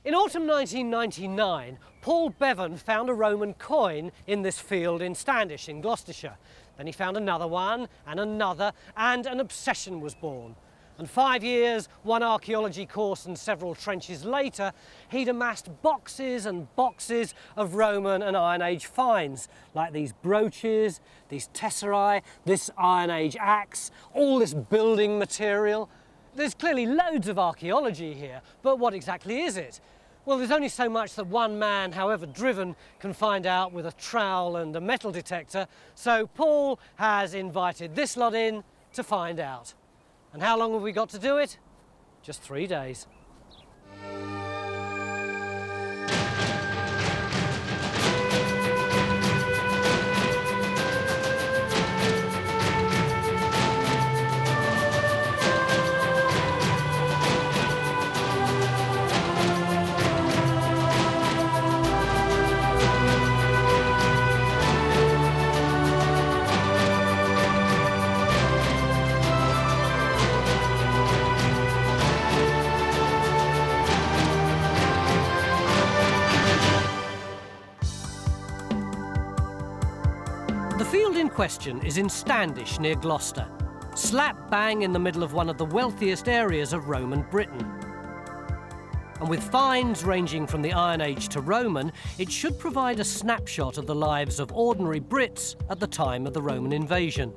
In autumn 1999, Paul Bevan found a Roman coin in this field in Standish in Gloucestershire. Then he found another one and another, and an obsession was born. And 5 years, one archaeology course and several trenches later, he'd amassed boxes and boxes of Roman and Iron Age finds, like these brooches, these tesserae, this Iron Age axe, all this building material. There's clearly loads of archaeology here, but what exactly is it? Well, there's only so much that one man, however driven, can find out with a trowel and a metal detector, so Paul has invited this lot in to find out. And how long have we got to do it? Just 3 days. The field in question is in Standish, near Gloucester, slap bang in the middle of one of the wealthiest areas of Roman Britain. And with finds ranging from the Iron Age to Roman, it should provide a snapshot of the lives of ordinary Brits at the time of the Roman invasion.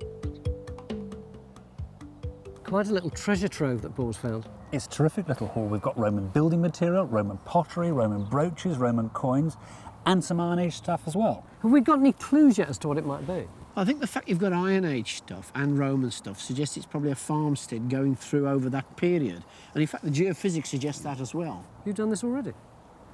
Quite a little treasure trove that Paul's found. It's a terrific little haul. We've got Roman building material, Roman pottery, Roman brooches, Roman coins, and some Iron Age stuff as well. Have we got any clues yet as to what it might be? I think the fact you've got Iron Age stuff and Roman stuff suggests it's probably a farmstead going through over that period. And in fact, the geophysics suggests that as well. You've done this already?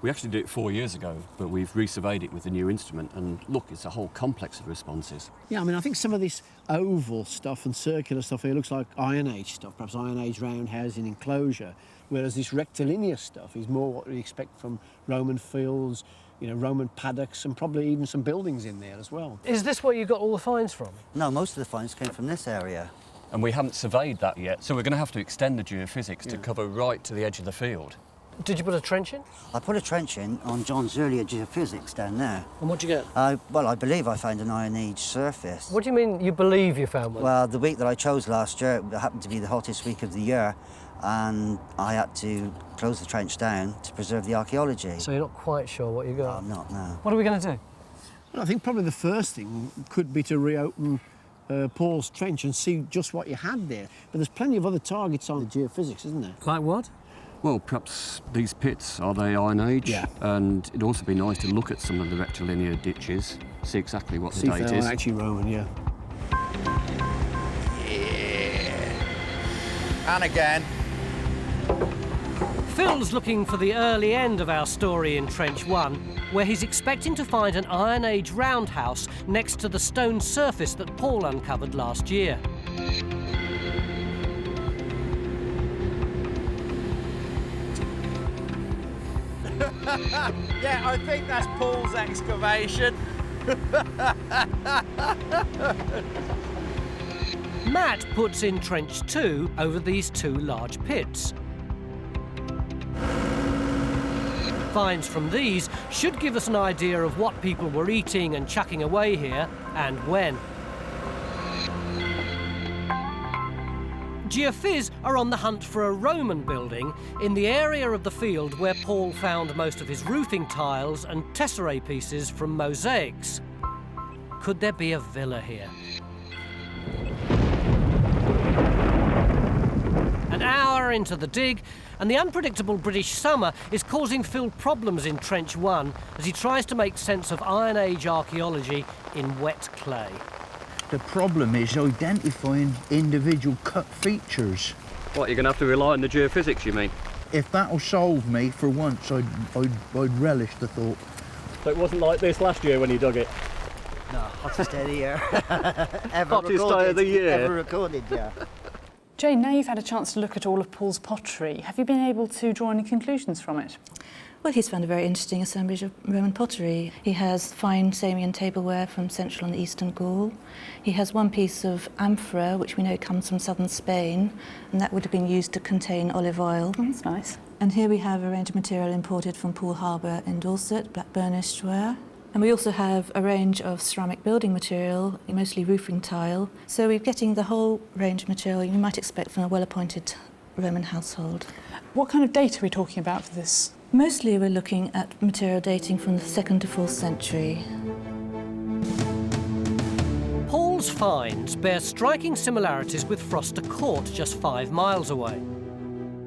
We actually did it 4 years ago, but we've resurveyed it with a new instrument, and look, it's a whole complex of responses. Yeah, I mean, I think some of this oval stuff and circular stuff here looks like Iron Age stuff, perhaps Iron Age roundhouse in enclosure, whereas this rectilinear stuff is more what we expect from Roman fields, you know, Roman paddocks, and probably even some buildings in there as well. Is this where you got all the finds from? No, most of the finds came from this area. And we haven't surveyed that yet, so we're going to have to extend the geophysics to cover right to the edge of the field. Did you put a trench in? I put a trench in on John's earlier geophysics down there. And what'd you get? Well, I believe I found an Iron Age surface. What do you mean you believe you found one? Well, the week that I chose last year, it happened to be the hottest week of the year, and I had to close the trench down to preserve the archaeology. So you're not quite sure what you got? I'm not, no. What are we going to do? Well, I think probably the first thing could be to reopen Paul's trench and see just what you had there. But there's plenty of other targets on the geophysics, isn't there? Like what? Well, perhaps these pits, are they Iron Age? Yeah. And it'd also be nice to look at some of the rectilinear ditches, see exactly what the See if date they is. are actually Roman, yeah. And again. Phil's looking for the early end of our story in Trench 1, where he's expecting to find an Iron Age roundhouse next to the stone surface that Paul uncovered last year. Yeah, I think that's Paul's excavation. Matt puts in Trench 2 over these two large pits. Finds from these should give us an idea of what people were eating and chucking away here, and when. Geophys are on the hunt for a Roman building in the area of the field where Paul found most of his roofing tiles and tesserae pieces from mosaics. Could there be a villa here? An hour into the dig, and the unpredictable British summer is causing Phil problems in Trench 1 as he tries to make sense of Iron Age archaeology in wet clay. The problem is identifying individual cut features. What, you're going to have to rely on the geophysics, you mean? If that'll solve me for once, I'd relish the thought. So it wasn't like this last year when you dug it? No, hottest day of the year. Hottest day of the year? Ever recorded, yeah. Jane, now you've had a chance to look at all of Paul's pottery. Have you been able to draw any conclusions from it? Well, he's found a very interesting assemblage of Roman pottery. He has fine Samian tableware from central and eastern Gaul. He has one piece of amphora, which we know comes from southern Spain, and that would have been used to contain olive oil. Oh, that's nice. And here we have a range of material imported from Poole Harbour in Dorset, black burnished ware. And we also have a range of ceramic building material, mostly roofing tile. So we're getting the whole range of material you might expect from a well-appointed Roman household. What kind of date are we talking about for this? Mostly we're looking at material dating from the 2nd to 4th century. Paul's finds bear striking similarities with Froster Court, just 5 miles away.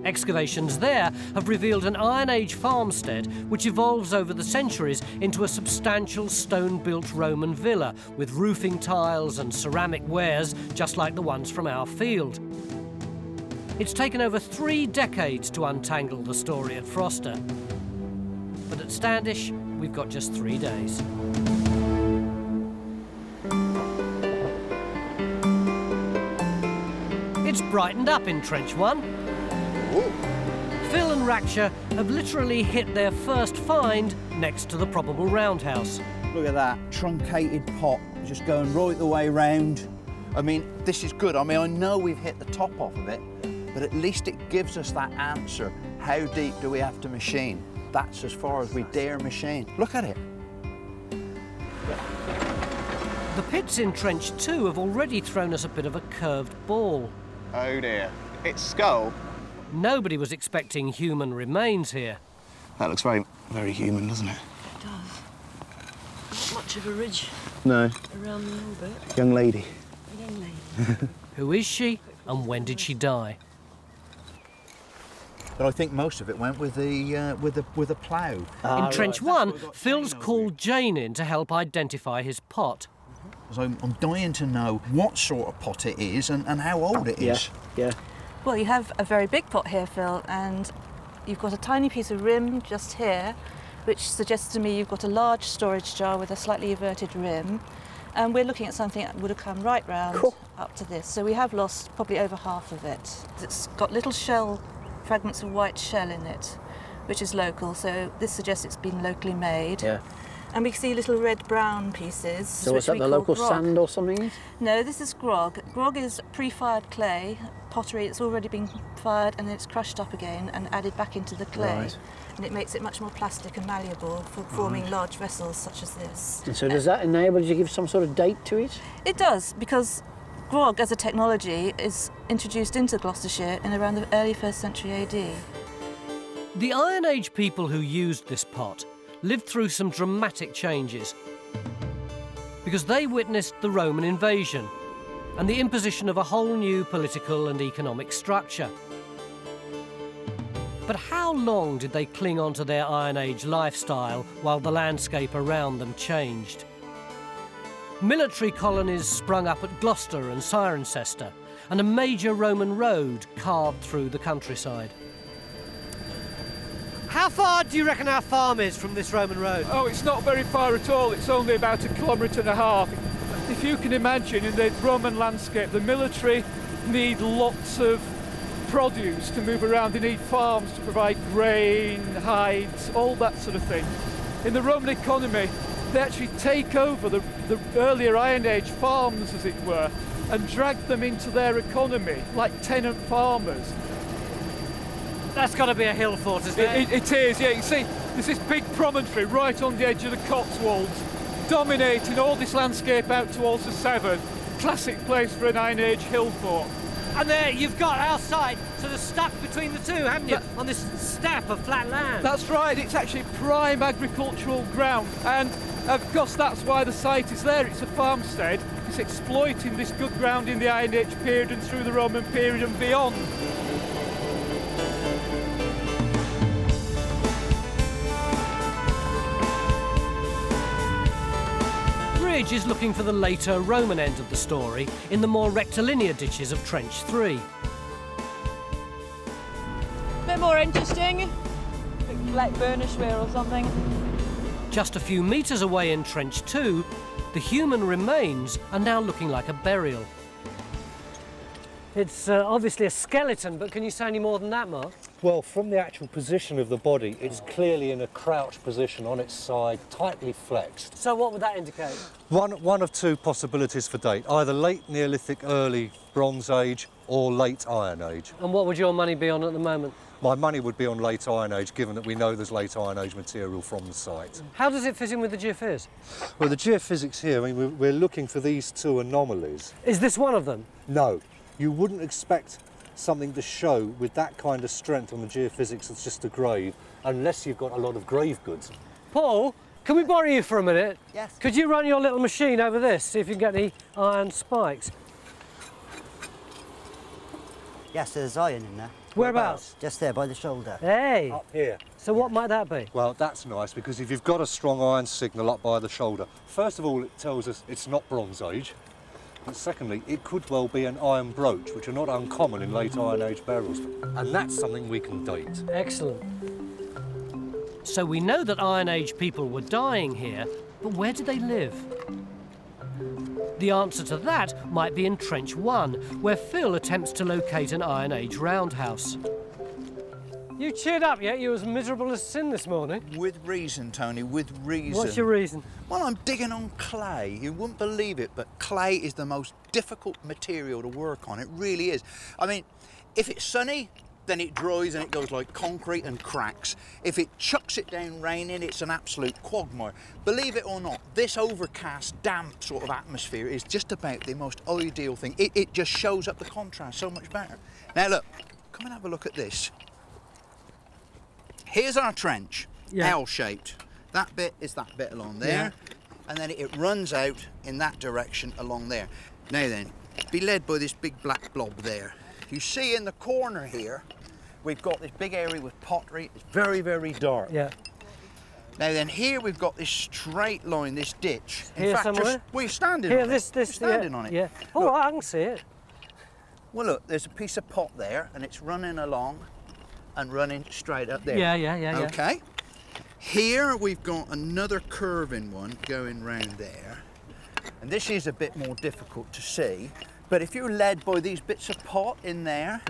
Excavations there have revealed an Iron Age farmstead which evolves over the centuries into a substantial stone-built Roman villa with roofing tiles and ceramic wares just like the ones from our field. It's taken over 3 decades to untangle the story at Froster. But at Standish, we've got just 3 days. It's brightened up in Trench 1. Phil and Raksha have literally hit their first find next to the probable roundhouse. Look at that truncated pot, just going right the way round. I mean, this is good. I mean, I know we've hit the top off of it, but at least it gives us that answer. How deep do we have to machine? That's as far as we dare machine. Look at it. The pits in Trench 2 have already thrown us a bit of a curved ball. Oh dear. It's skull. Nobody was expecting human remains here. That looks very, very human, doesn't it? It does. Not much of a ridge No. around the orbit. Young lady. A young lady. Who is she and when did she die? But I think most of it went with the plough. In Trench 1, Phil's called Jane in to help identify his pot. So I'm dying to know what sort of pot it is and how old it is. Yeah. Well, you have a very big pot here, Phil, and you've got a tiny piece of rim just here, which suggests to me you've got a large storage jar with a slightly everted rim. And we're looking at something that would have come right round up to this. So we have lost probably over half of it. It's got little shell, fragments of white shell in it, which is local, so this suggests it's been locally made. Yeah. And we see little red-brown pieces. So what's which that, we the call local grog. sand or something? No, this is grog. Grog is pre-fired clay, pottery that's already been fired and then it's crushed up again and added back into the clay. Right. And it makes it much more plastic and malleable for forming large vessels such as this. And so does that enable you to give some sort of date to it? It does, because grog as a technology is introduced into Gloucestershire in around the early 1st century AD. The Iron Age people who used this pot lived through some dramatic changes because they witnessed the Roman invasion and the imposition of a whole new political and economic structure. But how long did they cling on to their Iron Age lifestyle while the landscape around them changed? Military colonies sprung up at Gloucester and Cirencester, and a major Roman road carved through the countryside. How far do you reckon our farm is from this Roman road? Oh, it's not very far at all. It's only about 1.5 kilometres. If you can imagine, in the Roman landscape, the military need lots of produce to move around. They need farms to provide grain, hides, all that sort of thing. In the Roman economy, they actually take over the earlier Iron Age farms, as it were, and drag them into their economy, like tenant farmers. That's got to be a hill fort, isn't it? It is, yeah. You can see there's this big promontory right on the edge of the Cotswolds, dominating all this landscape out towards the Severn. Classic place for an Iron Age hill fort. And there you've got our site sort of stuck between the two, haven't you? On this steppe of flat land. That's right, it's actually prime agricultural ground, and of course that's why the site is there. It's a farmstead. It's exploiting this good ground in the Iron Age period and through the Roman period and beyond. Bridge is looking for the later Roman end of the story in the more rectilinear ditches of Trench 3. Bit more interesting. Like burnish ware or something. Just a few metres away in Trench 2, the human remains are now looking like a burial. It's obviously a skeleton, but can you say any more than that, Mark? Well, from the actual position of the body, it's clearly in a crouched position on its side, tightly flexed. So what would that indicate? One of two possibilities for date, either late Neolithic, early Bronze Age, or late Iron Age. And what would your money be on at the moment? My money would be on late Iron Age, given that we know there's late Iron Age material from the site. How does it fit in with the geophys? Well, the geophysics here, I mean, we're looking for these two anomalies. Is this one of them? No, you wouldn't expect something to show with that kind of strength on the geophysics that's just a grave, unless you've got a lot of grave goods. Paul, can we borrow you for a minute? Yes. Could you run your little machine over this, see if you can get any iron spikes? Yes, there's iron in there. Whereabouts? Just there, by the shoulder. Hey! Up here. So what might that be? Well, that's nice, because if you've got a strong iron signal up by the shoulder, first of all, it tells us it's not Bronze Age. But secondly, it could well be an iron brooch, which are not uncommon in late Iron Age burials. And that's something we can date. Excellent. So we know that Iron Age people were dying here, but where did they live? The answer to that might be in Trench 1, where Phil attempts to locate an Iron Age roundhouse. You cheered up yet? You were as miserable as sin this morning. With reason, Tony, with reason. What's your reason? Well, I'm digging on clay. You wouldn't believe it, but clay is the most difficult material to work on. It really is. I mean, if it's sunny, then it dries and it goes like concrete and cracks. If it chucks it down raining, it's an absolute quagmire. Believe it or not, this overcast, damp sort of atmosphere is just about the most ideal thing. It just shows up the contrast so much better. Now look, come and have a look at this. Here's our trench, L-shaped. That bit is that bit along there, and then it runs out in that direction along there. Now then, be led by this big black blob there. You see in the corner here, we've got this big area with pottery. It's very, very dark. Yeah. Now then, here we've got this straight line, this ditch. In Here fact, somewhere? well, you're standing Here, on this, it. You're standing on it. Yeah. All right, I can see it. Well, look, there's a piece of pot there, and it's running along and running straight up there. Yeah. Okay. Here we've got another curving one going round there. And this is a bit more difficult to see. But if you're led by these bits of pot in there,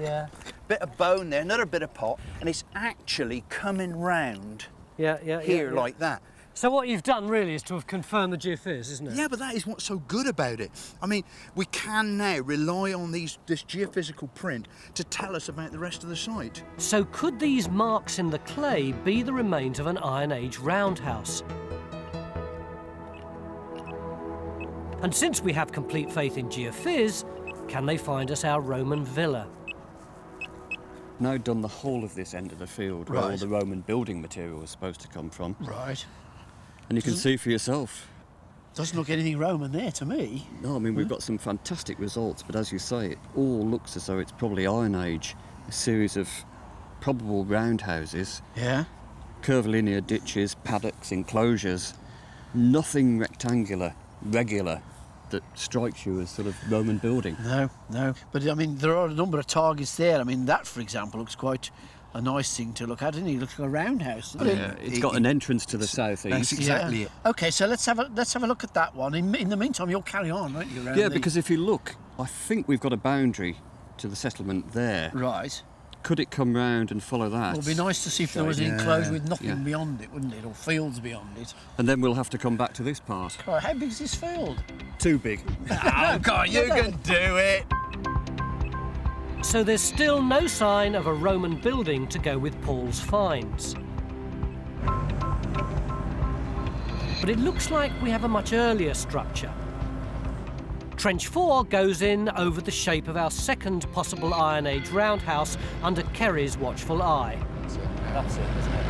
bit of bone there, another bit of pot, and it's actually coming round here like that. So what you've done really is to have confirmed the geophys, isn't it? Yeah, but that is what's so good about it. I mean, we can now rely on this geophysical print to tell us about the rest of the site. So could these marks in the clay be the remains of an Iron Age roundhouse? And since we have complete faith in geophys, can they find us our Roman villa? Now done the whole of this end of the field where all the Roman building material was supposed to come from. Right. And you can see for yourself. Doesn't look anything Roman there to me. No, I mean, we've got some fantastic results, but as you say, it all looks as though it's probably Iron Age. A series of probable roundhouses. Yeah. Curvilinear ditches, paddocks, enclosures. Nothing rectangular, regular, that strikes you as sort of Roman building. No. But I mean, there are a number of targets there. I mean, that, for example, looks quite a nice thing to look at, doesn't it? It looks like a roundhouse, doesn't it? It's got an entrance to the southeast. That's exactly it. Okay, so let's have a look at that one. In the meantime, you'll carry on, won't you? Yeah, because if you look, I think we've got a boundary to the settlement there. Right. Could it come round and follow that? Well, it'd be nice to see if there was an enclosure with nothing beyond it, wouldn't it? Or fields beyond it. And then we'll have to come back to this part. God, how big's this field? Too big. Oh, God, you can do it. So there's still no sign of a Roman building to go with Paul's finds. But it looks like we have a much earlier structure. Trench 4 goes in over the shape of our second possible Iron Age roundhouse under Kerry's watchful eye. That's it, isn't it?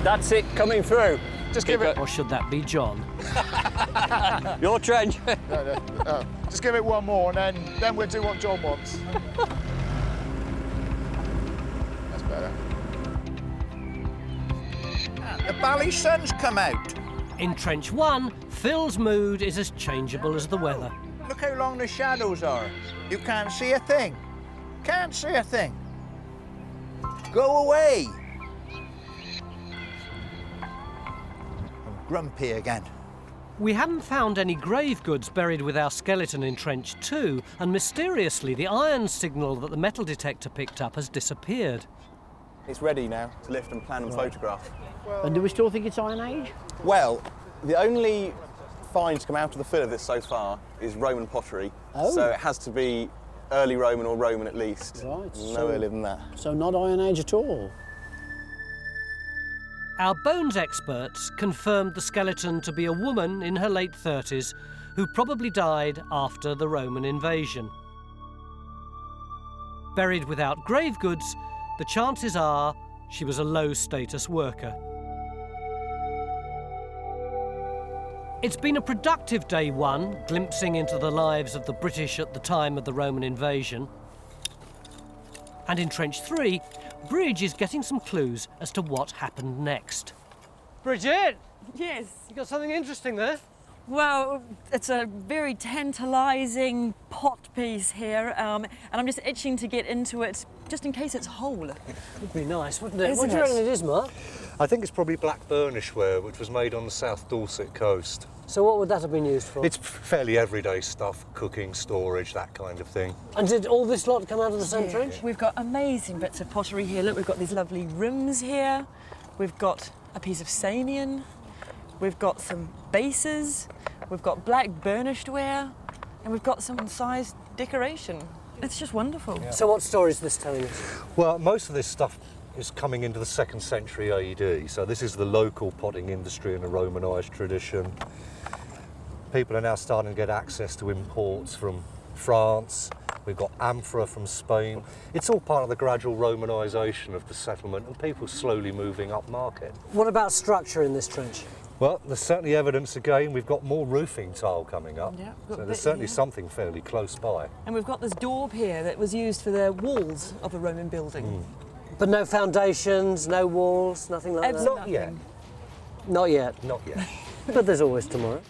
That's it, coming through. Just give it... Or should that be John? Your trench. No. Just give it one more and then we'll do what John wants. That's better. The Bally sun's come out. In Trench 1, Phil's mood is as changeable as the weather. Look how long the shadows are. You can't see a thing. Can't see a thing. Go away. I'm grumpy again. We haven't found any grave goods buried with our skeleton in Trench 2, and mysteriously the iron signal that the metal detector picked up has disappeared. It's ready now to lift and plan and photograph. And do we still think it's Iron Age? Well, the only find to come out of the fill of this so far is Roman pottery. Oh. So it has to be early Roman or Roman at least. Right. No earlier than that. So not Iron Age at all. Our bones experts confirmed the skeleton to be a woman in her late 30s who probably died after the Roman invasion. Buried without grave goods, the chances are she was a low-status worker. It's been a productive day one, glimpsing into the lives of the British at the time of the Roman invasion. And in Trench 3, Bridge is getting some clues as to what happened next. Bridget! Yes. You got something interesting there? Well, it's a very tantalising pot piece here, and I'm just itching to get into it, just in case it's whole. Would be nice, wouldn't it? Isn't What do you reckon it is, Mark? I think it's probably black burnish ware, which was made on the South Dorset coast. So what would that have been used for? It's fairly everyday stuff, cooking, storage, that kind of thing. And did all this lot come out of the same trench? We've got amazing bits of pottery here. Look, we've got these lovely rims here. We've got a piece of Samian. We've got some bases. We've got black burnished ware. And we've got some incised decoration. It's just wonderful. Yeah. So what story is this telling us? Well, most of this stuff is coming into the 2nd century AD. So this is the local potting industry in a Romanised tradition. People are now starting to get access to imports from France. We've got amphora from Spain. It's all part of the gradual Romanisation of the settlement and people slowly moving up market. What about structure in this trench? Well, there's certainly evidence again. We've got more roofing tile coming up. Yeah, so there's certainly something fairly close by. And we've got this daub here that was used for the walls of a Roman building. But no foundations, no walls, nothing like that? Not yet. Not yet? Not yet. But there's always tomorrow.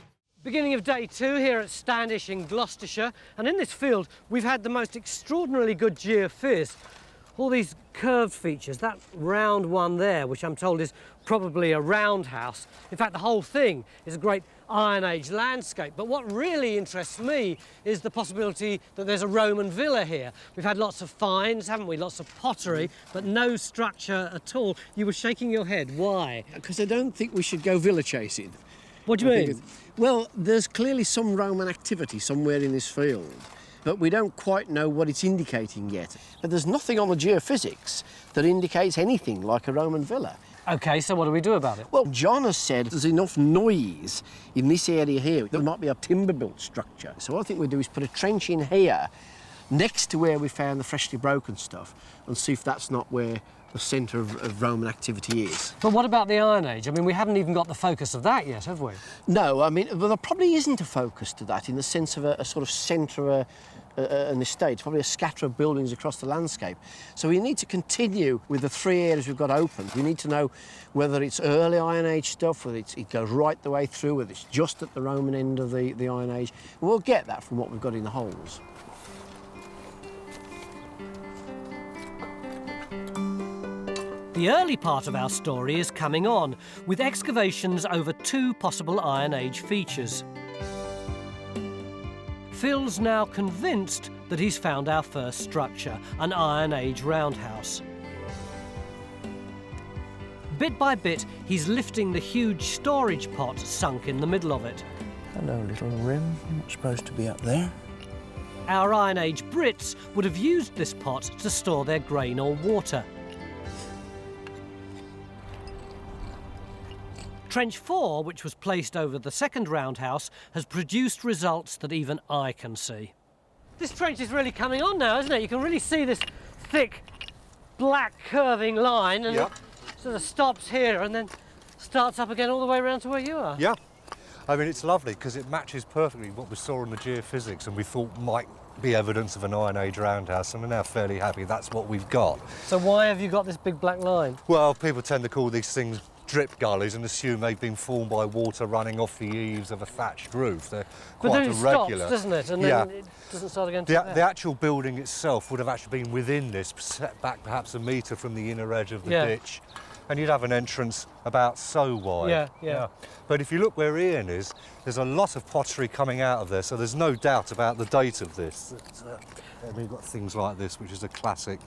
Beginning of day 2 here at Standish in Gloucestershire, and in this field we've had the most extraordinarily good geophys. All these curved features, that round one there, which I'm told is probably a roundhouse. In fact, the whole thing is a great Iron Age landscape. But what really interests me is the possibility that there's a Roman villa here. We've had lots of finds, haven't we? Lots of pottery, but no structure at all. You were shaking your head. Why? Because I don't think we should go villa chasing. What do you mean? Well, there's clearly some Roman activity somewhere in this field, but we don't quite know what it's indicating yet. But there's nothing on the geophysics that indicates anything like a Roman villa. OK, so what do we do about it? Well, John has said there's enough noise in this area here. There might be a timber-built structure. So what I think we'll do is put a trench in here next to where we found the freshly broken stuff and see if that's not where the centre of Roman activity is. But what about the Iron Age? I mean, we haven't even got the focus of that yet, have we? No, I mean, well, there probably isn't a focus to that in the sense of a sort of centre an estate, probably a scatter of buildings across the landscape. So we need to continue with the 3 areas we've got open. We need to know whether it's early Iron Age stuff, whether it goes right the way through, whether it's just at the Roman end of the Iron Age. And we'll get that from what we've got in the holes. The early part of our story is coming on, with excavations over 2 possible Iron Age features. Phil's now convinced that he's found our first structure, an Iron Age roundhouse. Bit by bit, he's lifting the huge storage pot sunk in the middle of it. Hello, little rim. You're not supposed to be up there. Our Iron Age Brits would have used this pot to store their grain or water. Trench 4, which was placed over the second roundhouse, has produced results that even I can see. This trench is really coming on now, isn't it? You can really see this thick, black curving line, and it sort of stops here and then starts up again all the way around to where you are. Yeah. I mean, it's lovely because it matches perfectly what we saw in the geophysics and we thought might be evidence of an Iron Age roundhouse, and we're now fairly happy that's what we've got. So why have you got this big black line? Well, people tend to call these things drip gullies and assume they've been formed by water running off the eaves of a thatched roof. They're quite irregular. But then it stops, doesn't it? And then it doesn't start again. The actual building itself would have actually been within this, set back perhaps a metre from the inner edge of the ditch. And you'd have an entrance about so wide. Yeah. But if you look where Ian is, there's a lot of pottery coming out of there, so there's no doubt about the date of this. We've got things like this, which is a classic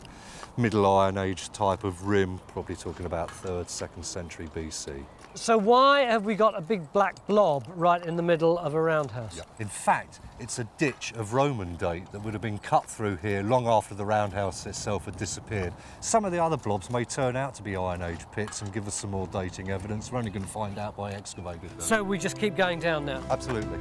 Middle Iron Age type of rim, probably talking about 3rd, 2nd century BC. So why have we got a big black blob right in the middle of a roundhouse? Yeah. In fact, it's a ditch of Roman date that would have been cut through here long after the roundhouse itself had disappeared. Some of the other blobs may turn out to be Iron Age pits and give us some more dating evidence. We're only going to find out by excavating them. So we just keep going down now? Absolutely.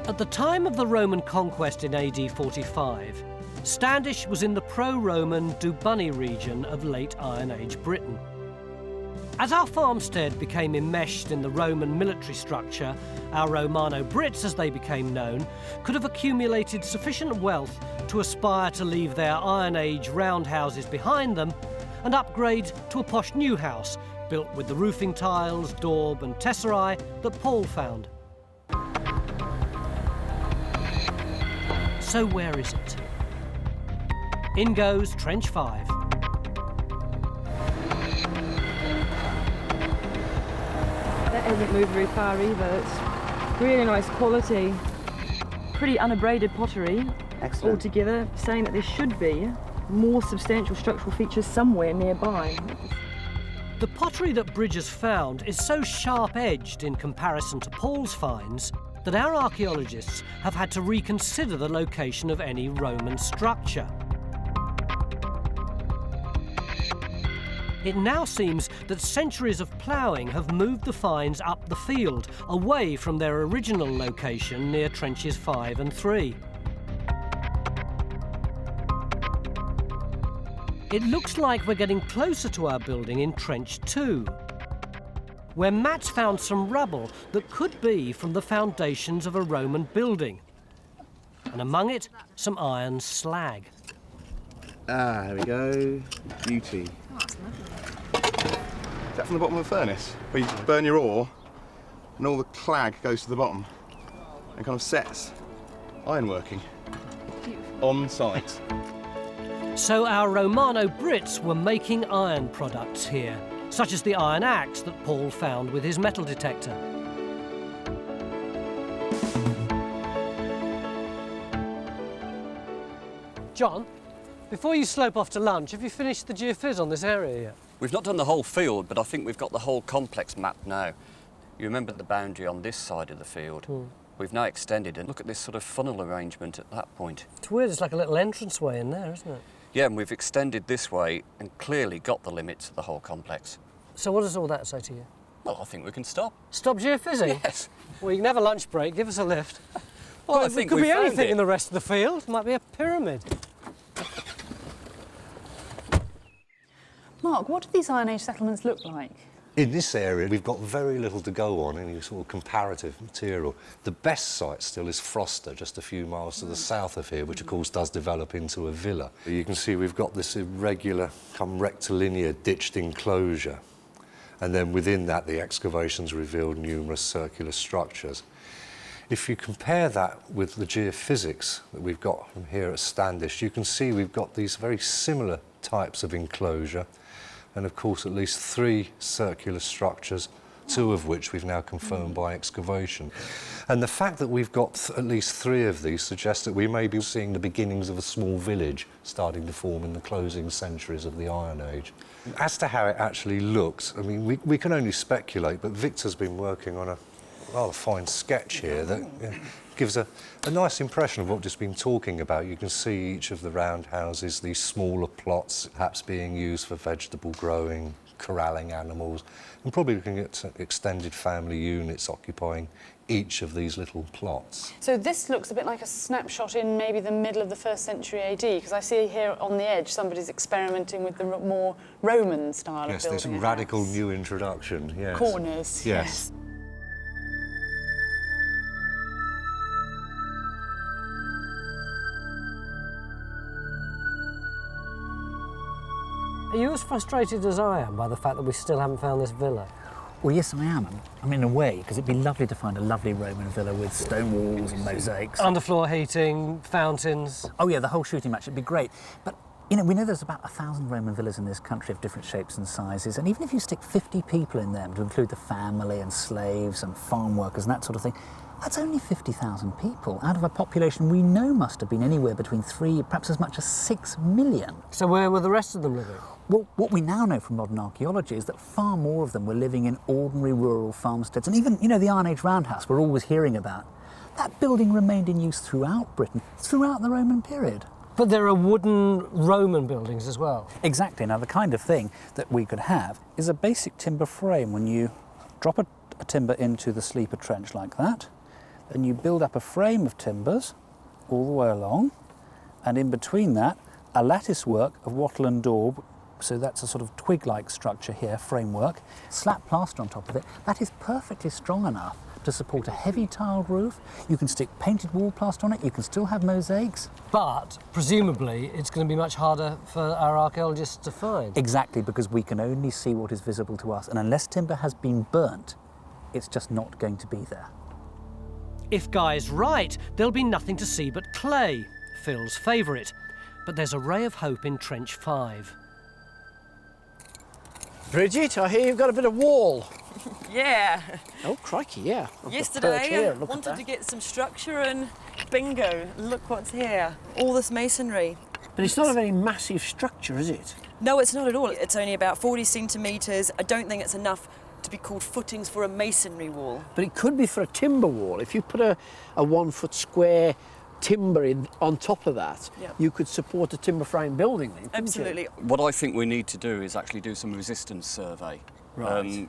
At the time of the Roman conquest in AD 45, Standish was in the pro-Roman Dubunni region of late Iron Age Britain. As our farmstead became enmeshed in the Roman military structure, our Romano-Brits, as they became known, could have accumulated sufficient wealth to aspire to leave their Iron Age roundhouses behind them and upgrade to a posh new house built with the roofing tiles, daub and tesserae that Paul found. So where is it? In goes Trench 5. That hasn't moved very far either. It's really nice quality, pretty unabraded pottery. Excellent. Altogether, saying that there should be more substantial structural features somewhere nearby. The pottery that Bridges found is so sharp-edged in comparison to Paul's finds that our archaeologists have had to reconsider the location of any Roman structure. It now seems that centuries of ploughing have moved the finds up the field, away from their original location near trenches 5 and 3. It looks like we're getting closer to our building in trench 2, where Matt's found some rubble that could be from the foundations of a Roman building, and among it, some iron slag. Ah, here we go. Beauty. Oh, that's lovely. Is that from the bottom of a furnace? Where you burn your ore and all the clag goes to the bottom and kind of sets ironworking on site. So our Romano-Brits were making iron products here, such as the iron axe that Paul found with his metal detector. John, before you slope off to lunch, have you finished the geophys on this area yet? We've not done the whole field, but I think we've got the whole complex mapped now. You remember the boundary on this side of the field? We've now extended it. Look at this sort of funnel arrangement at that point. It's weird, it's like a little entranceway in there, isn't it? Yeah, and we've extended this way and clearly got the limits of the whole complex. So what does all that say to you? Well, I think we can stop. Stop geophysing? Yes. Well, you can have a lunch break, give us a lift. Well, I it think could we be found anything it. in the rest of the field. It might be a pyramid. Mark, what do these Iron Age settlements look like? In this area, we've got very little to go on, any sort of comparative material. The best site still is Froster, just a few miles to the south of here, which of course does develop into a villa. You can see we've got this irregular, rectilinear ditched enclosure. And then within that, the excavations revealed numerous circular structures. If you compare that with the geophysics that we've got from here at Standish, you can see we've got these very similar types of enclosure. And of course at least 3 circular structures, 2 of which we've now confirmed by excavation. And the fact that we've got at least 3 of these suggests that we may be seeing the beginnings of a small village starting to form in the closing centuries of the Iron Age. As to how it actually looks, I mean, we can only speculate, but Victor's been working on a rather fine sketch here that gives a nice impression of what we've just been talking about. You can see each of the roundhouses, these smaller plots perhaps being used for vegetable growing, corralling animals, and probably looking at extended family units occupying each of these little plots. So this looks a bit like a snapshot in maybe the middle of the 1st century AD, because I see here on the edge somebody's experimenting with the more Roman style of building. Yes, this radical new introduction, yes. Corners, yes. Are you as frustrated as I am by the fact that we still haven't found this villa? Well, yes, I am. I mean, in a way, because it'd be lovely to find a lovely Roman villa with stone walls and mosaics. Underfloor heating, fountains. Oh, yeah, the whole shooting match, it'd be great. But, you know, we know there's about 1,000 Roman villas in this country of different shapes and sizes, and even if you stick 50 people in them, to include the family and slaves and farm workers and that sort of thing, that's only 50,000 people out of a population we know must have been anywhere between 3, perhaps as much as 6 million. So where were the rest of them living? Well, what we now know from modern archaeology is that far more of them were living in ordinary rural farmsteads. And even, you know, the Iron Age roundhouse we're always hearing about, that building remained in use throughout Britain, throughout the Roman period. But there are wooden Roman buildings as well. Exactly. Now, the kind of thing that we could have is a basic timber frame. When you drop a timber into the sleeper trench like that, then you build up a frame of timbers all the way along, and in between that, a lattice work of wattle and daub. So that's a sort of twig-like structure here, framework, slap plaster on top of it. That is perfectly strong enough to support a heavy tiled roof. You can stick painted wall plaster on it, you can still have mosaics. But presumably it's going to be much harder for our archaeologists to find. Exactly, because we can only see what is visible to us, and unless timber has been burnt, it's just not going to be there. If Guy's right, there'll be nothing to see but clay, Phil's favourite. But there's a ray of hope in Trench 5. Bridget, I hear you've got a bit of wall. Yeah. Oh, crikey, yeah. Yesterday, I wanted to get some structure and bingo, look what's here. All this masonry. But it's not a very massive structure, is it? No, it's not at all. It's only about 40 centimetres. I don't think it's enough to be called footings for a masonry wall. But it could be for a timber wall. If you put a 1 foot square timber in on top of that, you could support a timber frame building then, absolutely. What I think we need to do is actually do some resistance survey. Right.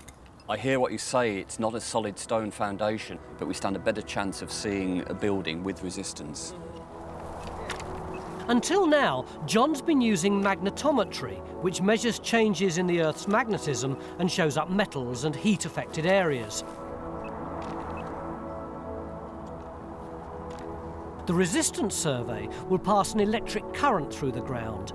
I hear what you say, it's not a solid stone foundation, but we stand a better chance of seeing a building with resistance. Until now, John's been using magnetometry, which measures changes in the Earth's magnetism and shows up metals and heat-affected areas. The resistance survey will pass an electric current through the ground.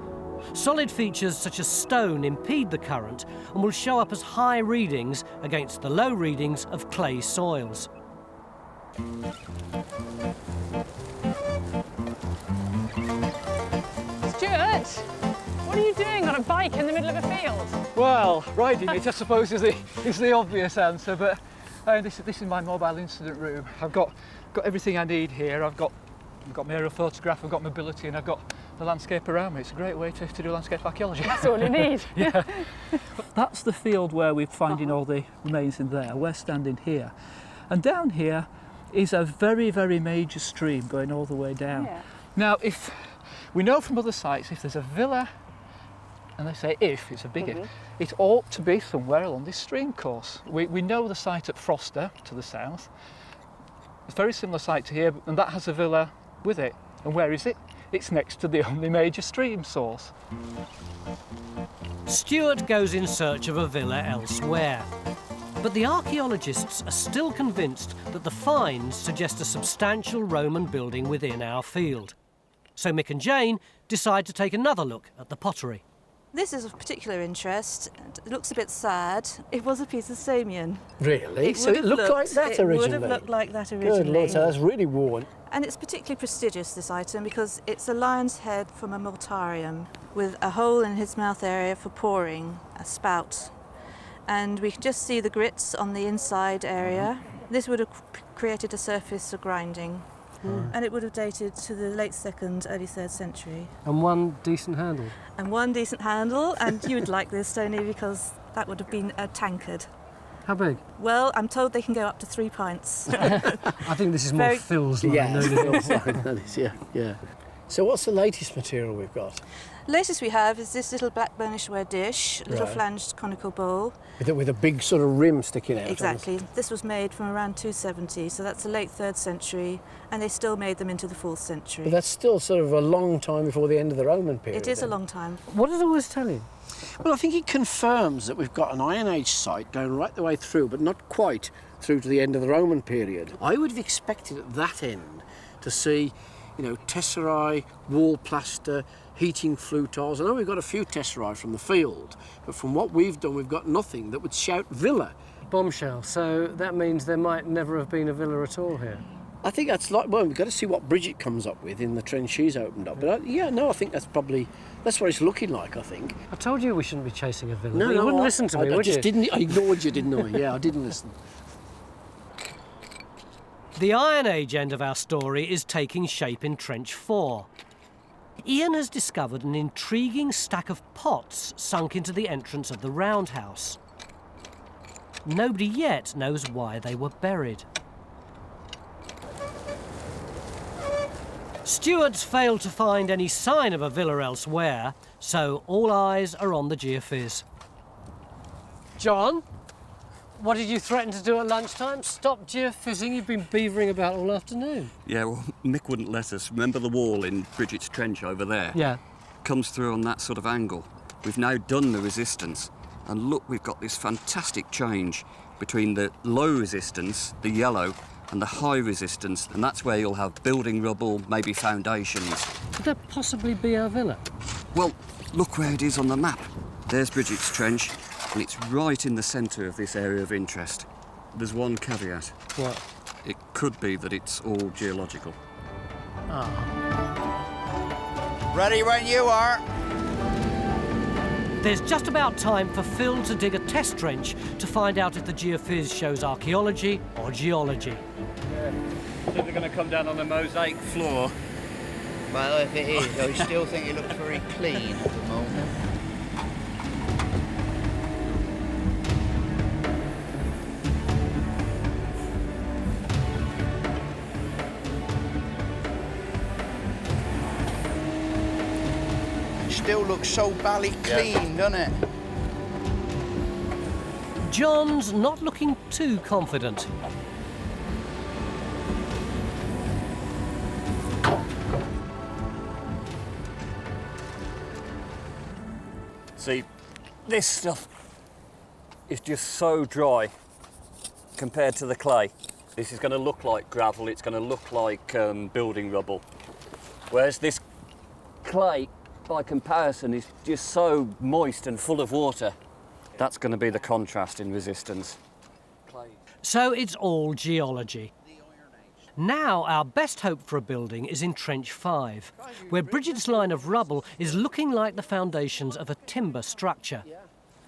Solid features such as stone impede the current and will show up as high readings against the low readings of clay soils. Stuart, what are you doing on a bike in the middle of a field? Well, riding it, I suppose, is the obvious answer, but this is my mobile incident room. I've got everything I need here. I've got my aerial photograph, I've got mobility, and I've got the landscape around me. It's a great way to do landscape archaeology. That's all you need. Yeah. That's the field where we're finding all the remains in there. We're standing here. And down here is a very, very major stream going all the way down. Yeah. Now, if we know from other sites, if there's a villa, and they say if, it's a big if, it ought to be somewhere along this stream course. We know the site at Froster to the south. It's a very similar site to here, and that has a villa with it. And where is it? It's next to the only major stream source. Stuart goes in search of a villa elsewhere. But the archaeologists are still convinced that the finds suggest a substantial Roman building within our field. So Mick and Jane decide to take another look at the pottery. This is of particular interest. It looks a bit sad. It was a piece of Samian. Really? So it looked like that originally? It would have looked like that originally. Good Lord, so that's really worn. And it's particularly prestigious, this item, because it's a lion's head from a mortarium with a hole in his mouth area for pouring, a spout. And we can just see the grits on the inside area. This would have created a surface for grinding. And it would have dated to the late 2nd, early 3rd century. And one decent handle. And one decent handle, and you would like this, Tony, because that would have been a tankard. How big? Well, I'm told they can go up to 3 pints. I think this is more Phil's line. Yeah, Phil's line, that is, yeah. So what's the latest material we've got? Latest we have is this little black burnished ware dish, little flanged conical bowl. With a big sort of rim sticking out. Exactly. This was made from around 270, so that's the late 3rd century, and they still made them into the 4th century. But that's still sort of a long time before the end of the Roman period. It is a long time. What does all this tell you? Well, I think it confirms that we've got an Iron Age site going right the way through, but not quite through to the end of the Roman period. I would have expected at that end to see, you know, tesserae, wall plaster, heating flue tiles. I know we've got a few tesserae from the field, but from what we've done, we've got nothing that would shout villa. Bombshell. So that means there might never have been a villa at all here. I think that's like, well, we've got to see what Bridget comes up with in the trench she's opened up. But I think that's what it's looking like, I think. I told you we shouldn't be chasing a villa. No, you wouldn't listen to me, would you? I ignored you, didn't I? Yeah, I didn't listen. The Iron Age end of our story is taking shape in Trench 4. Ian has discovered an intriguing stack of pots sunk into the entrance of the roundhouse. Nobody yet knows why they were buried. Stewards failed to find any sign of a villa elsewhere, so all eyes are on the geophys. John, what did you threaten to do at lunchtime? Stop geophysing? You've been beavering about all afternoon. Yeah, well, Mick wouldn't let us. Remember the wall in Bridget's Trench over there? Yeah. Comes through on that sort of angle. We've now done the resistance, and look, we've got this fantastic change between the low resistance, the yellow, and the high resistance, and that's where you'll have building rubble, maybe foundations. Could that possibly be our villa? Well, look where it is on the map. There's Bridget's Trench, and it's right in the centre of this area of interest. There's one caveat. What? It could be that it's all geological. Ready when you are. There's just about time for Phil to dig a test trench to find out if the geophys shows archaeology or geology. Yeah. I think they're going to come down on a mosaic floor. Well, if it is, I still think it looks very clean at the moment. Still looks so bally clean, doesn't it? John's not looking too confident. See, this stuff is just so dry compared to the clay. This is going to look like gravel, it's going to look like building rubble. Whereas this clay, by comparison, is just so moist and full of water. That's going to be the contrast in resistance. So it's all geology. Now our best hope for a building is in Trench 5, where Bridget's line of rubble is looking like the foundations of a timber structure.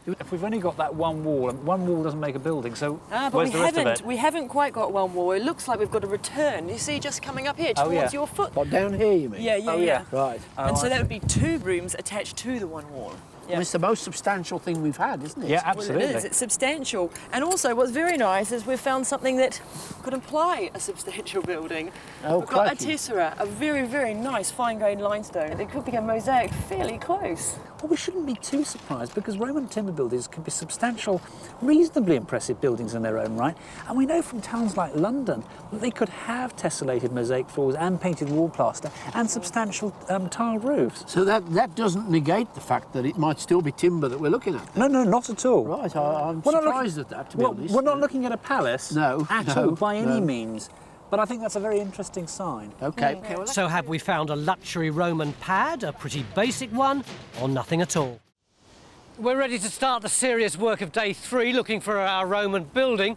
If we've only got that one wall, and one wall doesn't make a building, so but where's the rest of it? we haven't quite got one wall. It looks like we've got a return. You see, just coming up here towards your foot. What, down here, you mean? Yeah. Right. And so that would be 2 rooms attached to the one wall. Yeah. Well, it's the most substantial thing we've had, isn't it? Yeah, absolutely. Well, it is. It's substantial. And also, what's very nice is we've found something that could imply a substantial building. Oh, we've got a crikey. tessera, a very, very nice fine-grained limestone. It could be a mosaic fairly close. Well, we shouldn't be too surprised because Roman timber buildings can be substantial, reasonably impressive buildings in their own right. And we know from towns like London that they could have tessellated mosaic floors and painted wall plaster and substantial tiled roofs. So that doesn't negate the fact that it might still be timber that we're looking at. No, not at all. Right, I'm surprised at that, to be honest. We're not looking at a palace at all, by any no. means. But I think that's a very interesting sign. OK. So have we found a luxury Roman pad, a pretty basic one, or nothing at all? We're ready to start the serious work of day 3, looking for our Roman building.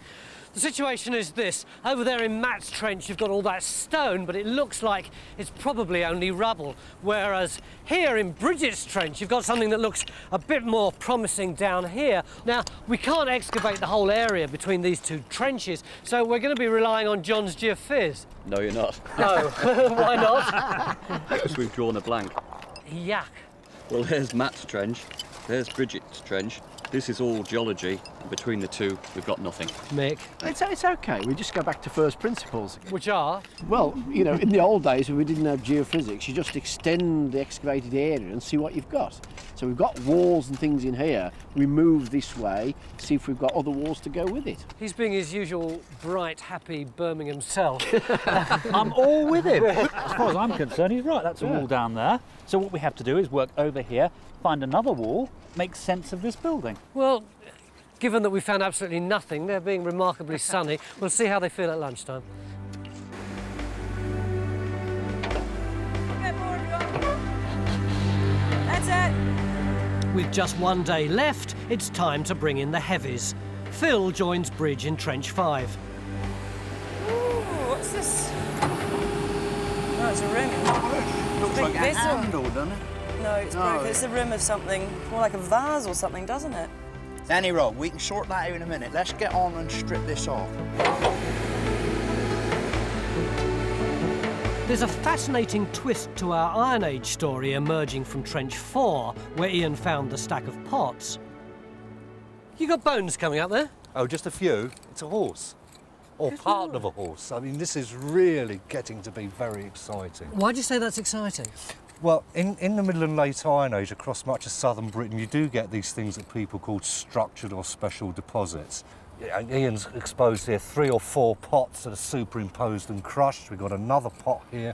The situation is this. Over there in Matt's trench, you've got all that stone, but it looks like it's probably only rubble. Whereas here in Bridget's trench, you've got something that looks a bit more promising down here. Now, we can't excavate the whole area between these 2 trenches, so we're going to be relying on John's geophys. No, you're not. No, why not? Because we've drawn a blank. Yuck. Well, there's Matt's trench, there's Bridget's trench. This is all geology, and between the 2, we've got nothing. Mick? It's OK. We just go back to first principles. Which are? Well, you know, in the old days when we didn't have geophysics, you just extend the excavated area and see what you've got. So we've got walls and things in here. We move this way, see if we've got other walls to go with it. He's being his usual bright, happy Birmingham self. I'm all with him. As far as I'm concerned, he's right. That's a wall down there. So what we have to do is work over here, find another wall, make sense of this building. Well, given that we found absolutely nothing, they're being remarkably sunny, we'll see how they feel at lunchtime. That's it. With just 1 day left, it's time to bring in the heavies. Phil joins Bridge in Trench 5. Ooh, what's this? Oh, it's a rim. Looks like a handle, doesn't it? No, it's broken. It's the rim of something, more like a vase or something, doesn't it? Danny Rob, we can sort that out in a minute. Let's get on and strip this off. There's a fascinating twist to our Iron Age story emerging from Trench 4, where Ian found the stack of pots. You got bones coming up there? Oh, just a few. It's a horse. Or part of a horse. I mean, this is really getting to be very exciting. Why do you say that's exciting? Well, in the Middle and Late Iron Age, across much of southern Britain, you do get these things that people call structured or special deposits. And Ian's exposed here 3 or 4 pots that are superimposed and crushed. We've got another pot here.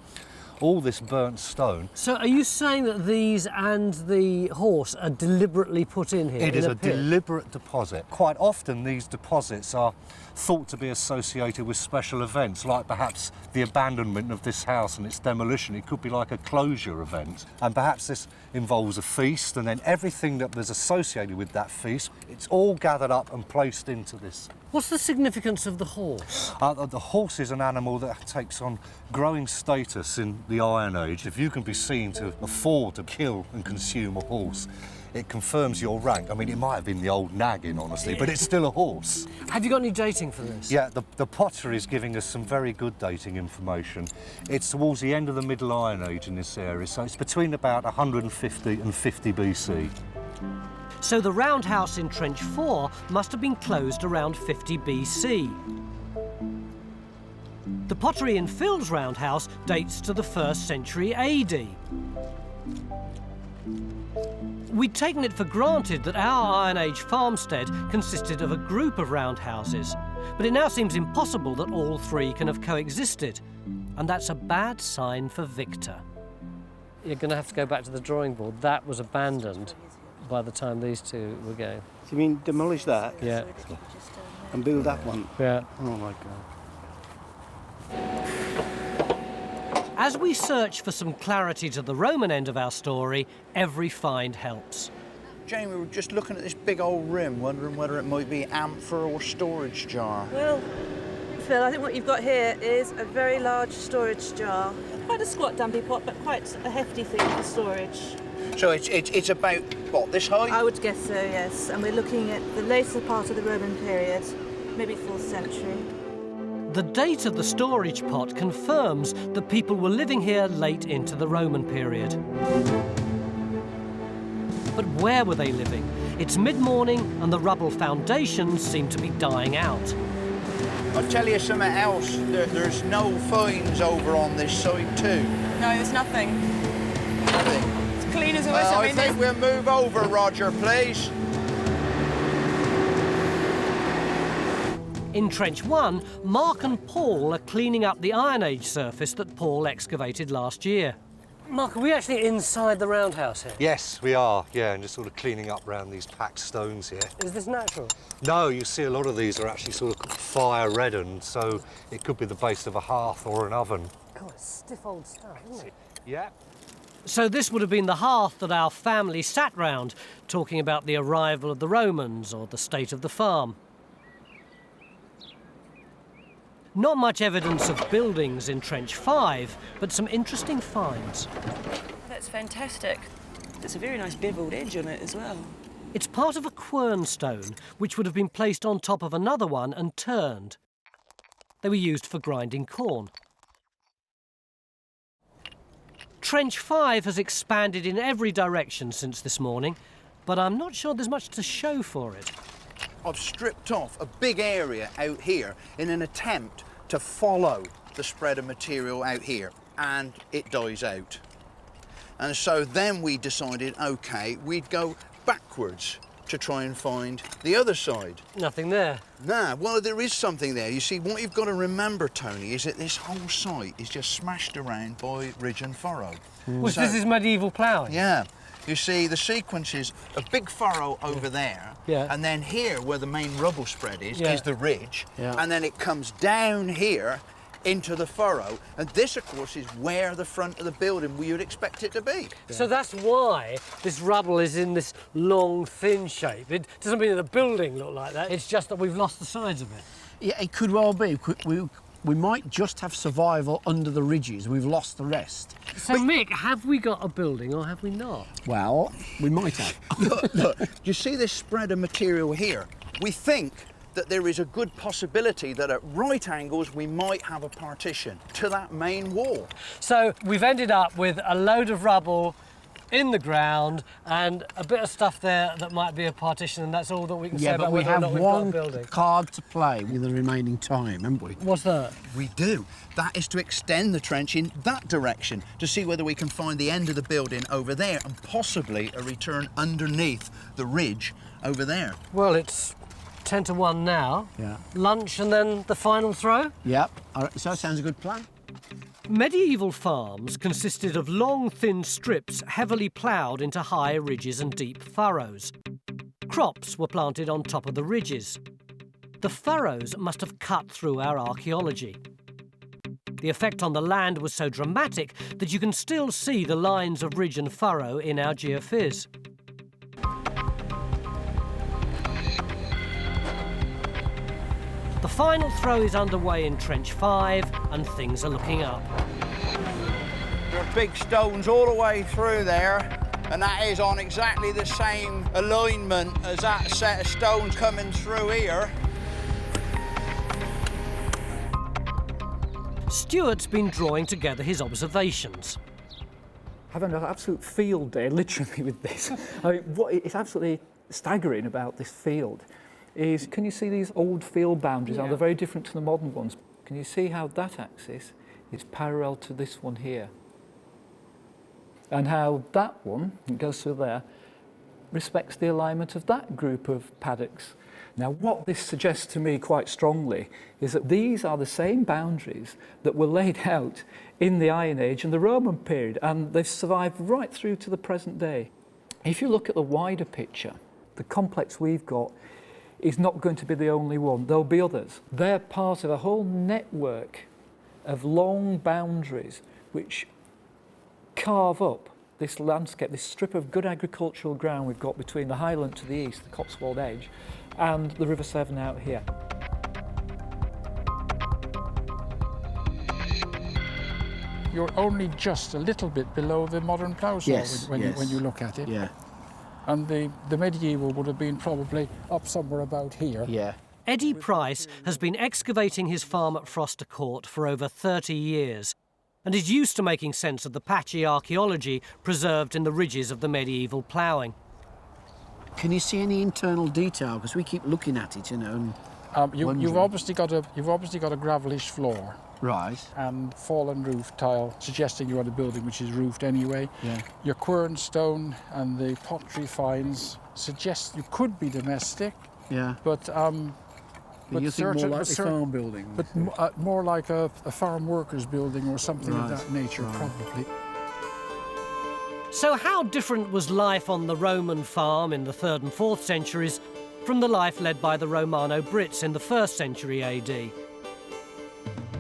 All this burnt stone. So are you saying that these and the horse are deliberately put in here? It is a deliberate deposit. Quite often these deposits are thought to be associated with special events, like perhaps the abandonment of this house and its demolition. It could be like a closure event. And perhaps this involves a feast, and then everything that was associated with that feast, it's all gathered up and placed into this. What's the significance of the horse? The horse is an animal that takes on growing status in the Iron Age. If you can be seen to afford to kill and consume a horse, it confirms your rank. I mean, it might have been the old nagging, honestly, but it's still a horse. Have you got any dating for this? Yeah, the Pottery is giving us some very good dating information. It's towards the end of the Middle Iron Age in this area, so it's between about 150 and 50 BC. So the roundhouse in Trench 4 must have been closed around 50 BC. The pottery in Phil's roundhouse dates to the 1st century AD. We'd taken it for granted that our Iron Age farmstead consisted of a group of roundhouses, but it now seems impossible that all 3 can have coexisted, and that's a bad sign for Victor. You're going to have to go back to the drawing board. That was abandoned by the time these 2 were going. Do you mean demolish that? Yeah. And build that one? Yeah. Oh my God. As we search for some clarity to the Roman end of our story, every find helps. Jane, we were just looking at this big old rim, wondering whether it might be amphora or storage jar. Well, Phil, I think what you've got here is a very large storage jar. Quite a squat dumpy pot, but quite a hefty thing for storage. So it's about, what, this height? I would guess so, yes. And we're looking at the later part of the Roman period, maybe 4th century. The date of the storage pot confirms that people were living here late into the Roman period. But where were they living? It's mid-morning and the rubble foundations seem to be dying out. I'll tell you something else. There's no finds over on this side too. No, there's nothing. Nothing. It's clean as a whistle. I think we'll move over, Roger, please. In Trench 1, Mark and Paul are cleaning up the Iron Age surface that Paul excavated last year. Mark, are we actually inside the roundhouse here? Yes, we are, yeah, and just sort of cleaning up around these packed stones here. Is this natural? No, you see a lot of these are actually sort of fire reddened, so it could be the base of a hearth or an oven. God, it's stiff old stuff, isn't it? Yeah. So this would have been the hearth that our family sat round, talking about the arrival of the Romans or the state of the farm. Not much evidence of buildings in Trench 5, but some interesting finds. That's fantastic. There's a very nice beveled edge on it as well. It's part of a quern stone, which would have been placed on top of another one and turned. They were used for grinding corn. Trench 5 has expanded in every direction since this morning, but I'm not sure there's much to show for it. I've stripped off a big area out here in an attempt to follow the spread of material out here, and it dies out. And so then we decided, OK, we'd go backwards to try and find the other side. Nothing there. Nah, well, there is something there. You see, what you've got to remember, Tony, is that this whole site is just smashed around by ridge and furrow. Well, so, this is medieval ploughing. Yeah. You see, the sequence is a big furrow over there, and then here, where the main rubble spread is the ridge, and then it comes down here into the furrow, and this, of course, is where the front of the building we would expect it to be. So that's why this rubble is in this long, thin shape. It doesn't mean that the building looked like that, it's just that we've lost the sides of it. Yeah, it could well be. We might just have survival under the ridges. We've lost the rest. So, Mick, have we got a building or have we not? Well, we might have. Look, you see this spread of material here? We think that there is a good possibility that at right angles we might have a partition to that main wall. So we've ended up with a load of rubble in the ground and a bit of stuff there that might be a partition, and that's all that we can say about whether or not we've got a building. card to play with the remaining time, haven't we? What's that? We do. That is to extend the trench in that direction to see whether we can find the end of the building over there and possibly a return underneath the ridge over there. Well, it's 10 to 1 now. Yeah. Lunch and then the final throw? Yep. All right, so that sounds a good plan. Medieval farms consisted of long, thin strips heavily ploughed into high ridges and deep furrows. Crops were planted on top of the ridges. The furrows must have cut through our archaeology. The effect on the land was so dramatic that you can still see the lines of ridge and furrow in our geophys. The final throw is underway in Trench 5 and things are looking up. There are big stones all the way through there, and that is on exactly the same alignment as that set of stones coming through here. Stuart's been drawing together his observations. Having an absolute field day, literally, with this. I mean, what is absolutely staggering about this field is, can you see these old field boundaries? How they're very different to the modern ones. Can you see how that axis is parallel to this one here? And how that one, it goes through there, respects the alignment of that group of paddocks. Now, what this suggests to me quite strongly is that these are the same boundaries that were laid out in the Iron Age and the Roman period, and they've survived right through to the present day. If you look at the wider picture, the complex we've got is not going to be the only one. There'll be others. They're part of a whole network of long boundaries which carve up this landscape, this strip of good agricultural ground we've got between the Highland to the east, the Cotswold edge, and the River Severn out here. You're only just a little bit below the modern plough saw when you look at it. Yeah. And the medieval would have been probably up somewhere about here. Yeah. Eddie Price has been excavating his farm at Froster Court for over 30 years and is used to making sense of the patchy archaeology preserved in the ridges of the medieval ploughing. Can you see any internal detail? Because we keep looking at it, you know. And you've obviously got a gravelish floor. Right. And fallen roof tile, suggesting you're on a building which is roofed anyway. Yeah. Your quern stone and the pottery finds suggest you could be domestic. Yeah. But you think more like a farm building? But more like a farm workers building or something of that nature, probably. So how different was life on the Roman farm in the 3rd and 4th centuries from the life led by the Romano-Brits in the 1st century AD?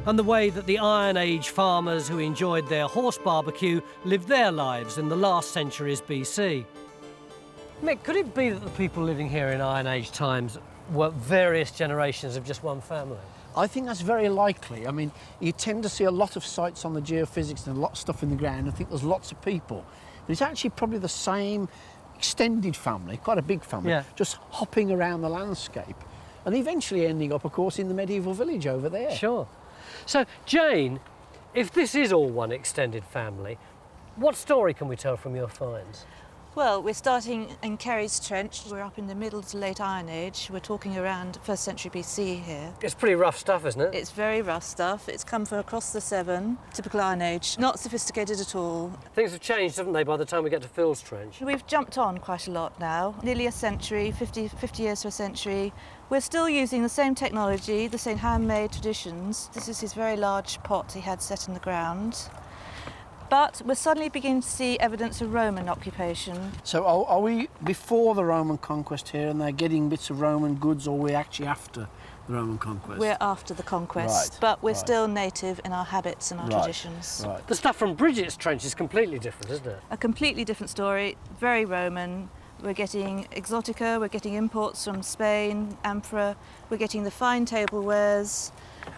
And the way that the Iron Age farmers who enjoyed their horse barbecue lived their lives in the last centuries BC. Mick, could it be that the people living here in Iron Age times were various generations of just one family? I think that's very likely. I mean, you tend to see a lot of sites on the geophysics and a lot of stuff in the ground. I think there's lots of people. But it's actually probably the same extended family, quite a big family, just hopping around the landscape and eventually ending up, of course, in the medieval village over there. Sure. So, Jane, if this is all one extended family, what story can we tell from your finds? Well, we're starting in Kerry's Trench. We're up in the Middle to Late Iron Age. We're talking around 1st century BC here. It's pretty rough stuff, isn't it? It's very rough stuff. It's come from across the Severn, typical Iron Age. Not sophisticated at all. Things have changed, haven't they, by the time we get to Phil's Trench? We've jumped on quite a lot now. Nearly a century, 50 years to a century. We're still using the same technology, the same handmade traditions. This is his very large pot he had set in the ground. But we're suddenly beginning to see evidence of Roman occupation. So are we before the Roman conquest here and they're getting bits of Roman goods, or are we actually after the Roman conquest? We're after the conquest, but we're still native in our habits and our traditions. Right. The stuff from Bridget's Trench is completely different, isn't it? A completely different story, very Roman. We're getting exotica, we're getting imports from Spain, amphora, we're getting the fine tablewares,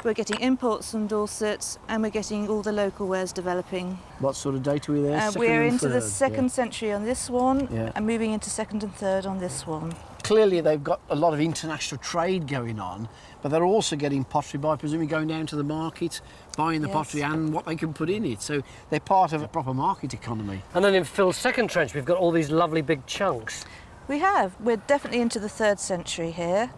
we're getting imports from Dorset, and we're getting all the local wares developing. What sort of date are we there? We're into the 2nd century on this one, and moving into 2nd and 3rd on this one. clearly they've got a lot of international trade going on, but they're also getting pottery by presumably going down to the market, buying the pottery and what they can put in it. So they're part of a proper market economy. And then in Phil's second trench, we've got all these lovely big chunks. We have. We're definitely into the 3rd century here.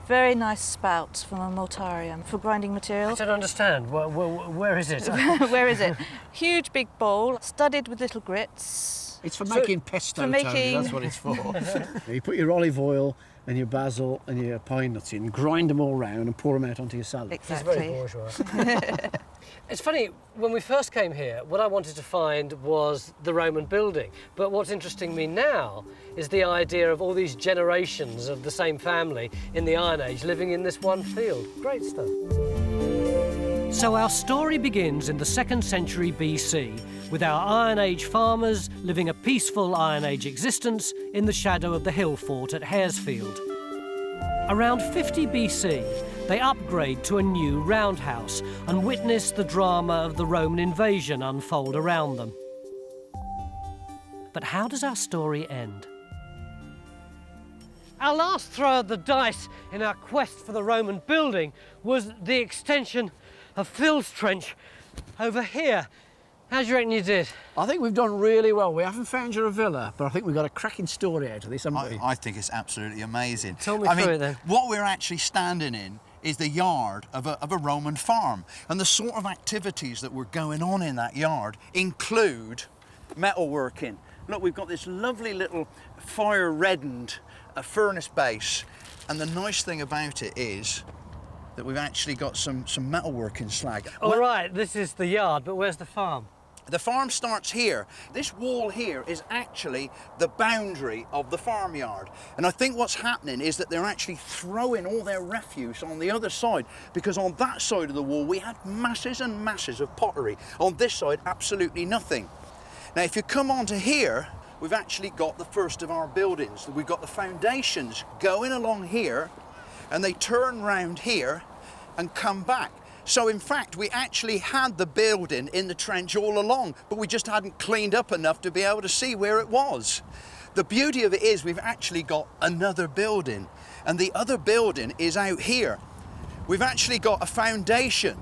Very nice spouts from a mortarium for grinding material. I don't understand. Where is it? Where is it? Huge big bowl, studded with little grits. It's for making pesto, Tony, that's what it's for. You put your olive oil and your basil and your pine nuts in, grind them all round and pour them out onto your salad. Exactly. It's very bourgeois. It's funny, when we first came here, what I wanted to find was the Roman building. But what's interesting me now is the idea of all these generations of the same family in the Iron Age living in this one field. Great stuff. So our story begins in the 2nd century BC with our Iron Age farmers living a peaceful Iron Age existence in the shadow of the hill fort at Haresfield. Around 50 BC, they upgrade to a new roundhouse and witness the drama of the Roman invasion unfold around them. But how does our story end? Our last throw of the dice in our quest for the Roman building was the extension of Phil's trench over here. How do you reckon you did? I think we've done really well. We haven't found you a villa, but I think we've got a cracking story out of this, haven't we? I think it's absolutely amazing. Tell me through it then. What we're actually standing in is the yard of a Roman farm. And the sort of activities that were going on in that yard include metalworking. Look, we've got this lovely little fire-reddened furnace base. And the nice thing about it is that we've actually got some metalworking slag. All right, this is the yard, but where's the farm? The farm starts here. This wall here is actually the boundary of the farmyard. And I think what's happening is that they're actually throwing all their refuse on the other side, because on that side of the wall we had masses and masses of pottery. On this side, absolutely nothing. Now, if you come onto here, we've actually got the first of our buildings. We've got the foundations going along here, and they turn round here and come back. So in fact, we actually had the building in the trench all along, but we just hadn't cleaned up enough to be able to see where it was. The beauty of it is we've actually got another building, and the other building is out here. We've actually got a foundation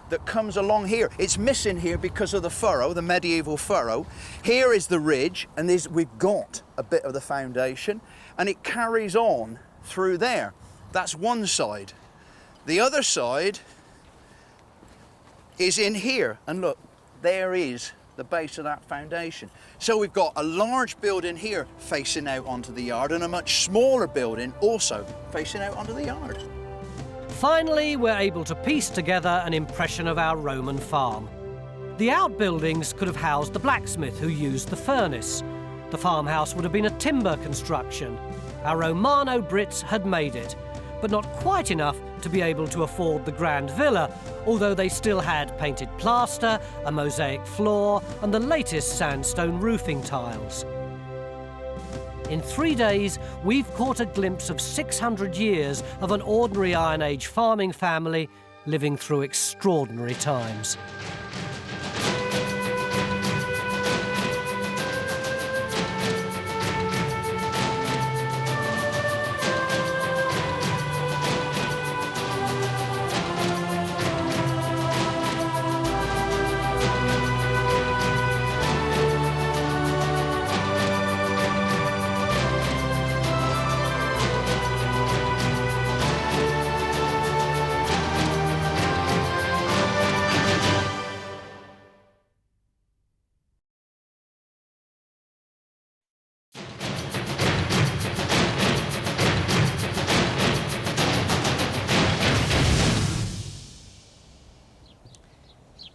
that comes along here. It's missing here because of the furrow, the medieval furrow. Here is the ridge, and we've got a bit of the foundation, and it carries on through there. That's one side. The other side is in here, and look, there is the base of that foundation. So we've got a large building here facing out onto the yard, and a much smaller building also facing out onto the yard. Finally, we're able to piece together an impression of our Roman farm. The outbuildings could have housed the blacksmith who used the furnace. The farmhouse would have been a timber construction. Our Romano Brits had made it, but not quite enough to be able to afford the grand villa, although they still had painted plaster, a mosaic floor, and the latest sandstone roofing tiles. In 3 days, we've caught a glimpse of 600 years of an ordinary Iron Age farming family living through extraordinary times.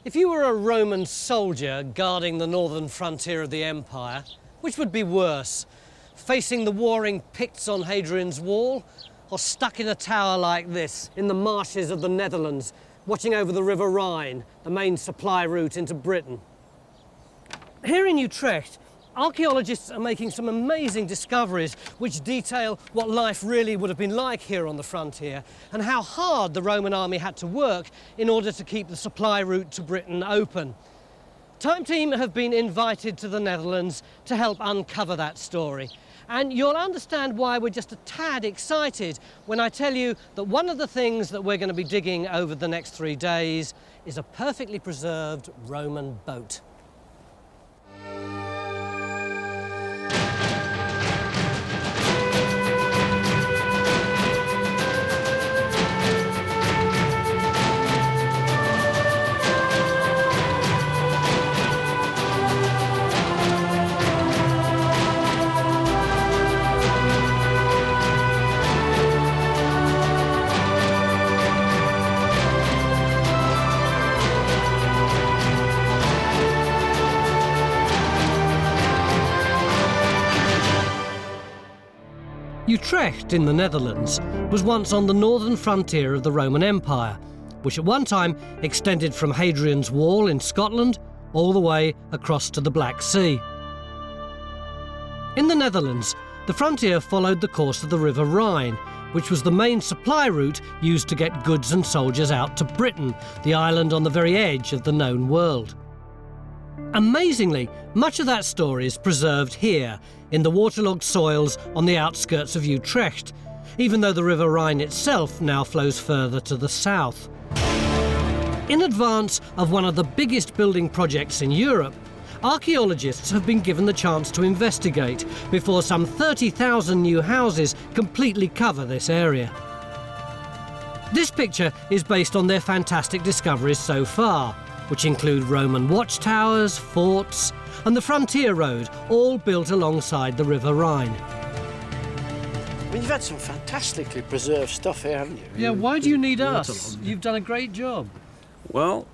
If you were a Roman soldier guarding the northern frontier of the empire, which would be worse, facing the warring Picts on Hadrian's Wall, or stuck in a tower like this in the marshes of the Netherlands, watching over the River Rhine, the main supply route into Britain? Here in Utrecht, archaeologists are making some amazing discoveries which detail what life really would have been like here on the frontier, and how hard the Roman army had to work in order to keep the supply route to Britain open. Time Team have been invited to the Netherlands to help uncover that story, And you'll understand why we're just a tad excited when I tell you that one of the things that we're going to be digging over the next 3 days is a perfectly preserved Roman boat. Utrecht in the Netherlands was once on the northern frontier of the Roman Empire, which at one time extended from Hadrian's Wall in Scotland all the way across to the Black Sea. In the Netherlands, the frontier followed the course of the River Rhine, which was the main supply route used to get goods and soldiers out to Britain, the island on the very edge of the known world. Amazingly, much of that story is preserved here, in the waterlogged soils on the outskirts of Utrecht, even though the River Rhine itself now flows further to the south. In advance of one of the biggest building projects in Europe, archaeologists have been given the chance to investigate before some 30,000 new houses completely cover this area. This picture is based on their fantastic discoveries so far, which include Roman watchtowers, forts, and the frontier road, all built alongside the River Rhine. I mean, you've had some fantastically preserved stuff here, haven't you? Yeah, why do you need us? You've done a great job. Well,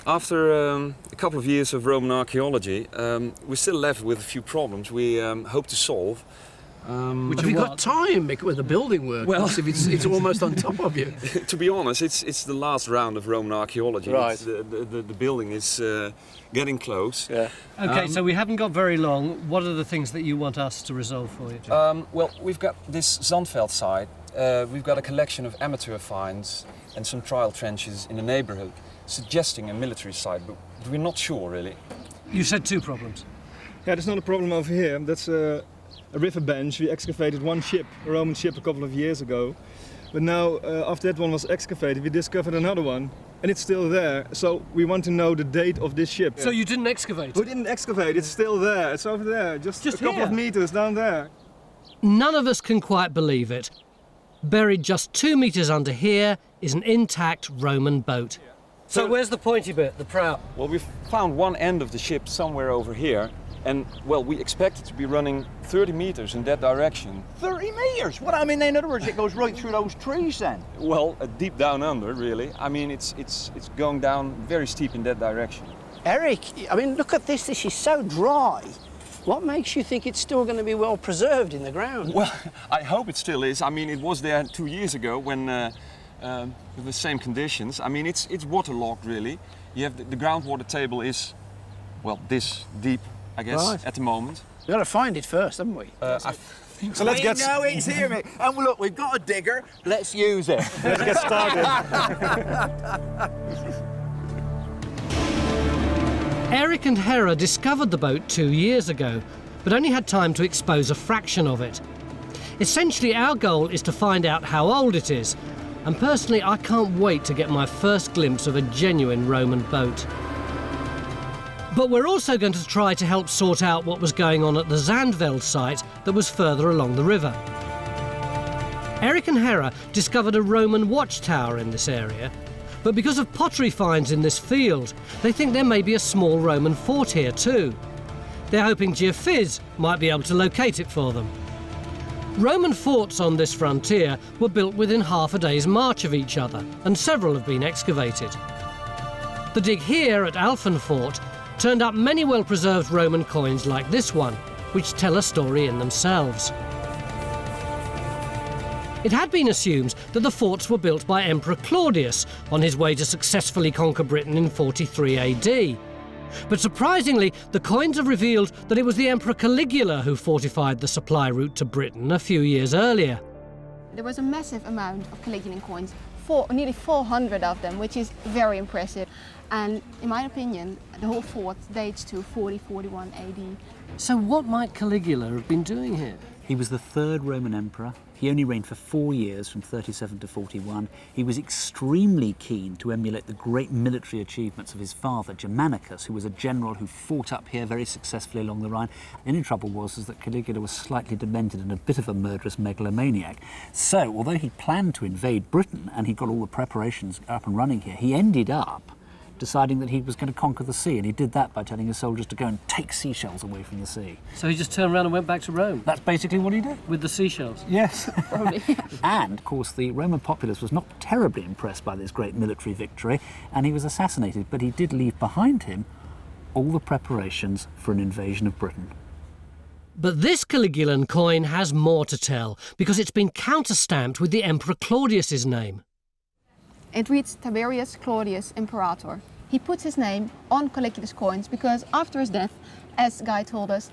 after a couple of years of Roman archaeology, we're still left with a few problems we hope to solve. Have you got time with the building work? Well, if it's almost on top of you. To be honest, it's the last round of Roman archaeology. Right. The building is getting close. Yeah. OK, so we haven't got very long. What are the things that you want us to resolve for you? Well, we've got this Zandveld site. We've got a collection of amateur finds and some trial trenches in the neighbourhood, suggesting a military site, but we're not sure, really. You said two problems. Yeah, there's not a problem over here. That's a river bench. We excavated one ship, a Roman ship, a couple of years ago. But now, after that one was excavated, we discovered another one, and it's still there. So we want to know the date of this ship. So you didn't excavate? We didn't excavate. It's still there. It's over there, just a couple of meters down there. None of us can quite believe it. Buried just 2 meters under here is an intact Roman boat. So where's the pointy bit, the prow? Well, we've found one end of the ship somewhere over here. And, well, we expect it to be running 30 meters in that direction. 30 meters? What, I mean, in other words, it goes right through those trees then? Well, deep down under, really. I mean, it's going down very steep in that direction. Eric, I mean, look at this. This is so dry. What makes you think it's still going to be well preserved in the ground? Well, I hope it still is. I mean, it was there 2 years ago when, with the same conditions. I mean, it's waterlogged, really. You have the groundwater table is, well, this deep, I guess, at the moment. We've got to find it first, haven't we? I think so. Let's get... No, it's here, mate. And look, we've got a digger. Let's use it. Let's get started. Eric and Hera discovered the boat 2 years ago, but only had time to expose a fraction of it. Essentially, our goal is to find out how old it is, and personally, I can't wait to get my first glimpse of a genuine Roman boat. But we're also going to try to help sort out what was going on at the Zandveld site that was further along the river. Eric and Hera discovered a Roman watchtower in this area, but because of pottery finds in this field, they think there may be a small Roman fort here too. They're hoping Geophysics might be able to locate it for them. Roman forts on this frontier were built within half a day's march of each other, and several have been excavated. The dig here at Alphen Fort turned up many well-preserved Roman coins like this one, which tell a story in themselves. It had been assumed that the forts were built by Emperor Claudius on his way to successfully conquer Britain in 43 AD. But surprisingly, the coins have revealed that it was the Emperor Caligula who fortified the supply route to Britain a few years earlier. There was a massive amount of Caligulan coins nearly 400 of them, which is very impressive. And in my opinion, the whole fort dates to 40-41 AD. So what might Caligula have been doing here? He was the third Roman emperor. He only reigned for 4 years, from 37 to 41. He was extremely keen to emulate the great military achievements of his father, Germanicus, who was a general who fought up here very successfully along the Rhine. The only trouble was that Caligula was slightly demented and a bit of a murderous megalomaniac. So, although he planned to invade Britain and he got all the preparations up and running here, he ended up deciding that he was going to conquer the sea, and he did that by telling his soldiers to go and take seashells away from the sea. So he just turned around and went back to Rome? That's basically what he did. With the seashells? Yes. Probably. And, of course, the Roman populace was not terribly impressed by this great military victory, and he was assassinated, but he did leave behind him all the preparations for an invasion of Britain. But this Caligulan coin has more to tell, because it's been counterstamped with the Emperor Claudius's name. It reads Tiberius Claudius Imperator. He puts his name on Caligula's coins because after his death, as Guy told us,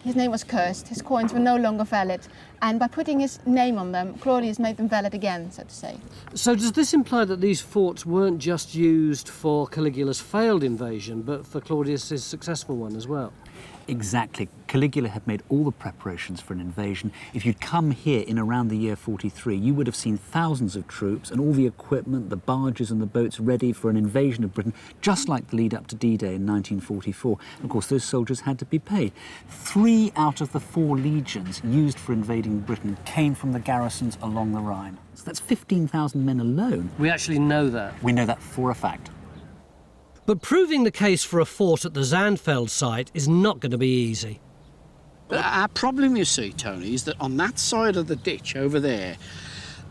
his name was cursed. His coins were no longer valid. And by putting his name on them, Claudius made them valid again, so to say. So does this imply that these forts weren't just used for Caligula's failed invasion, but for Claudius's successful one as well? Exactly. Caligula had made all the preparations for an invasion. If you'd come here in around the year 43, you would have seen thousands of troops and all the equipment, the barges and the boats ready for an invasion of Britain, just like the lead up to D-Day in 1944. And of course, those soldiers had to be paid. 3 out of the 4 legions used for invading Britain came from the garrisons along the Rhine. So that's 15,000 men alone. We actually know that? We know that for a fact. But proving the case for a fort at the Zandveld site is not going to be easy. Our problem, you see, Tony, is that on that side of the ditch over there,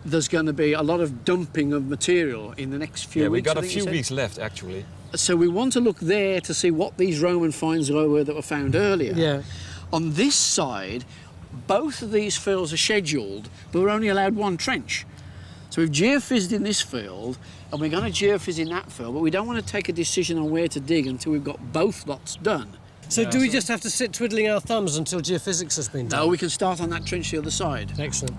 there's going to be a lot of dumping of material in the next few weeks. Yeah, we've got a few weeks left, actually. So we want to look there to see what these Roman finds were that were found earlier. Yeah. On this side, both of these fields are scheduled, but we're only allowed 1 trench. So we've geophysics in this field, and we're going to geophysics in that field, but we don't want to take a decision on where to dig until we've got both lots done. So do we just have to sit twiddling our thumbs until geophysics has been done? No, we can start on that trench the other side. Excellent.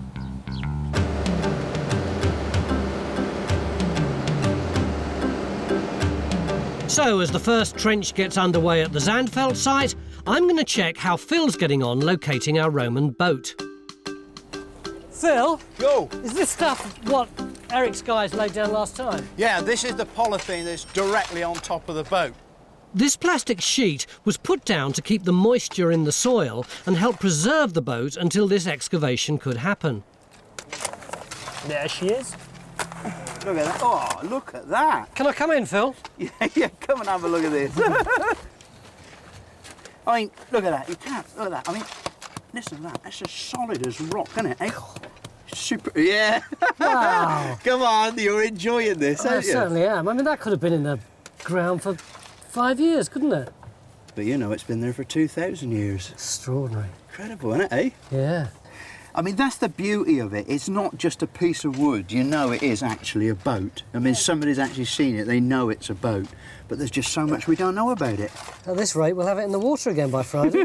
So, as the first trench gets underway at the Zandveld site, I'm going to check how Phil's getting on locating our Roman boat. Phil? Go! Is this stuff what Eric's guys laid down last time? Yeah, this is the polythene that's directly on top of the boat. This plastic sheet was put down to keep the moisture in the soil and help preserve the boat until this excavation could happen. There she is. Look at that. Oh, look at that. Can I come in, Phil? Yeah, come and have a look at this. I mean, look at that. You can't. Look at that. I mean, listen to that. That's as solid as rock, isn't it? Eh? Super. Yeah. Wow. Come on, you're enjoying this, aren't you? I certainly am. I mean, that could have been in the ground for 5 years, couldn't it? But you know, it's been there for 2,000 years. Extraordinary. Incredible, isn't it, eh? Yeah. I mean, that's the beauty of it. It's not just a piece of wood. You know it is actually a boat. I mean, somebody's actually seen it. They know it's a boat. But there's just so much we don't know about it. At this rate, we'll have it in the water again by Friday.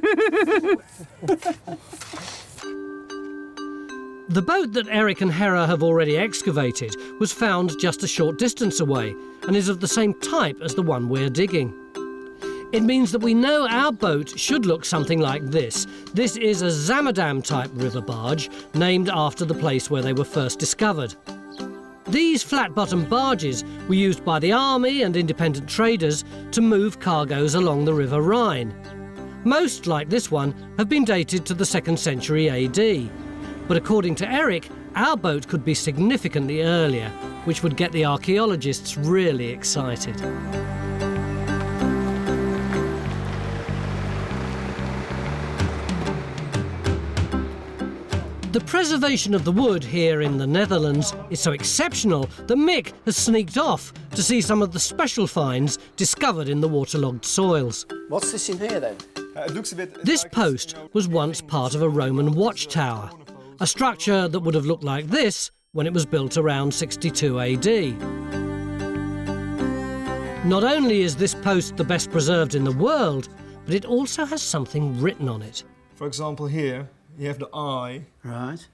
The boat that Eric and Hera have already excavated was found just a short distance away and is of the same type as the one we're digging. It means that we know our boat should look something like this. This is a Zadadam-type river barge, named after the place where they were first discovered. These flat-bottom barges were used by the army and independent traders to move cargoes along the River Rhine. Most, like this one, have been dated to the 2nd century AD. But according to Eric, our boat could be significantly earlier, which would get the archaeologists really excited. The preservation of the wood here in the Netherlands is so exceptional that Mick has sneaked off to see some of the special finds discovered in the waterlogged soils. What's this in here, then? It looks a bit... This post was once part of a Roman watchtower, a structure that would have looked like this when it was built around 62 AD. Not only is this post the best preserved in the world, but it also has something written on it. For example, here you have the I. Right.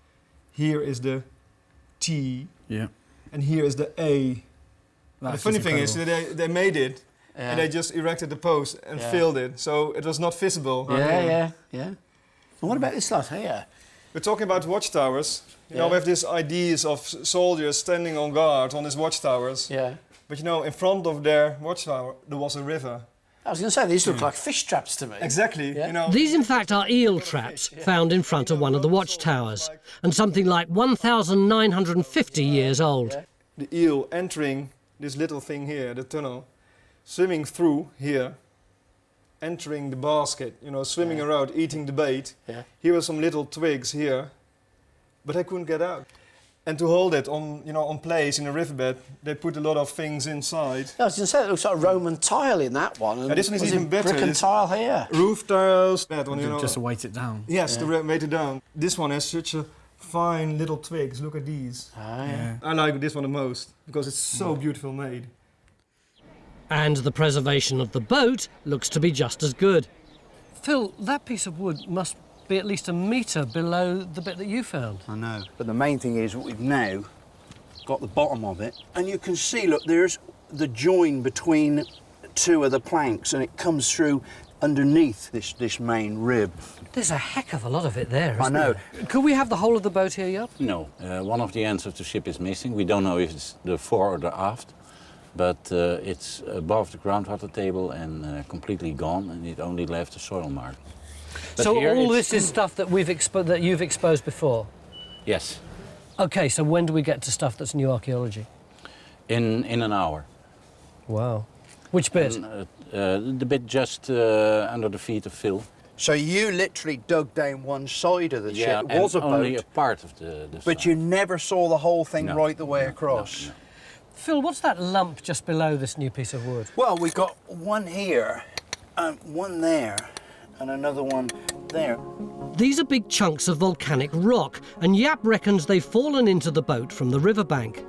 Here is the T. Yeah. and here is the A. That's the funny just thing is that they made it, Yeah. and they just erected the post and filled it, so it was not visible. Yeah. And what about this lot here? We're talking about watchtowers. You know, we have these ideas of soldiers standing on guard on these watchtowers. Yeah. But you know, in front of their watchtower, there was a river. I was going to say, these look like fish traps to me. Exactly. You know, These, in fact, are eel traps found in front of one of the watchtowers, and something like 1,950 years old. the eel entering this little thing here, the tunnel, swimming through here, entering the basket, you know, swimming around, eating the bait. Here were some little twigs here, but I couldn't get out. And to hold it on, you know, on place in the riverbed, they put a lot of things inside. I was going to say, it looks like Roman tile in that one. And this one is even better. Brick and tile here. Roof tiles. That one, you know. Just to weight it down. Yes, to weight it down. This one has such a fine little twigs. Look at these. I like this one the most because it's so beautiful made. And the preservation of the boat looks to be just as good. Phil, that piece of wood must be at least a metre below the bit that you found. I know. But the main thing is we've now got the bottom of it, and you can see, look, there's the join between two of the planks, and it comes through underneath this main rib. There's a heck of a lot of it there, I isn't know. there? Could we have the whole of the boat here, Jaap? No, one of the ends of the ship is missing. We don't know if it's the fore or the aft, but it's above the groundwater table and completely gone, and it only left a soil mark. But So here all it's- this is stuff that you've exposed before? Yes, OK, so when do we get to stuff that's new archaeology? in an hour. Wow. Which bit? And, the bit just under the feet of Phil. So you literally dug down one side of the ship. It was a boat, only a part of the but you never saw the whole thing No, right the way across. Phil, what's that lump just below this new piece of wood? Well, we've got one here, and one there, and another one there. These are big chunks of volcanic rock, and Jaap reckons they've fallen into the boat from the riverbank.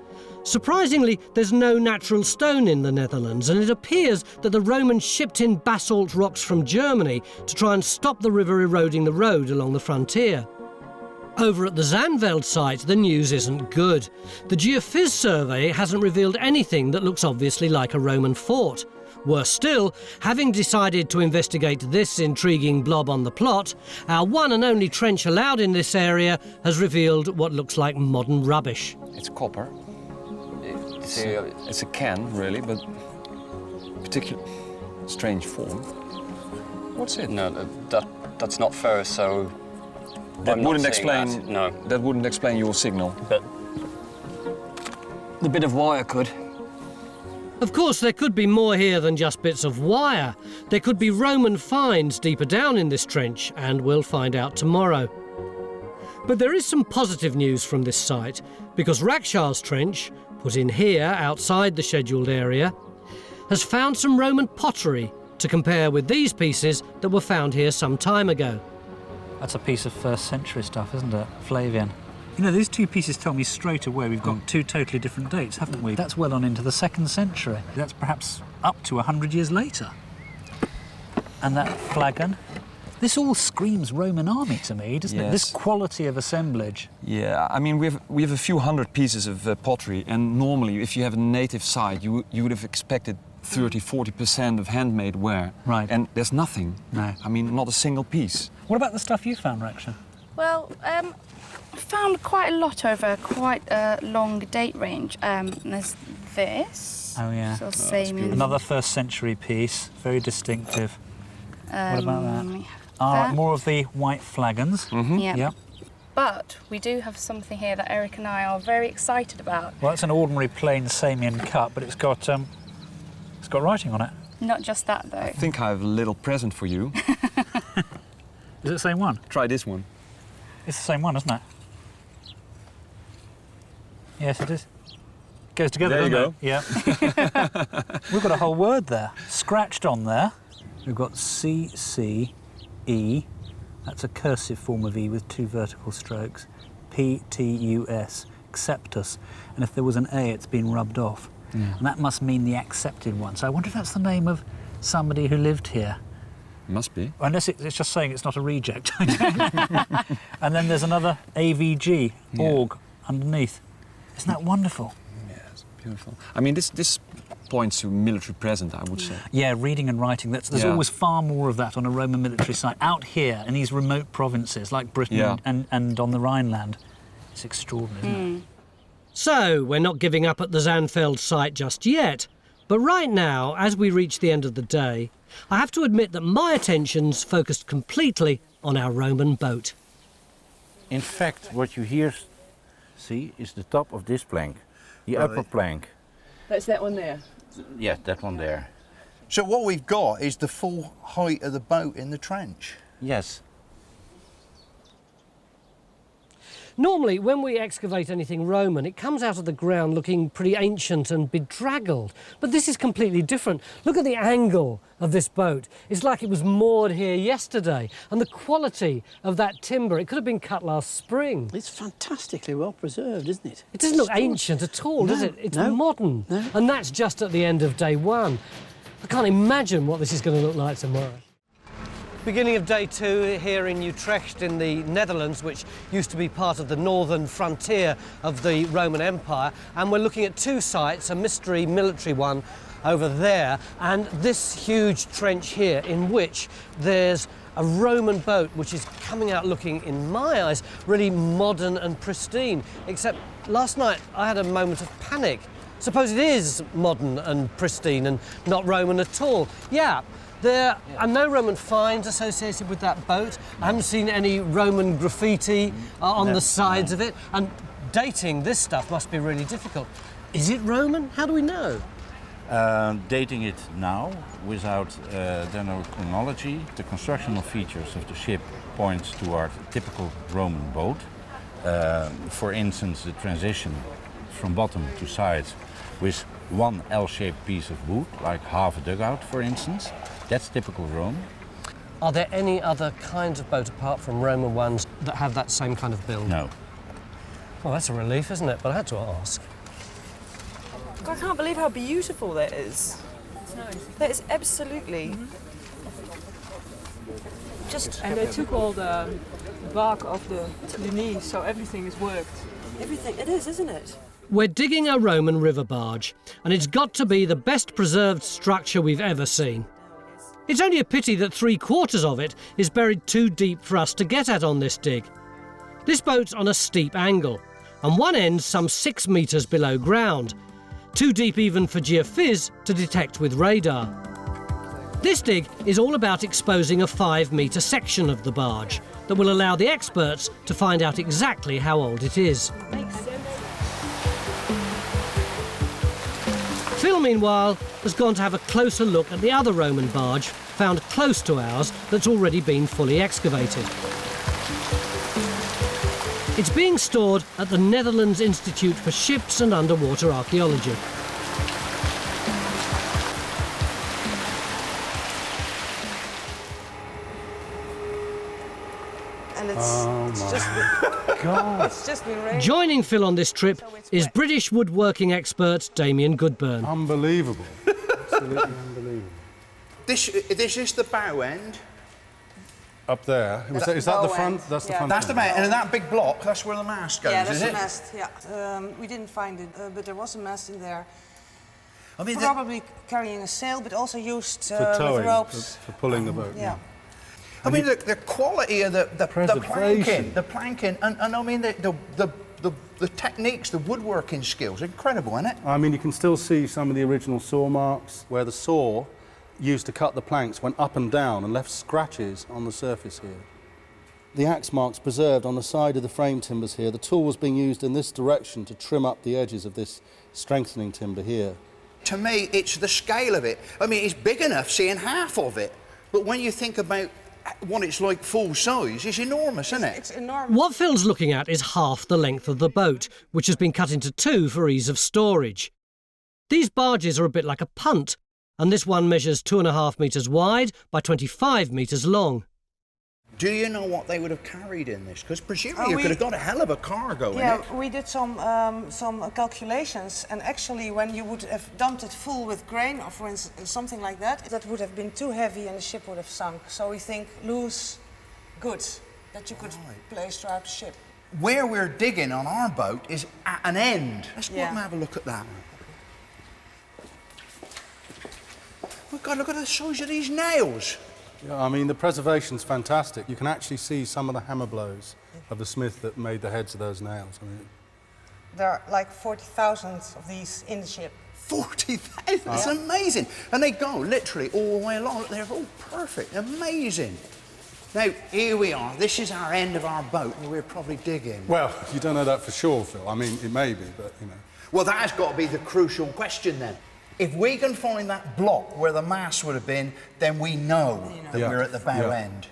Surprisingly, there's no natural stone in the Netherlands, and it appears that the Romans shipped in basalt rocks from Germany to try and stop the river eroding the road along the frontier. Over at the Zandveld site, the news isn't good. The Geophys survey hasn't revealed anything that looks obviously like a Roman fort. Worse still, having decided to investigate this intriguing blob on the plot, our one and only trench allowed in this area has revealed what looks like modern rubbish. It's copper. It's a can, really, but particular strange form. What's it? No, that's not ferrous, so That I'm not wouldn't seeing explain. that. No, that wouldn't explain your signal. but the bit of wire could. Of course, there could be more here than just bits of wire. There could be Roman finds deeper down in this trench, and we'll find out tomorrow. But there is some positive news from this site, because Rakshas's trench, put in here outside the scheduled area, has found some Roman pottery to compare with these pieces that were found here some time ago. That's a piece of 1st century stuff, isn't it? Flavian. You know, these two pieces tell me straight away we've got two totally different dates, haven't we? That's well on into the 2nd century. That's perhaps up to 100 years later. And that flagon. This all screams Roman army to me, doesn't it? This quality of assemblage. Yeah, I mean, we have a few hundred pieces of pottery, and normally, if you have a native site, you would have expected 30–40% of handmade ware. Right. And there's nothing. No. I mean, not a single piece. What about the stuff you found, Raksha? Well, I found quite a lot over quite a long date range. There's this. Oh, yeah. So same in- Another 1st century piece, very distinctive. What about that? we have Ah, more of the white flagons. Yeah. Yep. But we do have something here that Eric and I are very excited about. Well, it's an ordinary plain Samian cup, but it's got writing on it. Not just that, though. I think I have a little present for you. Is it the same one? Try this one. It's the same one, isn't it? Yes, it is. Goes together, There you doesn't it? Yeah. We've got a whole word there, scratched on there. We've got CCE. That's a cursive form of E with 2 vertical strokes. PTUS, acceptus. And if there was an A, it's been rubbed off. Yeah. And that must mean the accepted one. So I wonder if that's the name of somebody who lived here. Must be. Unless it's just saying it's not a reject. And then there's another AVG, org, underneath. Isn't that wonderful? Yeah. Beautiful. I mean, this points to military present, I would say. Yeah, reading and writing. There's always far more of that on a Roman military site. Out here, in these remote provinces like Britain and on the Rhineland, it's extraordinary, isn't it? So, we're not giving up at the Zandveld site just yet. But right now, as we reach the end of the day, I have to admit that my attention's focused completely on our Roman boat. In fact, what you here see is the top of this plank, the upper plank. That's that one there? Yeah, that one there. So what we've got is the full height of the boat in the trench? Yes. Normally, when we excavate anything Roman, it comes out of the ground looking pretty ancient and bedraggled. But this is completely different. Look at the angle of this boat. It's like it was moored here yesterday. And the quality of that timber, it could have been cut last spring. It's fantastically well preserved, isn't it? It doesn't look ancient at all, does it? It's modern. No. And that's just at the end of day one. I can't imagine what this is going to look like tomorrow. Beginning of day two here in Utrecht in the Netherlands, which used to be part of the northern frontier of the Roman Empire. And we're looking at two sites, a mystery military one over there, and this huge trench here in which there's a Roman boat which is coming out looking, in my eyes, really modern and pristine. Except last night I had a moment of panic. Suppose it is modern and pristine and not Roman at all. Yeah. There are no Roman finds associated with that boat. I haven't seen any Roman graffiti on the sides of it. And dating this stuff must be really difficult. Is it Roman? How do we know? Dating it now without Dendrochronology, the constructional features of the ship points toward a typical Roman boat. For instance, the transition from bottom to sides with one L-shaped piece of wood, like half a dugout, for instance. That's typical Rome. Are there any other kinds of boat apart from Roman ones that have that same kind of build? No. Well, that's a relief, isn't it? But I had to ask. I can't believe how beautiful that is. It's nice. That is absolutely... And they took all the bark off the knee, so everything is worked. Everything, it is, isn't it? We're digging a Roman river barge, and it's got to be the best preserved structure we've ever seen. It's only a pity that 3/4 of it is buried too deep for us to get at on this dig. This boat's on a steep angle, and one end some 6 metres below ground, too deep even for Geophys to detect with radar. This dig is all about exposing a 5-metre section of the barge that will allow the experts to find out exactly how old it is. Phil, meanwhile, has gone to have a closer look at the other Roman barge found close to ours that's already been fully excavated. It's being stored at the Netherlands Institute for Ships and Underwater Archaeology. And it's just been raining. Joining Phil on this trip is British woodworking expert Damien Goodburn. Unbelievable. Absolutely unbelievable. This is the bow end. Up there. Is that the front? That's the front. That's the mast. And in that big block, that's where the mast goes, yeah, that's is the it? mast, yeah. We didn't find it, but there was a mast in there. I mean, probably carrying a sail, but also used for towing, with ropes. for pulling the boat. Yeah. I mean, the quality of the planking, and I mean the techniques, the woodworking skills, incredible, isn't it? I mean, you can still see some of the original saw marks where the saw used to cut the planks went up and down and left scratches on the surface here. The axe marks preserved on the side of the frame timbers here. The tool was being used in this direction to trim up the edges of this strengthening timber here. To me, it's the scale of it. I mean, it's big enough seeing half of it, but when you think about what it's like full size, it's enormous, isn't it? It's enormous. What Phil's looking at is half the length of the boat, which has been cut into two for ease of storage. These barges are a bit like a punt, and this one measures 2.5 metres wide by 25 metres long. Do you know what they would have carried in this? Because presumably you could have got a hell of a cargo in it. Yeah, we did some calculations, and actually when you would have dumped it full with grain, or for instance something like that, that would have been too heavy and the ship would have sunk. So we think loose goods that you could place throughout the ship. Where we're digging on our boat is at an end. Let's go up and have a look at that. Oh God, look at the size of these nails. Yeah, I mean, the preservation's fantastic. You can actually see some of the hammer blows of the smith that made the heads of those nails. I mean, There are like 40,000 of these in the ship. 40,000, that's amazing. And they go literally all the way along. They're all perfect, amazing. Now, here we are. This is our end of our boat, and we're probably digging. well, you don't know that for sure, Phil. I mean, it may be, but, you know. Well, that has got to be the crucial question then. If we can find that block where the mast would have been, then we know that we're at the bow end.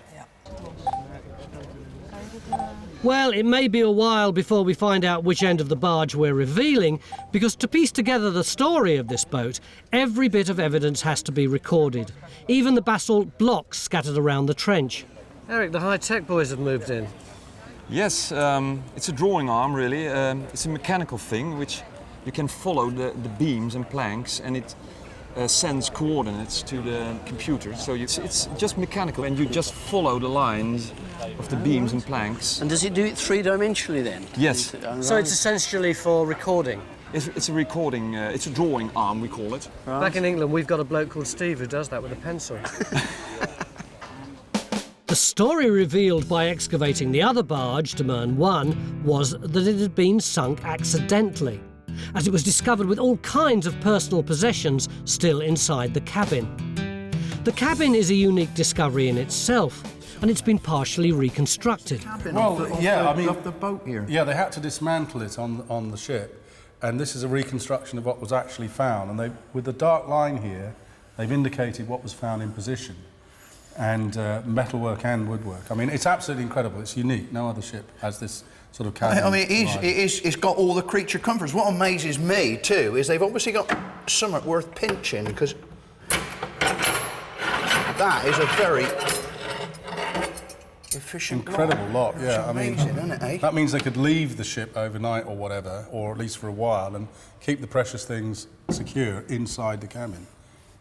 Well, it may be a while before we find out which end of the barge we're revealing, because to piece together the story of this boat, every bit of evidence has to be recorded, even the basalt blocks scattered around the trench. Eric, the high-tech boys have moved in. Yes, it's a drawing arm really. It's a mechanical thing which you can follow the beams and planks, and it sends coordinates to the computer. So it's just mechanical, and you just follow the lines of the beams and planks. And does it do it three-dimensionally then? Yes. So it's essentially for recording? It's a recording, it's a drawing arm, we call it. Back in England, we've got a bloke called Steve who does that with a pencil. The story revealed by excavating the other barge, Demern 1, was that it had been sunk accidentally, as it was discovered with all kinds of personal possessions still inside the cabin. The cabin is a unique discovery in itself, and it's been partially reconstructed. Well, yeah, I mean, off the boat here. Yeah, they had to dismantle it on the ship, and this is a reconstruction of what was actually found. And they, with the dark line here, they've indicated what was found in position, and metalwork and woodwork. I mean, it's absolutely incredible. It's unique. No other ship has this sort of cabin. I mean, it's got all the creature comforts. What amazes me too is they've obviously got something worth pinching, because that is a very efficient incredible lot. Yeah, amazing, I mean, isn't it, eh? that means they could leave the ship overnight or whatever, or at least for a while, and keep the precious things secure inside the cabin.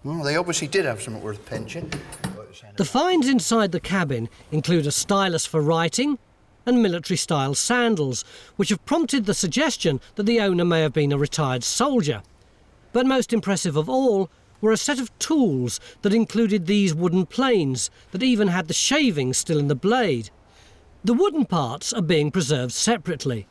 Well, they obviously did have something worth pinching. The finds inside the cabin include a stylus for writing and military-style sandals, which have prompted the suggestion that the owner may have been a retired soldier. But most impressive of all were a set of tools that included these wooden planes that even had the shavings still in the blade. The wooden parts are being preserved separately,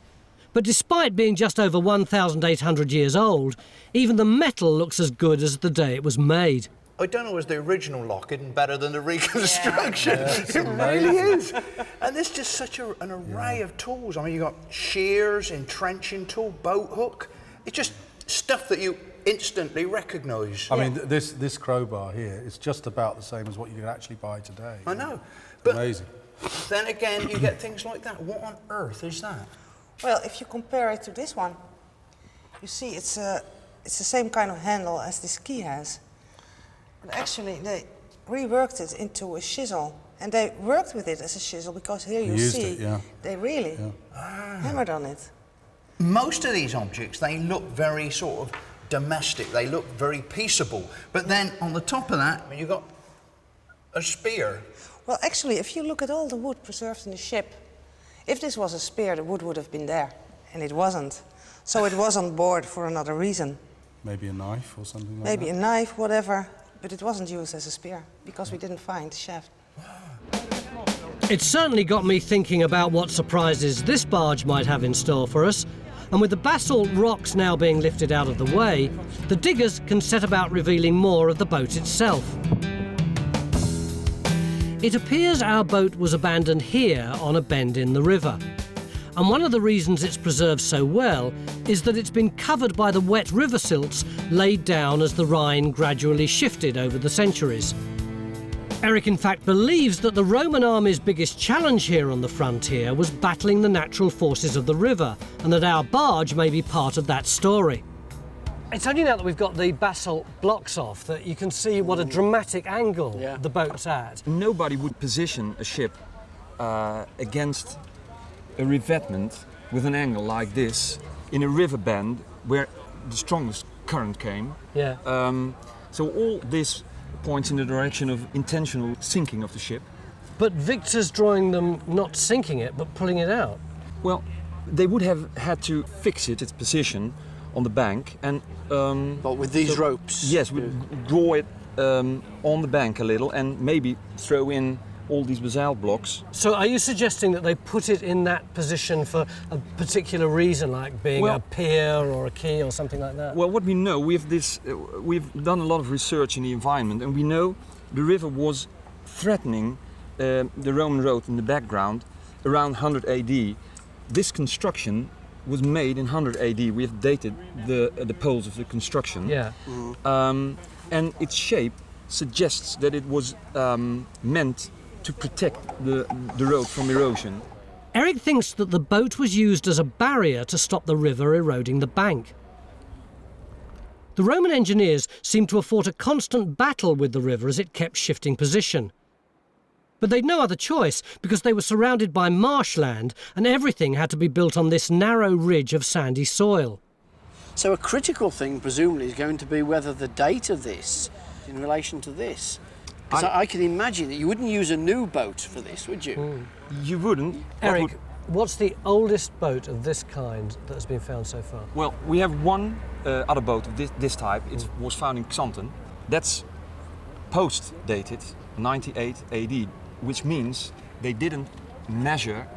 but despite being just over 1,800 years old, even the metal looks as good as the day it was made. I don't know, is the original lock isn't better than the reconstruction? Yeah, it's it amazing. really is. And there's just such an array of tools. I mean, you've got shears, entrenching tool, boat hook. It's just stuff that you instantly recognise. I mean, this crowbar here is just about the same as what you can actually buy today. I know. But amazing. Then again, you get things like that. What on earth is that? Well, if you compare it to this one, you see it's the same kind of handle as this key has. But actually, they reworked it into a chisel. And they worked with it as a chisel because here you see they really hammered on it. Most of these objects, they look very sort of domestic. They look very peaceable. But then on the top of that, you've got a spear. Well, actually, if you look at all the wood preserved in the ship, if this was a spear, the wood would have been there. And it wasn't. So it was on board for another reason. Maybe a knife or something like Maybe that? a knife, whatever. But it wasn't used as a spear because we didn't find the shaft. It's certainly got me thinking about what surprises this barge might have in store for us. And with the basalt rocks now being lifted out of the way, the diggers can set about revealing more of the boat itself. It appears our boat was abandoned here on a bend in the river. And one of the reasons it's preserved so well is that it's been covered by the wet river silts laid down as the Rhine gradually shifted over the centuries. Eric, in fact, believes that the Roman army's biggest challenge here on the frontier was battling the natural forces of the river, and that our barge may be part of that story. It's only now that we've got the basalt blocks off that you can see what a dramatic angle the boat's at. Nobody would position a ship against a revetment with an angle like this in a river bend where the strongest current came. Yeah. So all this points in the direction of intentional sinking of the ship. But Victor's drawing them not sinking it, but pulling it out. Well, they would have had to fix it, its position, on the bank, and... But with these ropes? Yes, we draw it on the bank a little and maybe throw in all these basalt blocks. So are you suggesting that they put it in that position for a particular reason, like being a pier or a quay or something like that? Well, what we know, we've done a lot of research in the environment, and we know the river was threatening the Roman road in the background around 100 AD. This construction was made in 100 AD. We have dated the poles of the construction. Yeah. And its shape suggests that it was meant to protect the road from erosion. Eric thinks that the boat was used as a barrier to stop the river eroding the bank. The Roman engineers seem to have fought a constant battle with the river as it kept shifting position. But they'd no other choice because they were surrounded by marshland and everything had to be built on this narrow ridge of sandy soil. So a critical thing, presumably, is going to be whether the date of this in relation to this. Because I can imagine that you wouldn't use a new boat for this, would you? You wouldn't. Eric, what's the oldest boat of this kind that has been found so far? Well, we have one other boat of this type. It was found in Xanten. That's post-dated, 98 AD, which means they didn't measure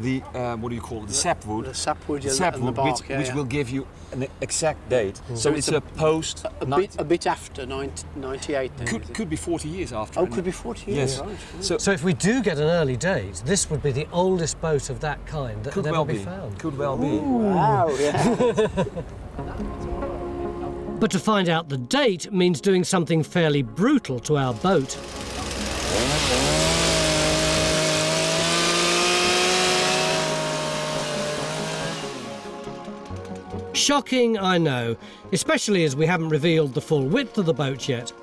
the, what do you call it, the sapwood. The sapwood, the sapwood, which will give you an exact date. So it's a post... A bit after 98 then? Could be 40 years after. Oh, could be 40 years, yes. Right. So if we do get an early date, this would be the oldest boat of that kind that could could well ever be be found. Could well be. Wow, yeah. But to find out the date means doing something fairly brutal to our boat. Shocking, I know, especially as we haven't revealed the full width of the boat yet.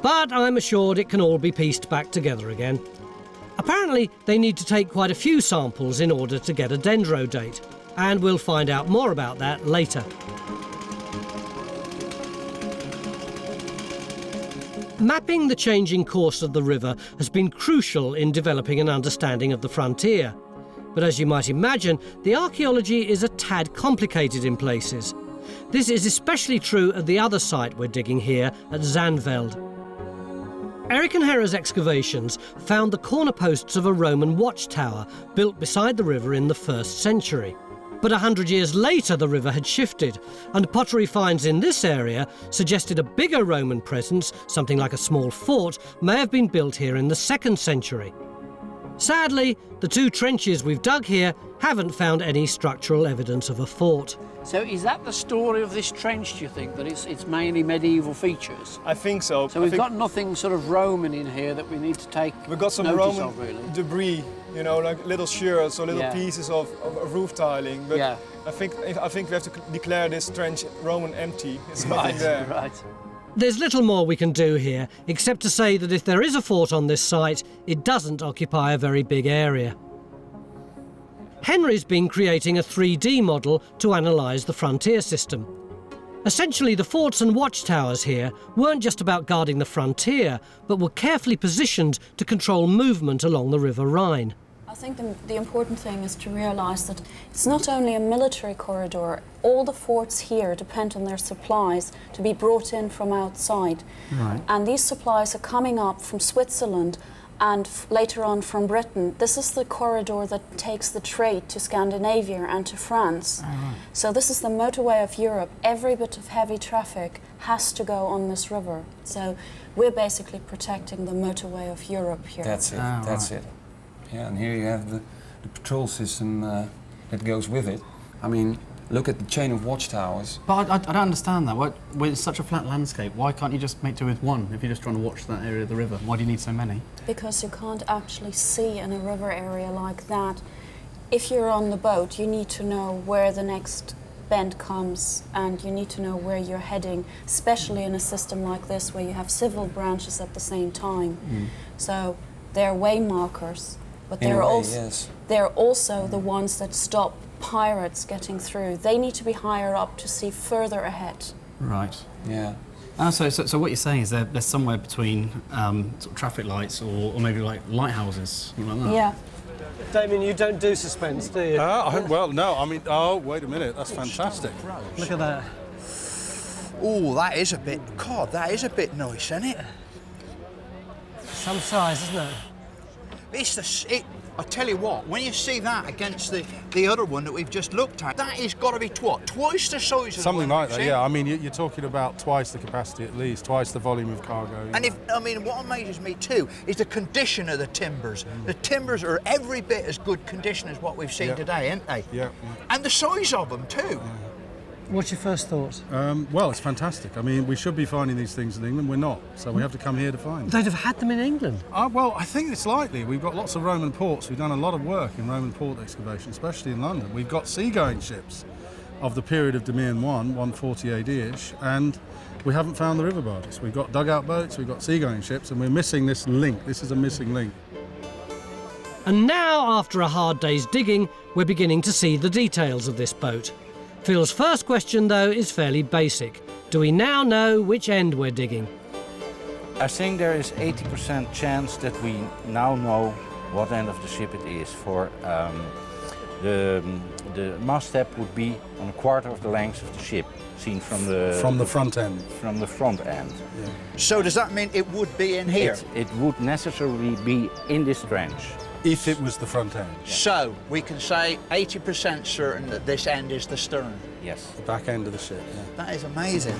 But I'm assured it can all be pieced back together again. Apparently, they need to take quite a few samples in order to get a dendro date, and we'll find out more about that later. Mapping the changing course of the river has been crucial in developing an understanding of the frontier. But as you might imagine, the archaeology is a tad complicated in places. This is especially true at the other site we're digging here at Zandveld. Eric and Hera's excavations found the corner posts of a Roman watchtower built beside the river in the 1st century. But 100 years later the river had shifted, and pottery finds in this area suggested a bigger Roman presence, something like a small fort, may have been built here in the 2nd century. Sadly, the 2 trenches we've dug here haven't found any structural evidence of a fort. So is that the story of this trench, do you think, that it's mainly medieval features? I think so. So we've got nothing sort of Roman in here that we need to take We've got some notice Roman of, really. debris, you know, like little sherds or little pieces of roof tiling. But I think we have to declare this trench Roman empty. It's nothing there. Right. There's little more we can do here, except to say that if there is a fort on this site, it doesn't occupy a very big area. Henry's been creating a 3D model to analyse the frontier system. Essentially, the forts and watchtowers here weren't just about guarding the frontier, but were carefully positioned to control movement along the River Rhine. I think the important thing is to realise that it's not only a military corridor. All the forts here depend on their supplies to be brought in from outside. Right. And these supplies are coming up from Switzerland and later on from Britain. This is the corridor that takes the trade to Scandinavia and to France. Right. So this is the motorway of Europe. Every bit of heavy traffic has to go on this river. So we're basically protecting the motorway of Europe here. That's it, that's it. Yeah, and here you have the patrol system that goes with it. I mean, look at the chain of watchtowers. But I don't understand that. Why, when it's such a flat landscape, why can't you just make do with one if you're just trying to watch that area of the river? Why do you need so many? Because you can't actually see in a river area like that. If you're on the boat, you need to know where the next bend comes and you need to know where you're heading, especially in a system like this where you have several branches at the same time. So they're way markers. But they're also the ones that stop pirates getting through. They need to be higher up to see further ahead. Right. Yeah. So what you're saying is there's somewhere between sort of traffic lights or maybe like lighthouses, something like that. Yeah. Damien, you don't do suspense, do you? Well, no. I mean, oh, wait a minute. That's fantastic. Look at that. Oh, that is a bit. God, that is a bit nice, isn't it? some size, isn't it? I tell you what, when you see that against the other one that we've just looked at, that has got to be twice the size of Something the one like we've that, seen. yeah. I mean, you're talking about twice the capacity at least, twice the volume of cargo. And what amazes me too is the condition of the timbers. The timbers are every bit as good condition as what we've seen today, aren't they? Yeah. And the size of them too. What's your first thoughts? Well, it's fantastic. I mean, we should be finding these things in England. We're not, so we have to come here to find them. They'd have had them in England. Well, I think it's likely. We've got lots of Roman ports. We've done a lot of work in Roman port excavation, especially in London. We've got seagoing ships of the period of Demesne 140 AD-ish, and we haven't found the river barges. We've got dugout boats, we've got seagoing ships, and we're missing this link. This is a missing link. And now, after a hard day's digging, we're beginning to see the details of this boat. Phil's first question, though, is fairly basic. Do we now know which end we're digging? I think there is 80% chance that we now know what end of the ship it is. For the mast step would be on a quarter of the length of the ship, seen from the front end. From the front end. Yeah. So does that mean it would be in here? It would necessarily be in this trench. If it was the front end. Yeah. So we can say 80% certain that this end is the stern. Yes. The back end of the ship, yeah. That is amazing.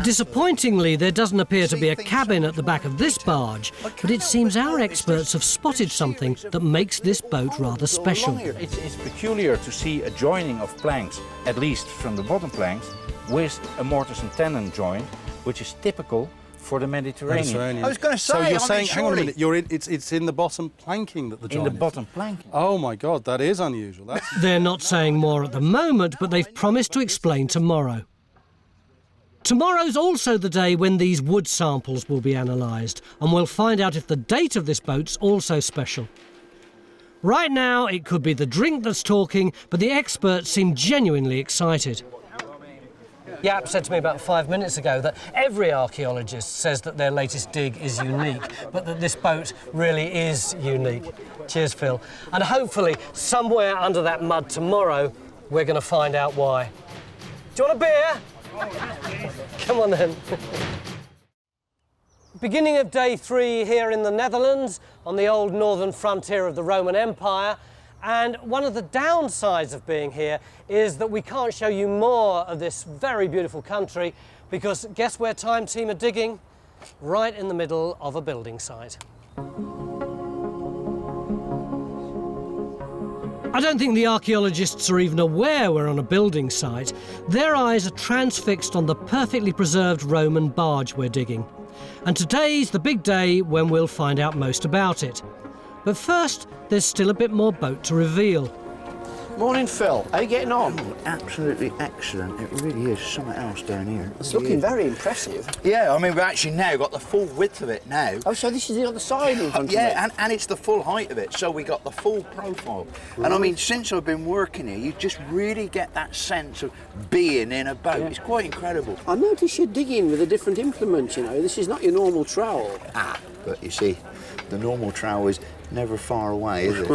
Disappointingly, there doesn't appear to be a cabin at the back of this barge, but it seems our experts have spotted something that makes this boat rather special. It's peculiar to see a joining of planks, at least from the bottom planks, with a mortise and tenon joint, which is typical for the Mediterranean. I was going to say, so you're saying, hang on a minute, it's in the bottom planking that the joint in the bottom planking. Oh my God, that is unusual. They're not saying more at the moment, but they've promised to explain tomorrow. Tomorrow's also the day when these wood samples will be analysed, and we'll find out if the date of this boat's also special. Right now, it could be the drink that's talking, but the experts seem genuinely excited. Yap said to me about 5 minutes ago that every archaeologist says that their latest dig is unique, but that this boat really is unique. Cheers, Phil. And hopefully, somewhere under that mud tomorrow, we're going to find out why. Do you want a beer? Come on then. Beginning of day 3 here in the Netherlands, on the old northern frontier of the Roman Empire. And one of the downsides of being here is that we can't show you more of this very beautiful country, because guess where Time Team are digging? Right in the middle of a building site. I don't think the archaeologists are even aware we're on a building site. Their eyes are transfixed on the perfectly preserved Roman barge we're digging. And today's the big day when we'll find out most about it. But first, there's still a bit more boat to reveal. Morning, Phil. How are you getting on? Oh, absolutely excellent. It really is something else down here. It's looking very impressive. Yeah, I mean, we've actually now got the full width of it now. Oh, so this is the other side in front of it? Yeah, and it's the full height of it, so we got the full profile. Right. And I mean, since I've been working here, you just really get that sense of being in a boat. Yeah. It's quite incredible. I notice you're digging with a different implement, you know. This is not your normal trowel. But you see, the normal trowel is never far away, is it?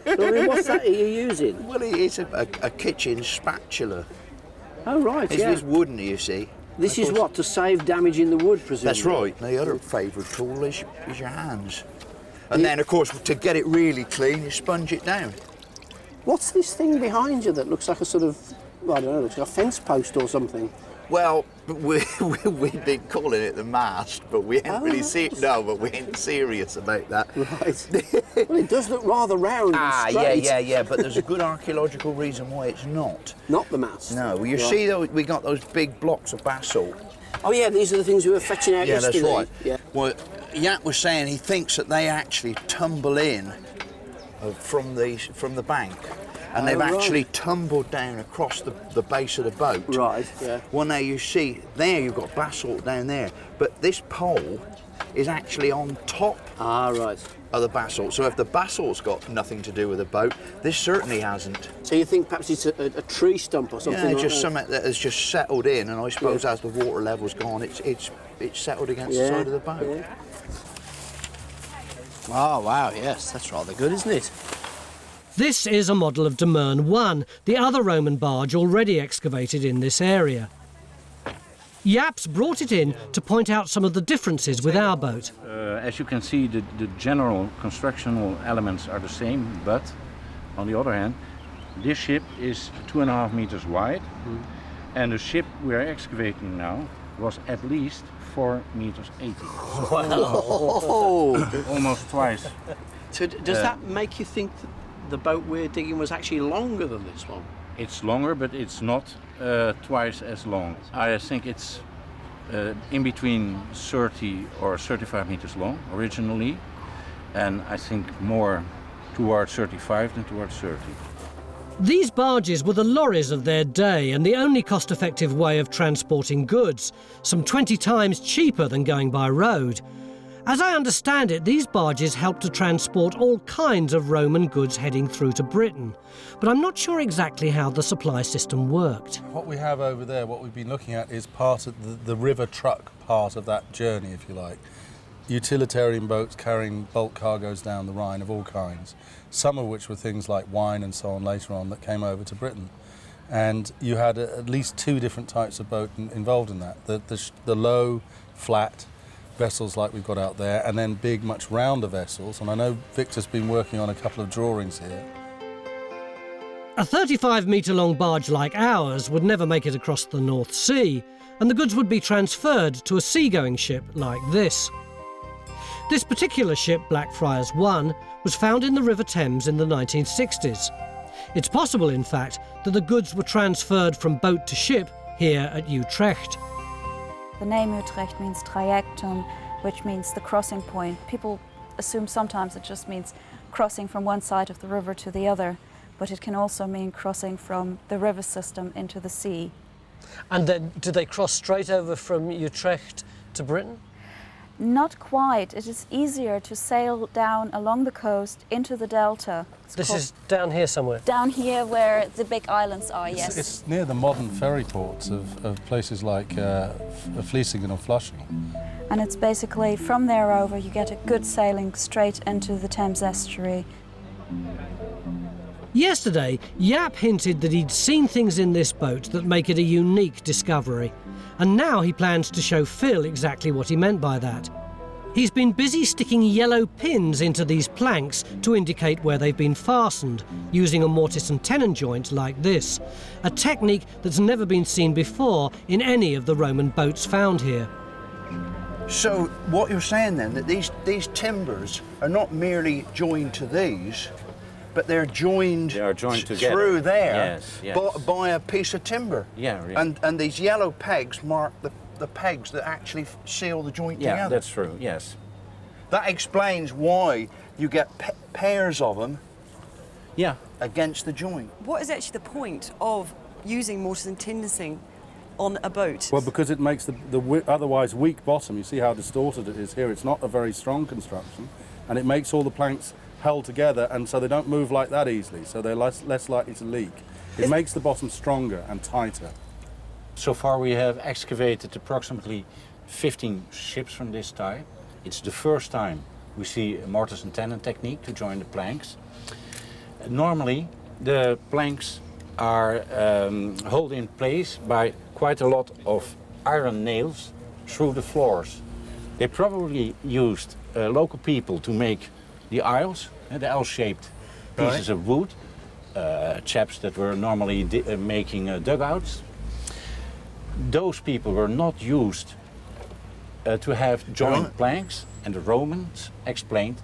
I mean, what's that you're using? Well, it's a kitchen spatula. Oh, right, It's wooden, you see. This is what, to save damage in the wood, presumably? That's right. The other favourite tool is your hands. And then, of course, to get it really clean, you sponge it down. What's this thing behind you that looks like a sort of, I don't know, looks like a fence post or something? Well, we've been calling it the mast, but we ain't really but we ain't serious about that. Right. Well, it does look rather round and straight. Yeah, but there's a good archaeological reason why it's not. Not the mast? No, well, you see, though, we got those big blocks of basalt. Oh, yeah, these are the things we were fetching out yesterday. Yeah, that's right. Yeah. Well, Yat was saying he thinks that they actually tumble in from the bank. And they've actually tumbled down across the base of the boat. Right, yeah. Well, now you see, there you've got basalt down there, but this pole is actually on top right. of the basalt. So if the basalt's got nothing to do with the boat, this certainly hasn't. So you think perhaps it's a tree stump or something? Yeah, just something that has just settled in, and I suppose as the water level's gone, it's settled against the side of the boat. Yeah. Oh, wow, yes, that's rather good, isn't it? This is a model of Demesne 1, the other Roman barge already excavated in this area. Jaap's brought it in to point out some of the differences with our boat. As you can see, the general constructional elements are the same, but on the other hand, this ship is 2.5 meters wide, and the ship we are excavating now was at least 4 meters 80. Wow! Almost twice. So does that make you think that the boat we're digging was actually longer than this one? It's longer, but it's not twice as long. I think it's in between 30 or 35 meters long originally, and I think more towards 35 than towards 30. These barges were the lorries of their day and the only cost-effective way of transporting goods, some 20 times cheaper than going by road. As I understand it, these barges helped to transport all kinds of Roman goods heading through to Britain, but I'm not sure exactly how the supply system worked. What we have over there, what we've been looking at, is part of the river truck part of that journey, if you like. Utilitarian boats carrying bulk cargoes down the Rhine of all kinds, some of which were things like wine and so on later on that came over to Britain. And you had at least 2 different types of boat involved in that. The low, flat vessels like we've got out there, and then big, much rounder vessels. And I know Victor's been working on a couple of drawings here. A 35-metre-long barge like ours would never make it across the North Sea, and the goods would be transferred to a seagoing ship like this. This particular ship, Blackfriars 1, was found in the River Thames in the 1960s. It's possible, in fact, that the goods were transferred from boat to ship here at Utrecht. The name Utrecht means trajectum, which means the crossing point. People assume sometimes it just means crossing from one side of the river to the other, but it can also mean crossing from the river system into the sea. And then, do they cross straight over from Utrecht to Britain? Not quite. It is easier to sail down along the coast into the delta. This is down here somewhere? Down here where the big islands are, yes. It's near the modern ferry ports of places like Vlissingen or Flushing. And it's basically from there over you get a good sailing straight into the Thames estuary. Yesterday, Jaap hinted that he'd seen things in this boat that make it a unique discovery. And now he plans to show Phil exactly what he meant by that. He's been busy sticking yellow pins into these planks to indicate where they've been fastened, using a mortise and tenon joint like this, a technique that's never been seen before in any of the Roman boats found here. So what you're saying then, that these timbers are not merely joined to these, but they're joined together through there yes. by a piece of timber. Yeah, really. And these yellow pegs mark the pegs that actually seal the joint together. Yeah, that's true, yes. That explains why you get pairs of them against the joint. What is actually the point of using mortise and tenon on a boat? Well, because it makes the otherwise weak bottom, you see how distorted it is here, it's not a very strong construction, and it makes all the planks held together, and so they don't move like that easily, so they're less likely to leak. It makes the bottom stronger and tighter. So far we have excavated approximately 15 ships from this type. It's the first time we see a mortise and tenon technique to join the planks. Normally the planks are held in place by quite a lot of iron nails through the floors. They probably used local people to make the aisles, the L-shaped pieces of wood, chaps that were normally making dugouts. Those people were not used to have joint planks, and the Romans explained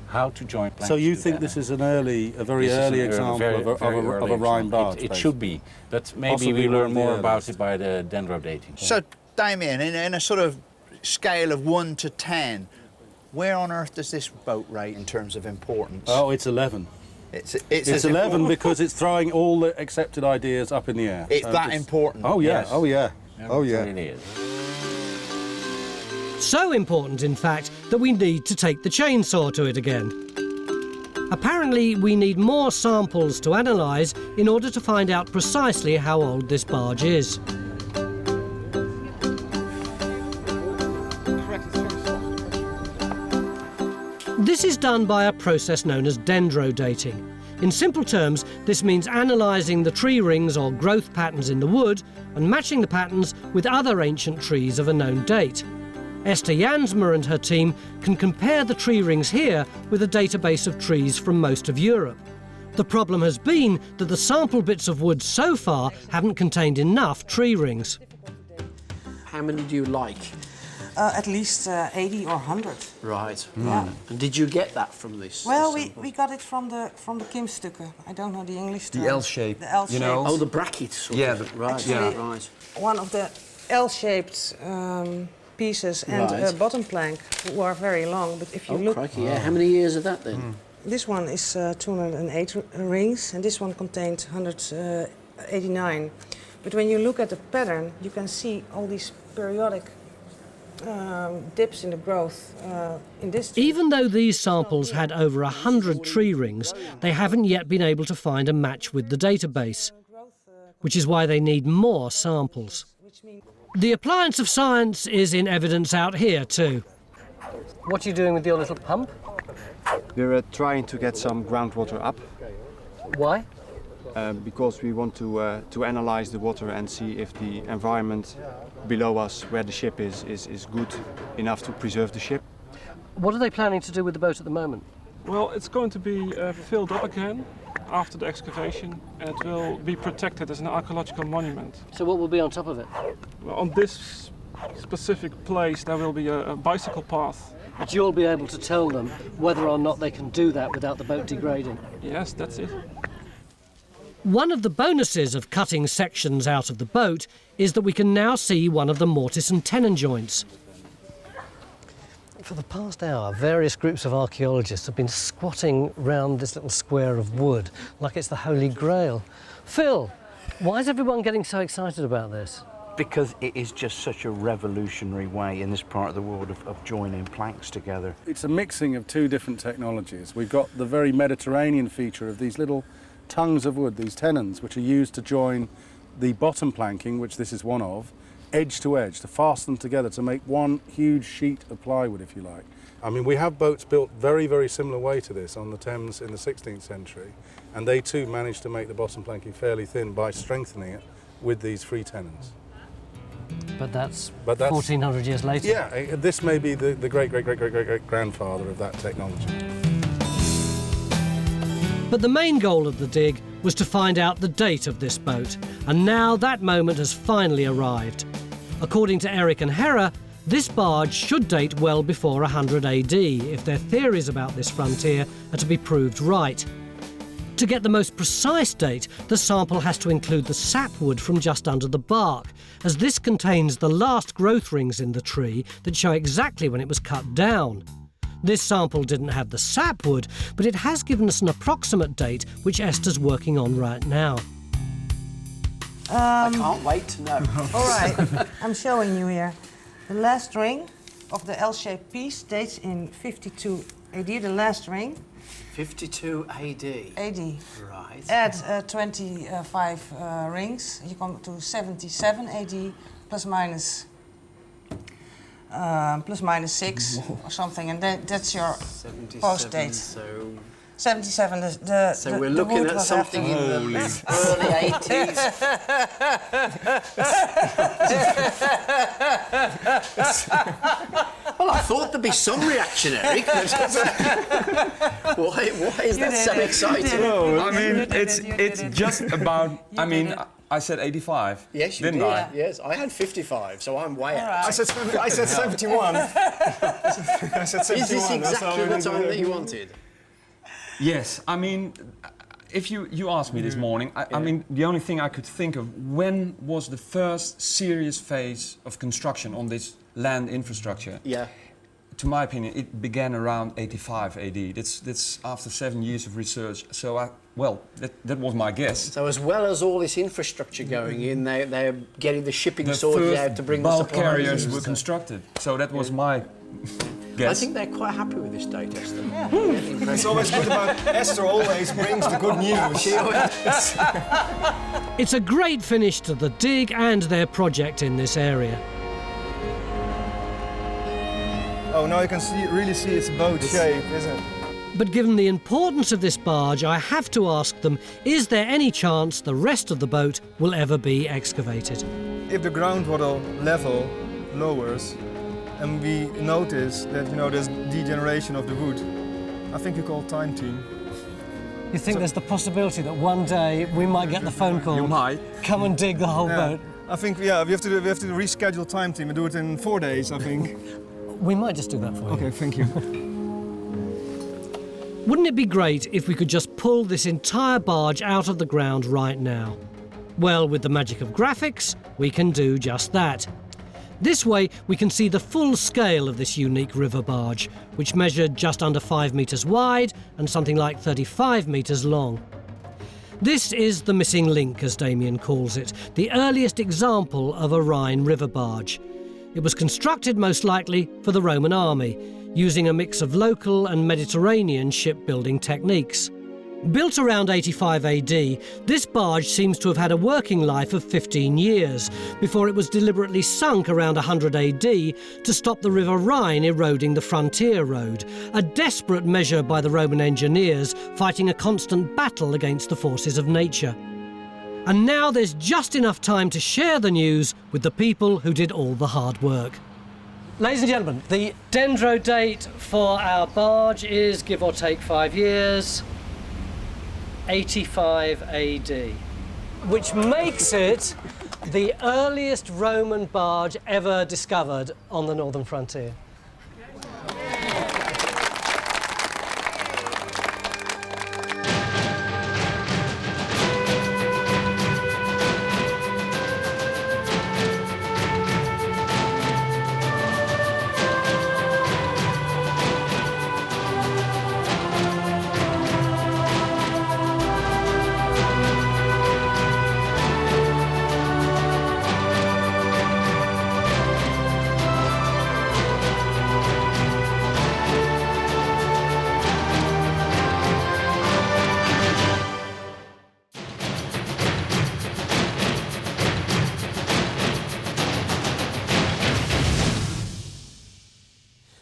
how to join planks. So you think this is a very early example of a Rhine barge? It should be, but maybe possibly we learn more about it by the dendro dating. So, Damien, in a sort of scale of 1 to 10, where on earth does this boat rate in terms of importance? Oh, it's 11. It's 11 because it's throwing all the accepted ideas up in the air. It's that important. Oh yeah, yes. oh yeah, oh yeah. It is. So important, in fact, that we need to take the chainsaw to it again. Apparently, we need more samples to analyse in order to find out precisely how old this barge is. This This is done by a process known as dendrodating. In simple terms, this means analysing the tree rings or growth patterns in the wood and matching the patterns with other ancient trees of a known date. Esther Jansma and her team can compare the tree rings here with a database of trees from most of Europe. The problem has been that the sample bits of wood so far haven't contained enough tree rings. How many do you like? At least 80 or 100. Right. Yeah. And did you get that from this? Well, this we got it from the Kimstukken. I don't know the English term. The L shape. The L shape. You know? Oh, the brackets. Sort of. Right. Actually, Right. One of the L-shaped pieces and Right. a bottom plank who are very long. But if you look, crikey, yeah. How many years of that then? This one is 208 rings, and this one contained 189. But when you look at the pattern, you can see all these periodic dips in the growth in this tree. Even though these samples had over 100 tree rings, they haven't yet been able to find a match with the database, which is why they need more samples. The appliance of science is in evidence out here too. What are you doing with your little pump? We're trying to get some groundwater up. Why? Because we want to analyze the water and see if the environment below us, where the ship is good enough to preserve the ship. What are they planning to do with the boat at the moment? Well, it's going to be filled up again after the excavation, and it will be protected as an archaeological monument. So what will be on top of it? Well, on this specific place there will be a bicycle path. But you'll be able to tell them whether or not they can do that without the boat degrading? Yes, that's it. One of the bonuses of cutting sections out of the boat is that we can now see one of the mortise and tenon joints. For the past hour, various groups of archaeologists have been squatting round this little square of wood like it's the Holy Grail. Phil, why is everyone getting so excited about this? Because it is just such a revolutionary way in this part of the world of joining planks together. It's a mixing of two different technologies. We've got the very Mediterranean feature of these little tongues of wood, these tenons, which are used to join the bottom planking, which this is one of, edge to edge, to fasten them together to make one huge sheet of plywood, if you like. I mean, we have boats built very, very similar way to this on the Thames in the 16th century, and they too managed to make the bottom planking fairly thin by strengthening it with these free tenons. But that's 1,400 years later. Yeah, this may be the great-great-great-great-great-grandfather of that technology. But the main goal of the dig was to find out the date of this boat, and now that moment has finally arrived. According to Eric and Hera, this barge should date well before 100 AD if their theories about this frontier are to be proved right. To get the most precise date, the sample has to include the sapwood from just under the bark, as this contains the last growth rings in the tree that show exactly when it was cut down. This sample didn't have the sapwood, but it has given us an approximate date, which Esther's working on right now. I can't wait to know. All right, I'm showing you here. The last ring of the L-shaped piece dates in 52 AD, the last ring. 52 AD. AD. Right. Add 25 rings, you come to 77 AD, plus minus 6 or something, and that's your post date. So 77. So we're looking at something in the early 80s. Well, I thought there'd be some reaction, Eric. Why is that so exciting? No, I mean, it's just about, I mean, I said 85. Yes, you didn't did. I? Yes, I had 55, so I'm way out. I said 71. I said 71. Is this exactly the time that you wanted? Yes, I mean, if you asked me this morning, I mean, the only thing I could think of, when was the first serious phase of construction on this land infrastructure? Yeah. To my opinion, it began around 85 AD. That's after 7 years of research. So, that was my guess. So as well as all this infrastructure going in, they're getting the shipping sorted out to bring the supplies. Bulk carriers were constructed. So that was my guess. I think they're quite happy with this date, Esther. Yeah. It's always good about Esther always brings the good news. It's a great finish to the dig and their project in this area. Oh, now you can really see its boat shape, isn't it? But given the importance of this barge, I have to ask them, is there any chance the rest of the boat will ever be excavated? If the groundwater level lowers and we notice that, there's degeneration of the wood, I think you call time team. You think there's the possibility that one day we might get the phone call? You might. Come and dig the whole boat. I think, we have to reschedule time team and do it in 4 days, I think. We might just do that for you. Okay, thank you. Wouldn't it be great if we could just pull this entire barge out of the ground right now? Well, with the magic of graphics, we can do just that. This way, we can see the full scale of this unique river barge, which measured just under 5 metres wide and something like 35 metres long. This is the missing link, as Damien calls it, the earliest example of a Rhine river barge. It was constructed most likely for the Roman army, using a mix of local and Mediterranean shipbuilding techniques. Built around 85 AD, this barge seems to have had a working life of 15 years before it was deliberately sunk around 100 AD to stop the River Rhine eroding the frontier road, a desperate measure by the Roman engineers fighting a constant battle against the forces of nature. And now there's just enough time to share the news with the people who did all the hard work. Ladies and gentlemen, the dendro date for our barge is, give or take 5 years, 85 AD, which makes it the earliest Roman barge ever discovered on the northern frontier.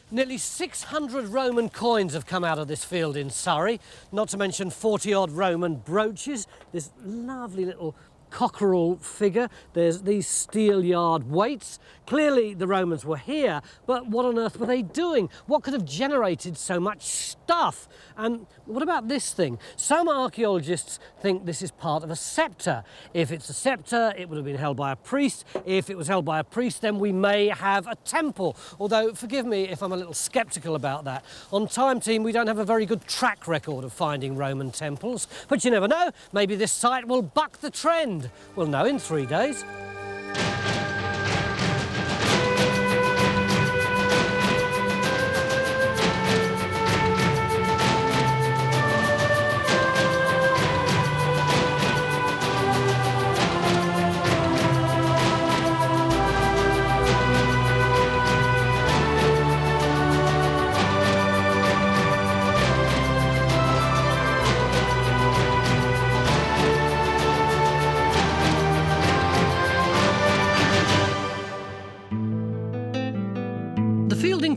Nearly 600 Roman coins have come out of this field in Surrey, not to mention 40-odd Roman brooches, this lovely little cockerel figure, there's these steel yard weights. Clearly the Romans were here, but what on earth were they doing? What could have generated so much stuff? And what about this thing? Some archaeologists think this is part of a scepter. If it's a scepter, it would have been held by a priest. If it was held by a priest, then we may have a temple. Although, forgive me if I'm a little sceptical about that. On Time Team, we don't have a very good track record of finding Roman temples, but you never know, maybe this site will buck the trend. We'll know in 3 days.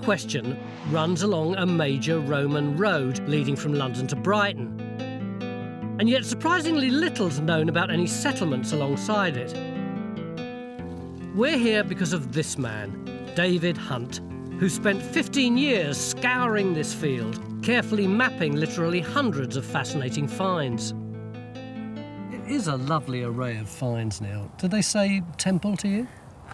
Question runs along a major Roman road leading from London to Brighton. And yet surprisingly little's known about any settlements alongside it. We're here because of this man, David Hunt, who spent 15 years scouring this field, carefully mapping literally hundreds of fascinating finds. It is a lovely array of finds, Neil. Did they say temple to you?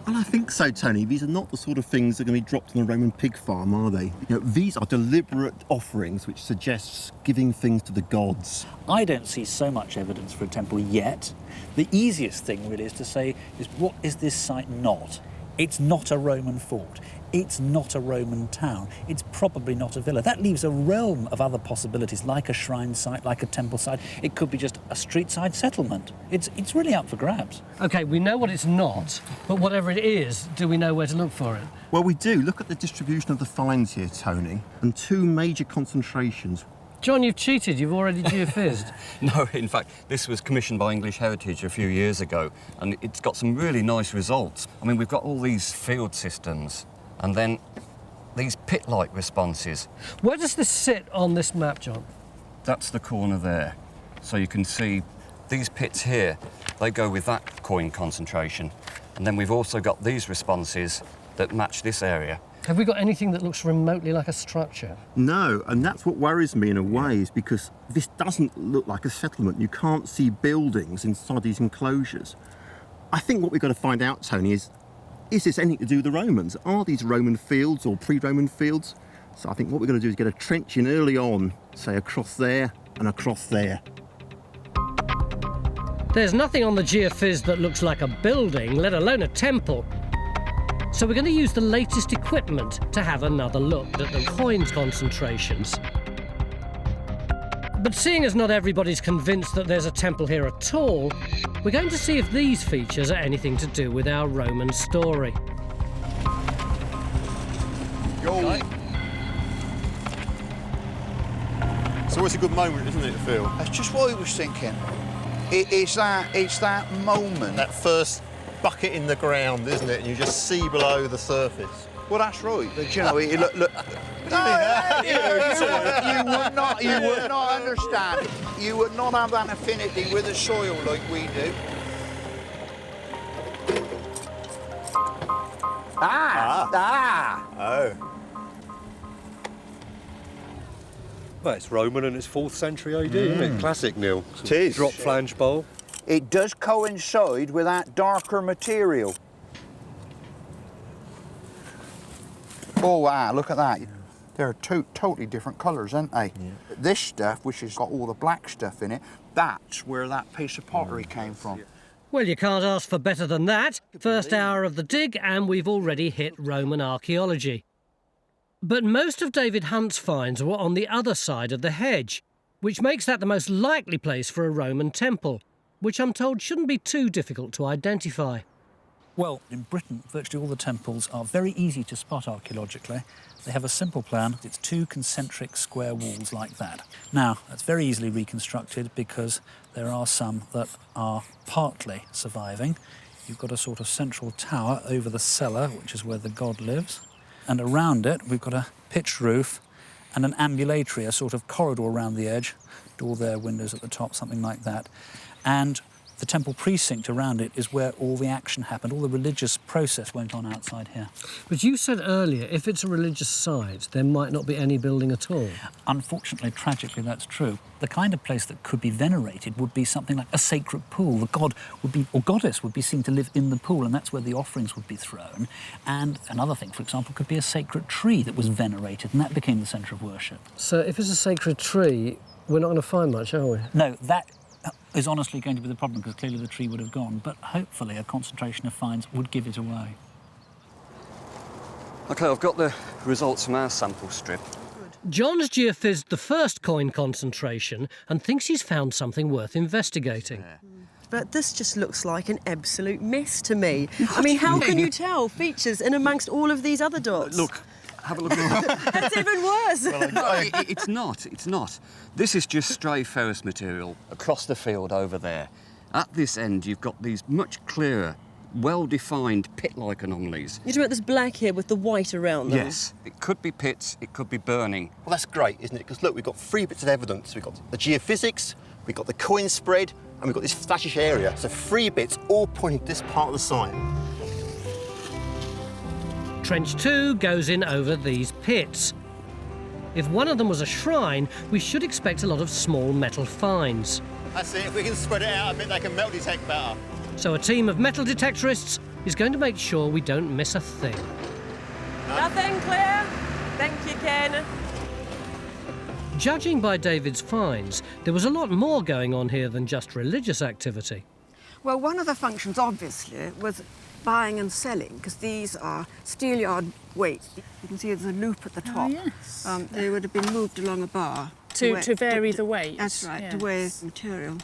Well, I think so, Tony. These are not the sort of things that are going to be dropped on a Roman pig farm, are they? These are deliberate offerings which suggests giving things to the gods. I don't see so much evidence for a temple yet. The easiest thing really is to say is, what is this site not? It's not a Roman fort. It's not a Roman town. It's probably not a villa. That leaves a realm of other possibilities, like a shrine site, like a temple site. It could be just a street-side settlement. It's really up for grabs. OK, we know what it's not, but whatever it is, do we know where to look for it? Well, we do. Look at the distribution of the finds here, Tony, and two major concentrations. John, you've cheated. You've already geophysicked. No, in fact, this was commissioned by English Heritage a few years ago, and it's got some really nice results. I mean, we've got all these field systems, and then these pit-like responses. Where does this sit on this map, John? That's the corner there. So you can see these pits here, they go with that coin concentration. And then we've also got these responses that match this area. Have we got anything that looks remotely like a structure? No, and that's what worries me in a way, is because this doesn't look like a settlement. You can't see buildings inside these enclosures. I think what we've got to find out, Tony, is this anything to do with the Romans? Are these Roman fields or pre-Roman fields? So I think what we're going to do is get a trench in early on, say across there and across there. There's nothing on the geophys that looks like a building, let alone a temple. So we're going to use the latest equipment to have another look at the coins concentrations. But seeing as not everybody's convinced that there's a temple here at all, we're going to see if these features are anything to do with our Roman story. Go. It's always a good moment, isn't it, to feel? That's just what I was thinking. It's that moment. That first bucket in the ground, isn't it? And you just see below the surface. Well, that's right. But you know, look. You would not understand. You would not have that affinity with the soil like we do. Oh. Well, it's Roman and it's 4th century AD, isn't it? Classic, Neil. It is. Drop flange bowl. It does coincide with that darker material. Oh, wow, look at that. They're totally different colours, aren't they? Yeah. This stuff, which has got all the black stuff in it, that's where that piece of pottery came from. Well, you can't ask for better than that. First hour of the dig, and we've already hit Roman archaeology. But most of David Hunt's finds were on the other side of the hedge, which makes that the most likely place for a Roman temple, which I'm told shouldn't be too difficult to identify. Well, in Britain, virtually all the temples are very easy to spot archaeologically. They have a simple plan. It's 2 concentric square walls like that. Now, that's very easily reconstructed because there are some that are partly surviving. You've got a sort of central tower over the cellar, which is where the god lives. And around it, we've got a pitched roof and an ambulatory, a sort of corridor around the edge, door there, windows at the top, something like that. And the temple precinct around it is where all the action happened, all the religious process went on outside here. But you said earlier, if it's a religious site, there might not be any building at all. Unfortunately, tragically, that's true. The kind of place that could be venerated would be something like a sacred pool. The god would be, or goddess would be seen to live in the pool, and that's where the offerings would be thrown. And another thing, for example, could be a sacred tree that was venerated, and that became the centre of worship. So if it's a sacred tree, we're not going to find much, are we? No, that is honestly going to be the problem, because clearly the tree would have gone, but hopefully a concentration of finds would give it away. OK, I've got the results from our sample strip. John's geophysed the first coin concentration and thinks he's found something worth investigating. But this just looks like an absolute mess to me. I mean, how can you tell features in amongst all of these other dots? Look, have a look. That's even worse. No, it's not. This is just stray ferrous material across the field over there. At this end, you've got these much clearer, well-defined pit-like anomalies. You're talking about this black here with the white around them? Yes. It could be pits, it could be burning. Well, that's great, isn't it? Because look, we've got 3 bits of evidence. We've got the geophysics, we've got the coin spread, and we've got this flashish area. So 3 bits all pointing to this part of the site. Trench 2 goes in over these pits. If one of them was a shrine, we should expect a lot of small metal finds. That's it. If we can spread it out a bit, they can metal detect better. So a team of metal detectorists is going to make sure we don't miss a thing. Nothing clear. Thank you, Ken. Judging by David's finds, there was a lot more going on here than just religious activity. Well, one of the functions, obviously, was buying and selling, because these are steelyard weights. You can see there's a loop at the top. Oh, yes. They would have been moved along a bar. To vary the weight. That's right, yes. to weigh material.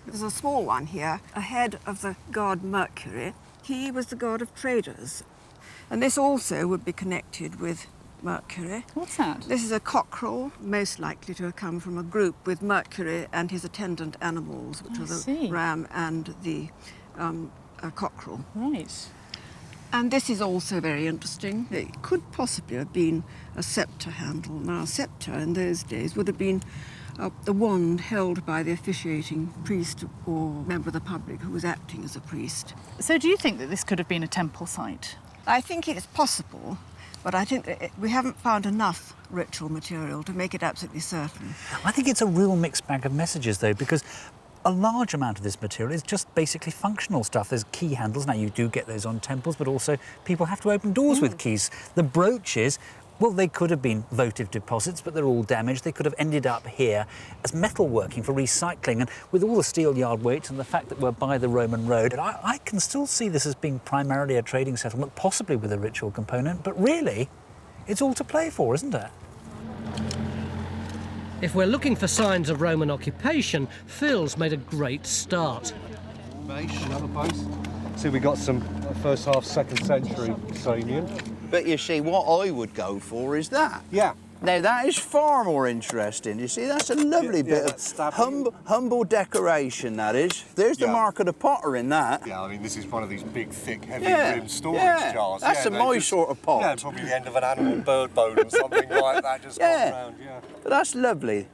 There's a small one here, ahead of the god Mercury. He was the god of traders. And this also would be connected with Mercury. What's that? This is a cockerel, most likely to have come from a group with Mercury and his attendant animals, which were the ram and the cockerel. Right. And this is also very interesting. It could possibly have been a sceptre handle. Now, a sceptre in those days would have been the wand held by the officiating priest or member of the public who was acting as a priest. So do you think that this could have been a temple site? I think it's possible, but I think that we haven't found enough ritual material to make it absolutely certain. I think it's a real mixed bag of messages, though, because a large amount of this material is just basically functional stuff. There's key handles. Now, you do get those on temples, but also people have to open doors with keys. The brooches, well, they could have been votive deposits, but they're all damaged. They could have ended up here as metalworking for recycling. And with all the steel yard weights and the fact that we're by the Roman road, I can still see this as being primarily a trading settlement, possibly with a ritual component, but really, it's all to play for, isn't it? If we're looking for signs of Roman occupation, Phil's made a great start. Another base. See, we got some first half, 2nd century Samian. But you see, what I would go for is that. Yeah. Now, that is far more interesting. You see, that's a lovely bit of humble decoration, that is. There's the mark of the potter in that. Yeah, I mean, this is one of these big, thick, heavy-rimmed storage jars. That's my sort of pot. Yeah, probably the end of an animal bird bone or something like that, just gone round, But that's lovely.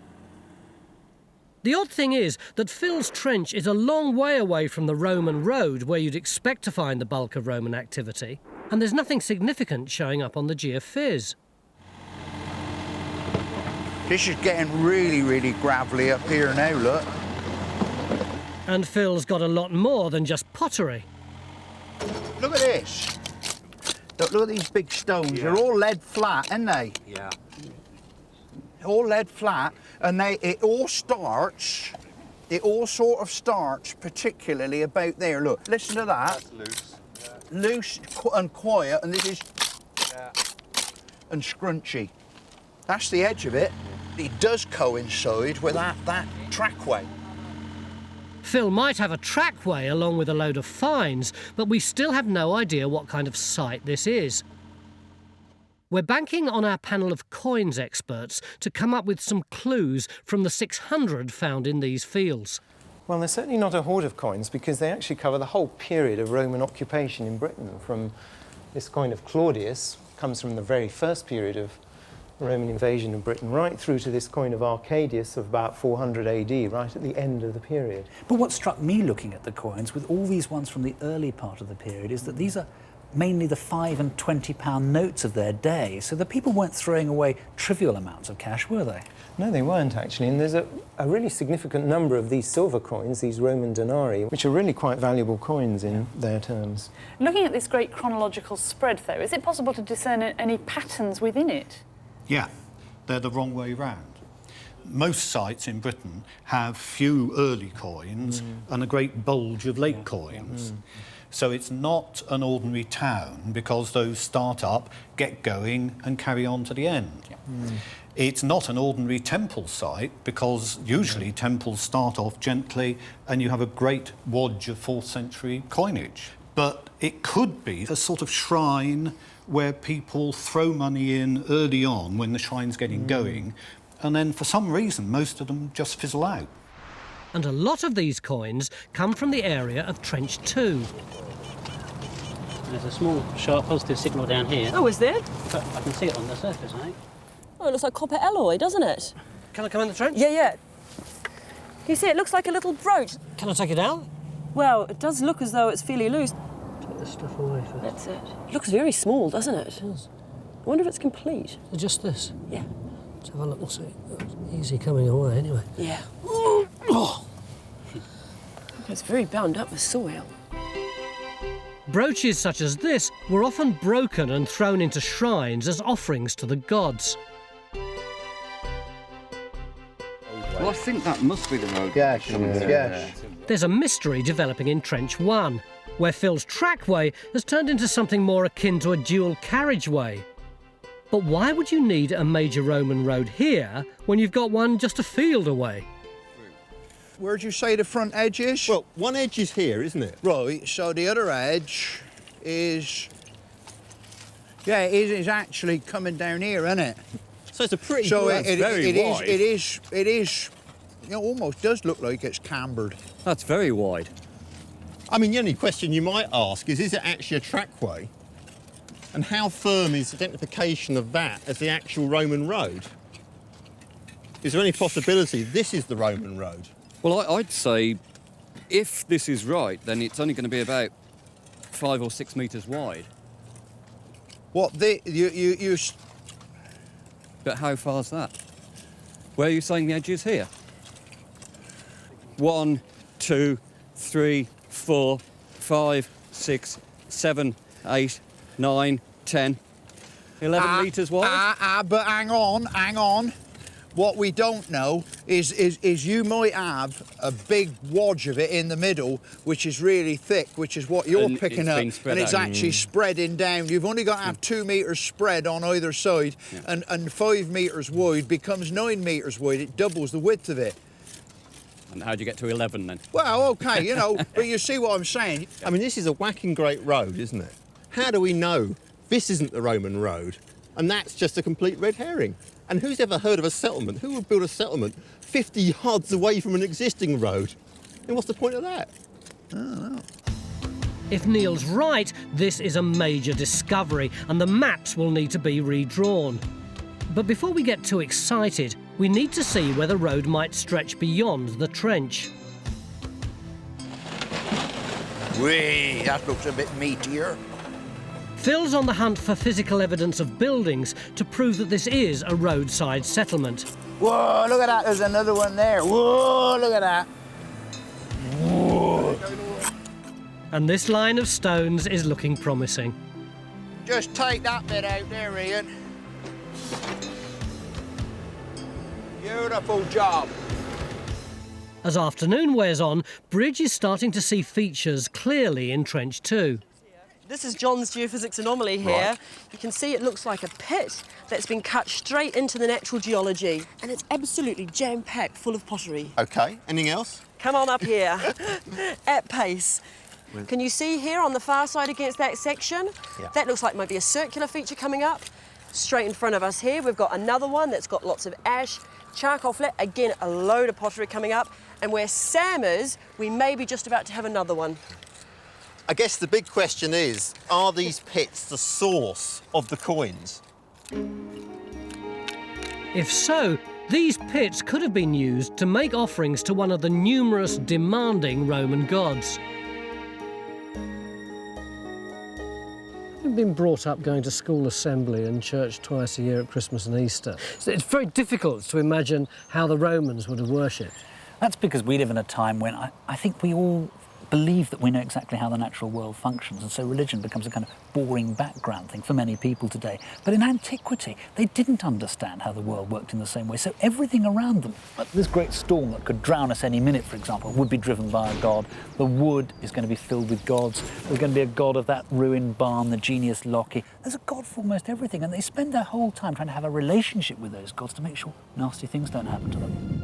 The odd thing is that Phil's trench is a long way away from the Roman road where you'd expect to find the bulk of Roman activity, and there's nothing significant showing up on the geophys. This is getting really, really gravelly up here now, look. And Phil's got a lot more than just pottery. Look at this. Look at these big stones. They're all lead flat, aren't they? Yeah. All lead flat, and it all sort of starts particularly about there. Look, listen to that. That's loose. Yeah. Loose and quiet, and this is and scrunchy. That's the edge of it. It does coincide with that trackway. Phil might have a trackway along with a load of finds, but we still have no idea what kind of site this is. We're banking on our panel of coins experts to come up with some clues from the 600 found in these fields. Well, they're certainly not a hoard of coins because they actually cover the whole period of Roman occupation in Britain. From this coin of Claudius, comes from the very first period of Roman invasion of Britain, right through to this coin of Arcadius of about 400 AD, right at the end of the period. But what struck me looking at the coins, with all these ones from the early part of the period, is that these are mainly the £5 and £20 notes of their day, so the people weren't throwing away trivial amounts of cash, were they? No, they weren't actually, and there's a really significant number of these silver coins, these Roman denarii, which are really quite valuable coins in their terms. Looking at this great chronological spread, though, is it possible to discern any patterns within it? Yeah, they're the wrong way round. Most sites in Britain have few early coins and a great bulge of late coins. So it's not an ordinary town because those start up, get going and carry on to the end. It's not an ordinary temple site because usually temples start off gently and you have a great wodge of 4th century coinage. But it could be a sort of shrine where people throw money in early on when the shrine's getting going, and then for some reason most of them just fizzle out. And a lot of these coins come from the area of Trench 2. There's a small sharp positive signal down here. Oh, is there? But I can see it on the surface, I think. Oh, it looks like copper alloy, doesn't it? Can I come in the trench? Yeah. You see, it looks like a little brooch. Can I take it out? Well, it does look as though it's fairly loose. Take this stuff away first. That's it. It looks very small, doesn't it? It does. I wonder if it's complete. Just this? Yeah. Let's have a look. We'll see. It's easy coming away, anyway. Yeah. It's very bound up with soil. Brooches such as this were often broken and thrown into shrines as offerings to the gods. Well, I think that must be the road. Yes. There's a mystery developing in Trench 1, where Phil's trackway has turned into something more akin to a dual carriageway. But why would you need a major Roman road here when you've got one just a field away? Where'd you say the front edge is? Well, one edge is here, isn't it? Right, so the other edge is... Yeah, it is actually coming down here, isn't it? So it's a pretty... So that's very wide. It is... It almost does look like it's cambered. That's very wide. I mean, the only question you might ask is it actually a trackway? And how firm is identification of that as the actual Roman road? Is there any possibility this is the Roman road? Well, I'd say if this is right, then it's only going to be about 5 or 6 metres wide. What, you... But how far's that? Where are you saying the edge is here? 1, 2, 3, 4, 5, 6, 7, 8, 9, 10, 11 metres wide? But hang on. What we don't know is you might have a big wodge of it in the middle, which is really thick, which is what you're picking up, and it's actually spreading down. You've only got to have 2 metres spread on either side, and 5 metres wide becomes 9 metres wide. It doubles the width of it. And how do you get to 11 then? Well, OK, you know, but you see what I'm saying. I mean, this is a whacking great road, isn't it? How do we know this isn't the Roman road and that's just a complete red herring? And who's ever heard of a settlement? Who would build a settlement 50 yards away from an existing road? And what's the point of that? I don't know. If Neil's right, this is a major discovery and the maps will need to be redrawn. But before we get too excited, we need to see where the road might stretch beyond the trench. Whee, that looks a bit meatier. Phil's on the hunt for physical evidence of buildings to prove that this is a roadside settlement. Whoa, look at that, there's another one there. Whoa, look at that. Whoa. And this line of stones is looking promising. Just take that bit out there, Ian. Beautiful job. As afternoon wears on, Bridge is starting to see features clearly in Trench 2. This is John's geophysics anomaly here. Right. You can see it looks like a pit that's been cut straight into the natural geology, and it's absolutely jam-packed full of pottery. OK, anything else? Come on up here, at pace. Can you see here on the far side against that section? Yeah. That looks like might be a circular feature coming up. Straight in front of us here, we've got another one that's got lots of ash, charcoal flat, again, a load of pottery coming up. And where Sam is, we may be just about to have another one. I guess the big question is, are these pits the source of the coins? If so, these pits could have been used to make offerings to one of the numerous demanding Roman gods. I've been brought up going to school assembly and church twice a year at Christmas and Easter. So it's very difficult to imagine how the Romans would have worshipped. That's because we live in a time when I think we all believe that we know exactly how the natural world functions, and so religion becomes a kind of boring background thing for many people today. But in antiquity, they didn't understand how the world worked in the same way, so everything around them, like this great storm that could drown us any minute, for example, would be driven by a god. The wood is going to be filled with gods. There's going to be a god of that ruined barn, the genius Loki. There's a god for almost everything, and they spend their whole time trying to have a relationship with those gods to make sure nasty things don't happen to them.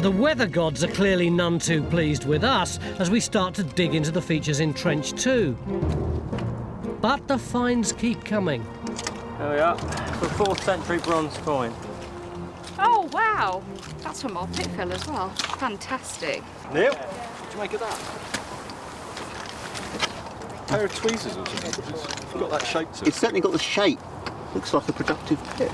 The weather gods are clearly none too pleased with us as we start to dig into the features in Trench 2. But the finds keep coming. There we are, it's a 4th century bronze coin. Oh, wow. That's from our pit fill as well. Fantastic. Neil, what do you make of that? A pair of tweezers or something. It's got that shape to it. It's certainly got the shape. Looks like a productive pit.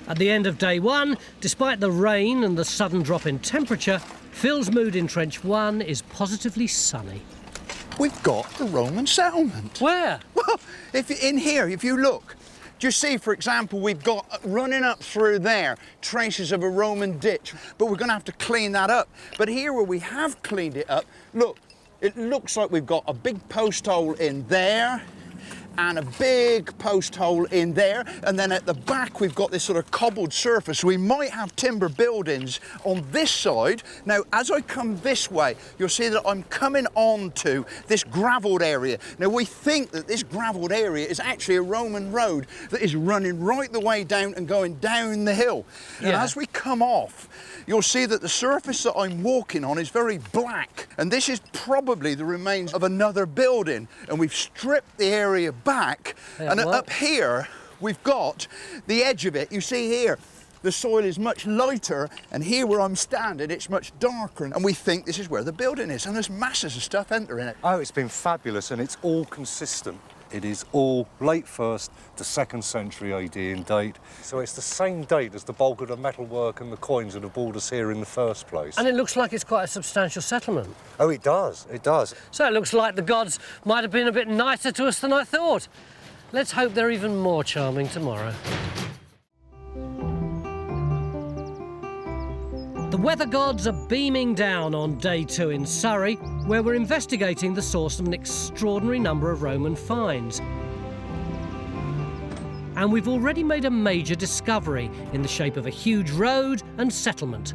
At the end of day 1, despite the rain and the sudden drop in temperature, Phil's mood in Trench 1 is positively sunny. We've got the Roman settlement. Where? Well, in here, if you look, do you see, for example, we've got running up through there traces of a Roman ditch, but we're going to have to clean that up. But here where we have cleaned it up, look, it looks like we've got a big post hole in there, and a big post hole in there, and then at the back we've got this sort of cobbled surface. We might have timber buildings on this side. Now, as I come this way, you'll see that I'm coming on to this gravelled area. Now, we think that this gravelled area is actually a Roman road that is running right the way down and going down the hill. And as we come off, you'll see that the surface that I'm walking on is very black, and this is probably the remains of another building, and we've stripped the area back, and up here we've got the edge of it. You see here, the soil is much lighter, and here where I'm standing, it's much darker, and we think this is where the building is, and there's masses of stuff entering it. Oh, it's been fabulous, and it's all consistent. It is all late 1st to 2nd century AD in date. So it's the same date as the bulk of the metalwork and the coins that have brought us here in the first place. And it looks like it's quite a substantial settlement. Oh, it does, it does. So it looks like the gods might have been a bit nicer to us than I thought. Let's hope they're even more charming tomorrow. The weather gods are beaming down on day 2 in Surrey, where we're investigating the source of an extraordinary number of Roman finds. And we've already made a major discovery in the shape of a huge road and settlement.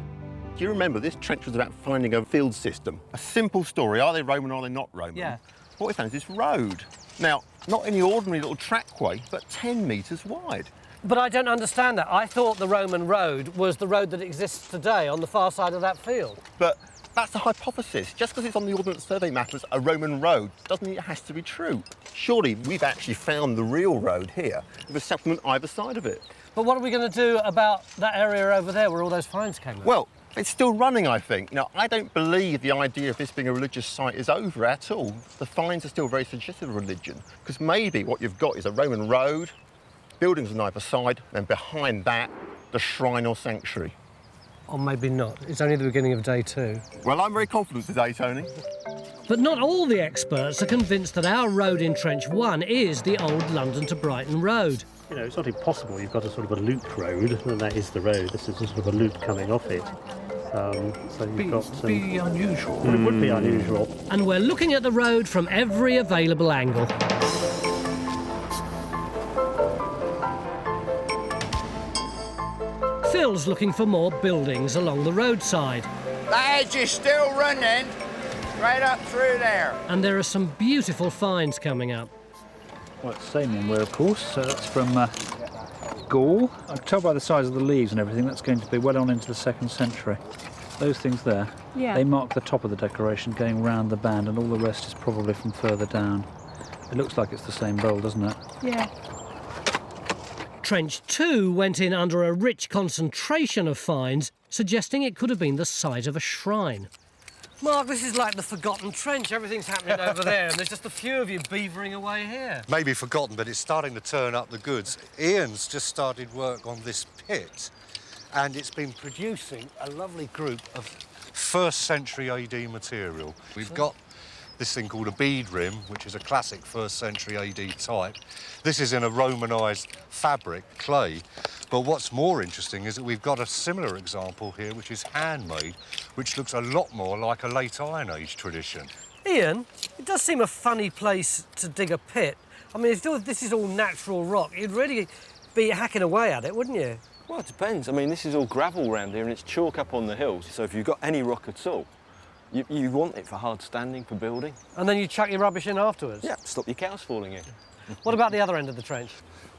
Do you remember this trench was about finding a field system? A simple story, are they Roman or are they not Roman? Yeah. What we found is this road. Now, not any ordinary little trackway, but 10 metres wide. But I don't understand that. I thought the Roman road was the road that exists today on the far side of that field. But that's a hypothesis. Just because it's on the Ordnance Survey map as a Roman road doesn't mean it has to be true. Surely we've actually found the real road here, with a settlement either side of it. But what are we going to do about that area over there where all those finds came up? Well, it's still running, I think. Now, I don't believe the idea of this being a religious site is over at all. The finds are still very suggestive of religion, because maybe what you've got is a Roman road, buildings on either side, and behind that, the shrine or sanctuary. Or maybe not. It's only the beginning of day 2. Well, I'm very confident today, Tony. But not all the experts are convinced that our road in Trench 1 is the old London to Brighton road. You know, it's not impossible. You've got a sort of a loop road, and that is the road. This is sort of a loop coming off it. So you've got some... Be unusual. Well, it would be unusual. And we're looking at the road from every available angle. Phil's looking for more buildings along the roadside. The edge is still running, right up through there. And there are some beautiful finds coming up. Well, it's the same one where, of course, so that's from Gaul. I can tell by the size of the leaves and everything that's going to be well on into the 2nd century. Those things there, Yeah. they mark the top of the decoration going round the band, and all the rest is probably from further down. It looks like it's the same bowl, doesn't it? Yeah. Trench 2 went in under a rich concentration of finds, suggesting it could have been the site of a shrine. Mark, this is like the forgotten trench. Everything's happening over there, and there's just a few of you beavering away here. Maybe forgotten, but it's starting to turn up the goods. Ian's just started work on this pit, and it's been producing a lovely group of 1st century AD material. We've got this thing called a bead rim, which is a classic 1st century AD type. This is in a Romanised fabric, clay. But what's more interesting is that we've got a similar example here, which is handmade, which looks a lot more like a late Iron Age tradition. Ian, it does seem a funny place to dig a pit. I mean, if this is all natural rock, you'd really be hacking away at it, wouldn't you? Well, it depends. I mean, this is all gravel around here and it's chalk up on the hills. So if you've got any rock at all, you want it for hard standing, for building. And then you chuck your rubbish in afterwards? Yeah, stop your cows falling in. What about the other end of the trench?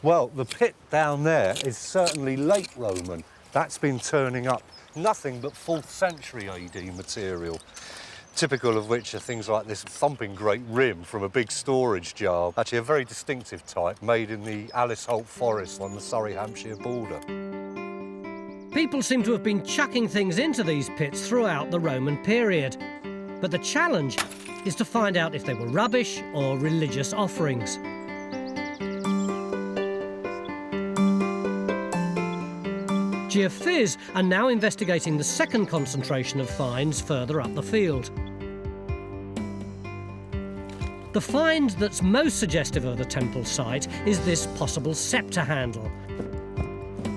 Well, the pit down there is certainly late Roman. That's been turning up nothing but 4th century AD material. Typical of which are things like this thumping great rim from a big storage jar. Actually a very distinctive type made in the Alice Holt Forest on the Surrey-Hampshire border. People seem to have been chucking things into these pits throughout the Roman period. But the challenge is to find out if they were rubbish or religious offerings. Geophys are now investigating the 2nd concentration of finds further up the field. The find that's most suggestive of the temple site is this possible sceptre handle.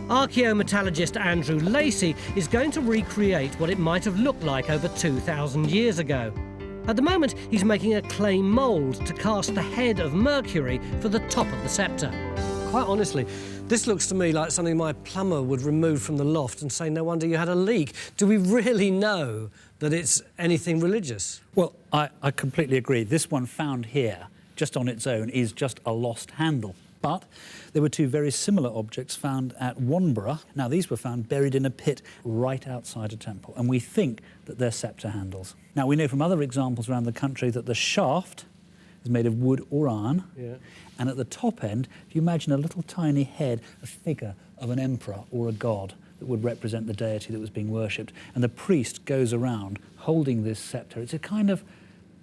Archaeometallurgist Andrew Lacey is going to recreate what it might have looked like over 2,000 years ago. At the moment, he's making a clay mould to cast the head of Mercury for the top of the sceptre. Quite honestly, this looks to me like something my plumber would remove from the loft and say, no wonder you had a leak. Do we really know that it's anything religious? Well, I completely agree. This one found here, just on its own, is just a lost handle. But there were 2 very similar objects found at Wanborough. Now, these were found buried in a pit right outside a temple, and we think that they're sceptre handles. Now, we know from other examples around the country that the shaft is made of wood or iron, and at the top end, if you imagine a little tiny head, a figure of an emperor or a god, that would represent the deity that was being worshipped. And the priest goes around holding this sceptre. It's a kind of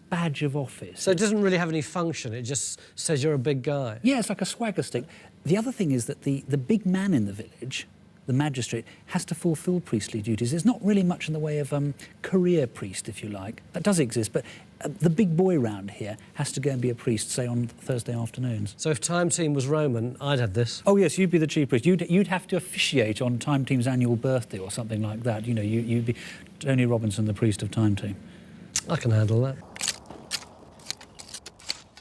badge of office. So it doesn't really have any function, it just says you're a big guy. Yeah, it's like a swagger stick. The other thing is that the big man in the village, the magistrate, has to fulfil priestly duties. There's not really much in the way of career priest, if you like. That does exist, but the big boy round here has to go and be a priest, say, on Thursday afternoons. So if Time Team was Roman, I'd have this. Oh, yes, you'd be the chief priest. You'd have to officiate on Time Team's annual birthday or something like that. You know, you'd be Tony Robinson, the priest of Time Team. I can handle that.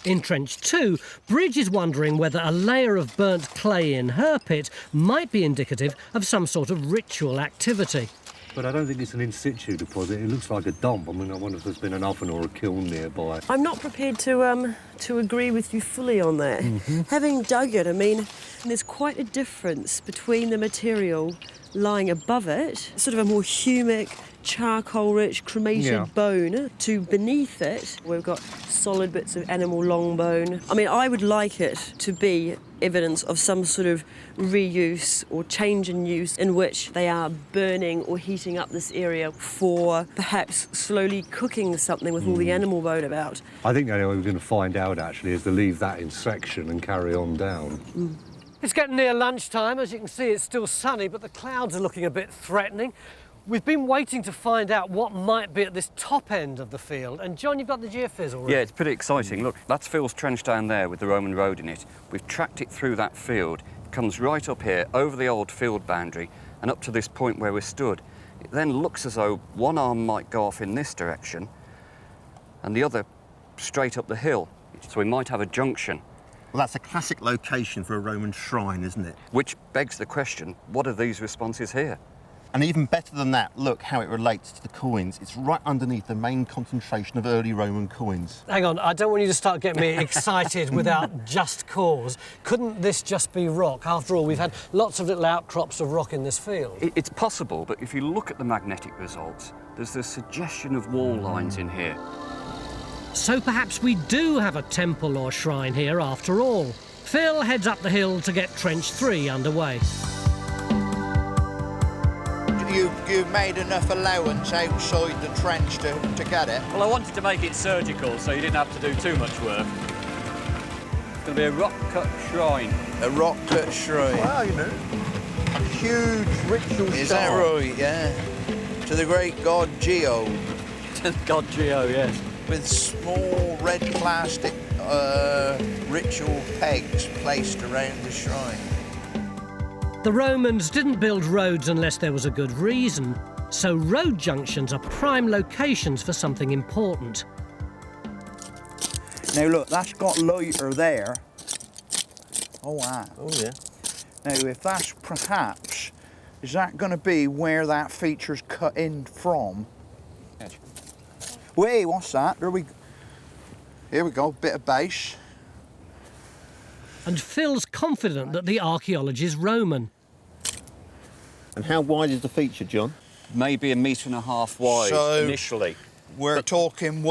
In Trench 2, Bridge is wondering whether a layer of burnt clay in her pit might be indicative of some sort of ritual activity. But I don't think it's an in-situ deposit. It looks like a dump. I mean, I wonder if there's been an oven or a kiln nearby. I'm not prepared to agree with you fully on that. Having dug it, I mean, there's quite a difference between the material lying above it, sort of a more humic, charcoal-rich, cremated bone, to beneath it, we've got solid bits of animal long bone. I mean, I would like it to be evidence of some sort of reuse or change in use in which they are burning or heating up this area for perhaps slowly cooking something with all the animal bone about. I think the only way we're going to find out, actually, is to leave that in section and carry on down. It's getting near lunchtime. As you can see, it's still sunny, but the clouds are looking a bit threatening. We've been waiting to find out what might be at this top end of the field. And John, you've got the geophys already. Yeah, it's pretty exciting. Look, that's Phil's trench down there with the Roman road in it. We've tracked it through that field. It comes right up here, over the old field boundary, and up to this point where we're stood. It then looks as though one arm might go off in this direction, and the other straight up the hill. So we might have a junction. Well, that's a classic location for a Roman shrine, isn't it? Which begs the question, what are these responses here? And even better than that, look how it relates to the coins. It's right underneath the main concentration of early Roman coins. Hang on, I don't want you to start getting me excited without just cause. Couldn't this just be rock? After all, we've had lots of little outcrops of rock in this field. It's possible, but if you look at the magnetic results, there's the suggestion of wall lines in here. So perhaps we do have a temple or shrine here after all. Phil heads up the hill to get Trench 3 underway. You've made enough allowance outside the trench to get it? Well, I wanted to make it surgical, so you didn't have to do too much work. It's going to be a rock-cut shrine. A rock-cut shrine? Wow, you know. A huge ritual Is that right, yeah? To the great god Geo. To the god Geo, yes. With small red plastic ritual pegs placed around the shrine. The Romans didn't build roads unless there was a good reason, so road junctions are prime locations for something important. Now look, that's got lighter there. Oh wow. Oh yeah. Now if that's perhaps, is that going to be where that feature's cut in from? Wait, what's that? Here we go, bit of base. And Phil's confident that the archaeology is Roman. And how wide is the feature, John? Maybe 1.5 meters wide So initially. We're talking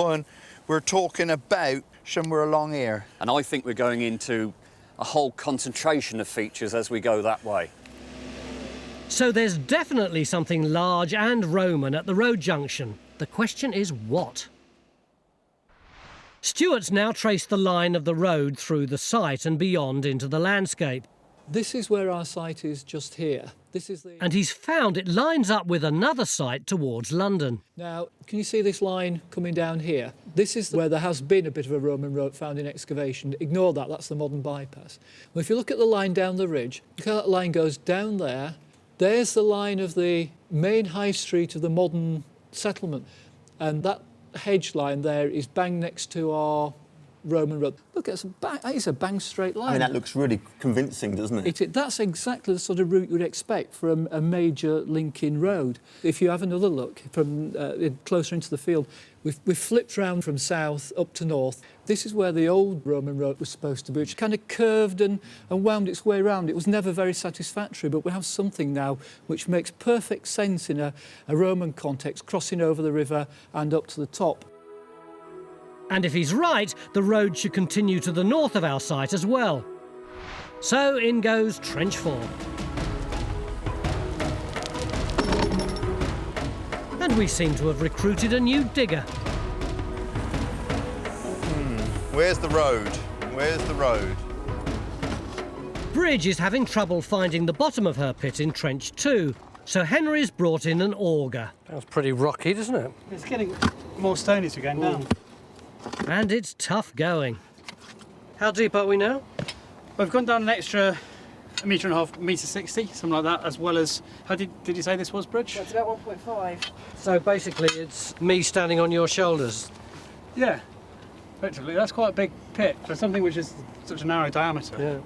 about somewhere along here. And I think we're going into a whole concentration of features as we go that way. So there's definitely something large and Roman at the road junction. The question is what? Stuart's now traced the line of the road through the site and beyond into the landscape. This is where our site is, just here. And he's found it lines up with another site towards London. Now, can you see this line coming down here? This is where there has been a bit of a Roman road found in excavation. Ignore that, that's the modern bypass. Well, if you look at the line down the ridge, look how that line goes down there. There's the line of the main high street of the modern settlement. And that hedge line there is bang next to our Roman road. Look, it's a bang straight line. I mean, that looks really convincing, doesn't it? That's exactly the sort of route you'd expect from a major linking road. If you have another look from closer into the field, we've flipped round from south up to north. This is where the old Roman road was supposed to be, which kind of curved and wound its way round. It was never very satisfactory, but we have something now which makes perfect sense in a Roman context, crossing over the river and up to the top. And if he's right, the road should continue to the north of our site as well. So in goes Trench 4. And we seem to have recruited a new digger. Where's the road? Where's the road? Bridge is having trouble finding the bottom of her pit in Trench 2, so Henry's brought in an auger. That's pretty rocky, doesn't it? It's getting more stony as we're going down. And it's tough going. How deep are we now? We've gone down an extra 1.5 meters, 1.60 meters, something like that, as well as, how did you say this was, Bridge? It's about 1.5. So basically it's me standing on your shoulders. Yeah, effectively. That's quite a big pit for something which is such a narrow diameter. Yeah.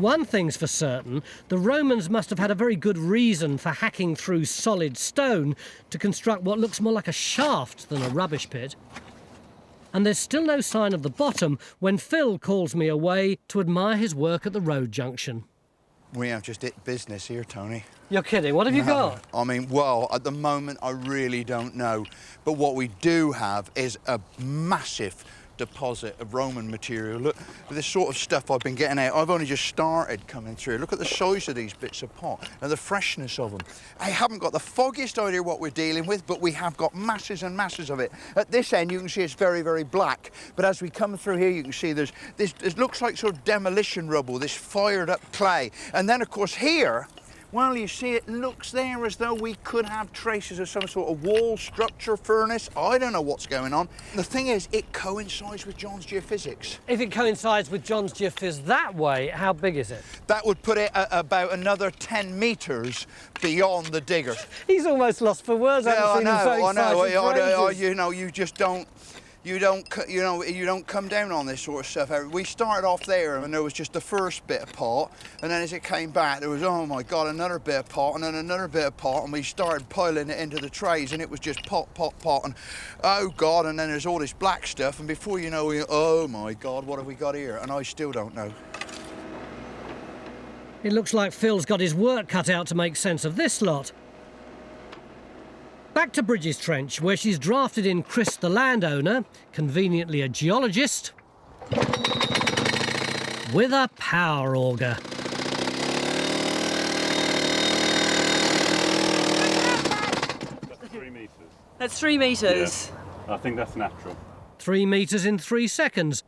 One thing's for certain, the Romans must have had a very good reason for hacking through solid stone to construct what looks more like a shaft than a rubbish pit. And there's still no sign of the bottom when Phil calls me away to admire his work at the road junction. We have just hit business here, Tony. You're kidding, what have you got? I mean, well, at the moment, I really don't know. But what we do have is a massive deposit of Roman material. Look, this sort of stuff I've been getting out, I've only just started coming through. Look at the size of these bits of pot and the freshness of them. I haven't got the foggiest idea what we're dealing with, but we have got masses and masses of it. At this end, you can see it's very, very black. But as we come through here, you can see there's this, it looks like sort of demolition rubble, this fired up clay. And then, of course, here, well, you see, it looks there as though we could have traces of some sort of wall, structure, furnace. I don't know what's going on. The thing is, it coincides with John's geophysics. If it coincides with John's geophys that way, how big is it? That would put it at about another 10 metres beyond the digger. He's almost lost for words. Yeah, I know. You know, you just don't. You don't come down on this sort of stuff. We started off there and there was just the first bit of pot, and then as it came back there was, oh my God, another bit of pot and then another bit of pot, and we started piling it into the trays and it was just pot, pot, pot, and oh God, and then there's all this black stuff, and before you know it, oh my God, what have we got here? And I still don't know. It looks like Phil's got his work cut out to make sense of this lot. Back to Bridges Trench, where she's drafted in Chris the landowner, conveniently a geologist, with a power auger. That's 3 metres. That's 3 metres? Yeah, I think that's natural. 3 metres in 3 seconds,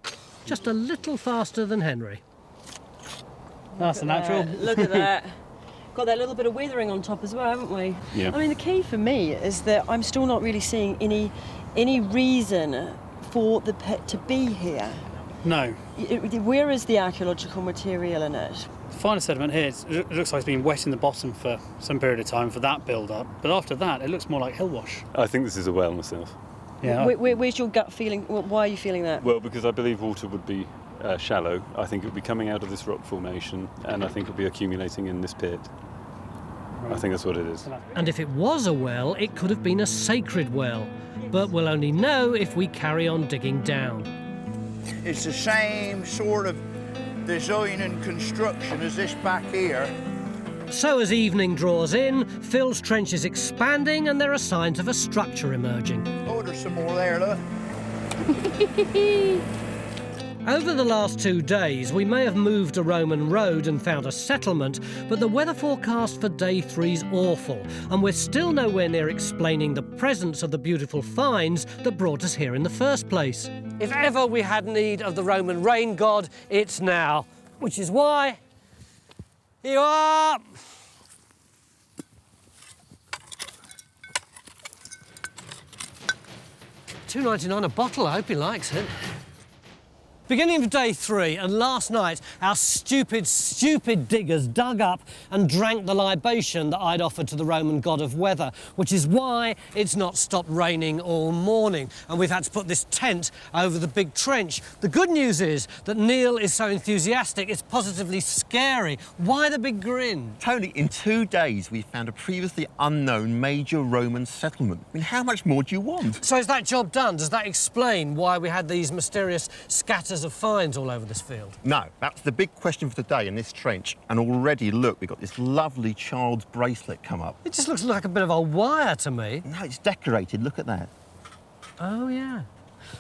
just a little faster than Henry. That's a natural. Look at that. Got that little bit of weathering on top as well, haven't we? Yeah. I mean, the key for me is that I'm still not really seeing any reason for the pit to be here. No. Where is the archaeological material in it? Finer sediment here, it looks like it's been wet in the bottom for some period of time for that build-up, but after that it looks more like hill wash. I think this is a well myself. Yeah. Where's your gut feeling? Why are you feeling that? Well, because I believe water would be shallow. I think it would be coming out of this rock formation, and I think it would be accumulating in this pit. I think that's what it is. And if it was a well, it could have been a sacred well, but we'll only know if we carry on digging down. It's the same sort of design and construction as this back here. So as evening draws in, Phil's trench is expanding and there are signs of a structure emerging. Oh, there's some more there, look. Over the last 2 days, we may have moved a Roman road and found a settlement, but the weather forecast for day 3's awful, and we're still nowhere near explaining the presence of the beautiful finds that brought us here in the first place. If ever we had need of the Roman rain god, it's now, which is why here you are. $2.99 a bottle. I hope he likes it. Beginning of day 3, and last night our stupid diggers dug up and drank the libation that I'd offered to the Roman god of weather, which is why it's not stopped raining all morning, and we've had to put this tent over the big trench. The good news is that Neil is so enthusiastic, it's positively scary. Why the big grin? Tony, in 2 days we found a previously unknown major Roman settlement. I mean, how much more do you want? So is that job done? Does that explain why we had these mysterious scatters of finds all over this field? No, that's the big question for today in this trench. And already, look, we've got this lovely child's bracelet come up. It just looks like a bit of a wire to me. No, it's decorated. Look at that. Oh, yeah.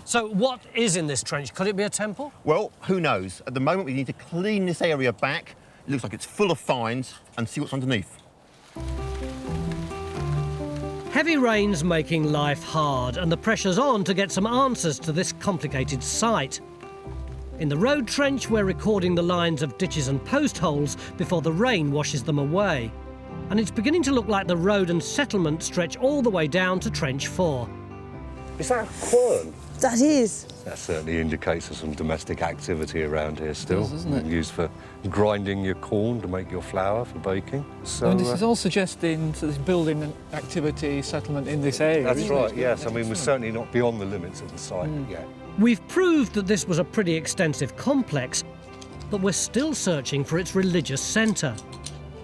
So what is in this trench? Could it be a temple? Well, who knows? At the moment, we need to clean this area back. It looks like it's full of finds, and see what's underneath. Heavy rain's making life hard, and the pressure's on to get some answers to this complicated site. In the road trench, we're recording the lines of ditches and post holes before the rain washes them away. And it's beginning to look like the road and settlement stretch all the way down to Trench 4. Is that a quern? That is. That certainly indicates there's some domestic activity around here still. It does, doesn't it? Used for grinding your corn to make your flour for baking. So, And this is all suggesting to this building activity settlement in this area. That's isn't right, it? yes. I mean, we're certainly not beyond the limits of the site yet. We've proved that this was a pretty extensive complex, but we're still searching for its religious centre.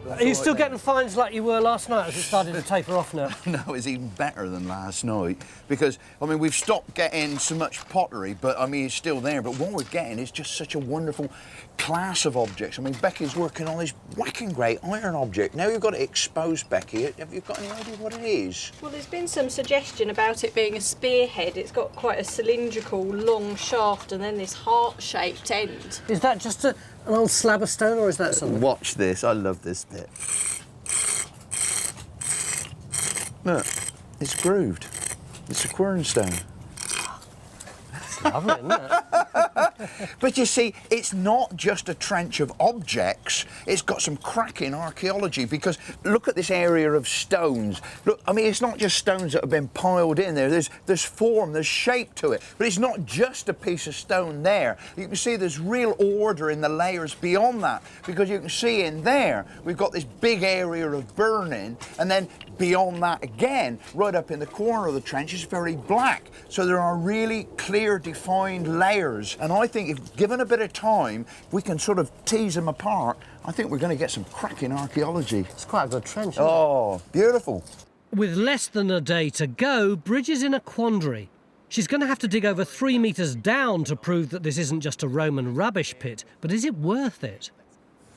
Are you still getting finds like you were last night, as it started to taper off now? No, it's even better than last night because, I mean, we've stopped getting so much pottery, but I mean, it's still there. But what we're getting is just such a wonderful class of objects. I mean, Becky's working on this whacking great iron object. Now you've got it exposed, Becky. Have you got any idea what it is? Well, there's been some suggestion about it being a spearhead. It's got quite a cylindrical, long shaft and then this heart-shaped end. Is that just an old slab of stone, or is that something? Watch this. I love this bit. Look, it's grooved. It's a quern stone. It's lovely, isn't it? But you see, it's not just a trench of objects, it's got some cracking archaeology because look at this area of stones. Look, I mean, it's not just stones that have been piled in there, there's form, there's shape to it, but it's not just a piece of stone there. You can see there's real order in the layers beyond that because you can see in there, we've got this big area of burning and then beyond that again, right up in the corner of the trench is very black. So there are really clear, defined layers. And I think if given a bit of time, we can sort of tease them apart, I think we're going to get some cracking archaeology. It's quite a good trench, isn't it? Oh, beautiful. With less than a day to go, Bridge is in a quandary. She's going to have to dig over 3 metres down to prove that this isn't just a Roman rubbish pit, but is it worth it?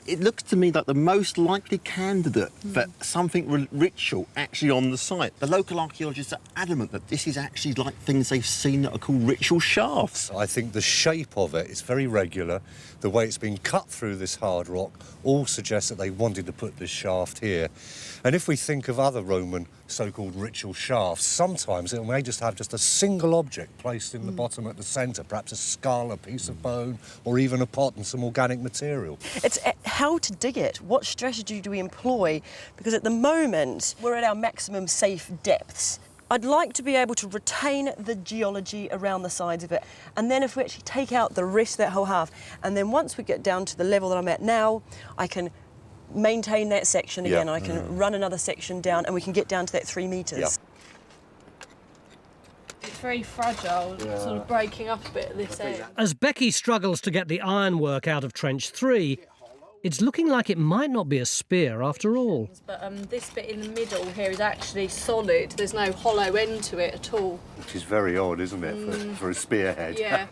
It looks to me like the most likely candidate for something ritual actually on the site. The local archaeologists are adamant that this is actually like things they've seen that are called ritual shafts. I think the shape of it is very regular. The way it's been cut through this hard rock all suggests that they wanted to put this shaft here. And if we think of other Roman so-called ritual shafts, sometimes it may just have just a single object placed in the bottom at the centre, perhaps a skull, a piece of bone, or even a pot and some organic material. It's how to dig it. What strategy do we employ? Because at the moment, we're at our maximum safe depths. I'd like to be able to retain the geology around the sides of it. And then if we actually take out the rest of that whole half, and then once we get down to the level that I'm at now, I can maintain that section again. I can run another section down and we can get down to that 3 metres. It's very fragile, sort of breaking up a bit at this end. As Becky struggles to get the ironwork out of Trench 3, it's looking like it might not be a spear after all. But this bit in the middle here is actually solid. There's no hollow end to it at all. Which is very odd, isn't it, for a spearhead? Yeah.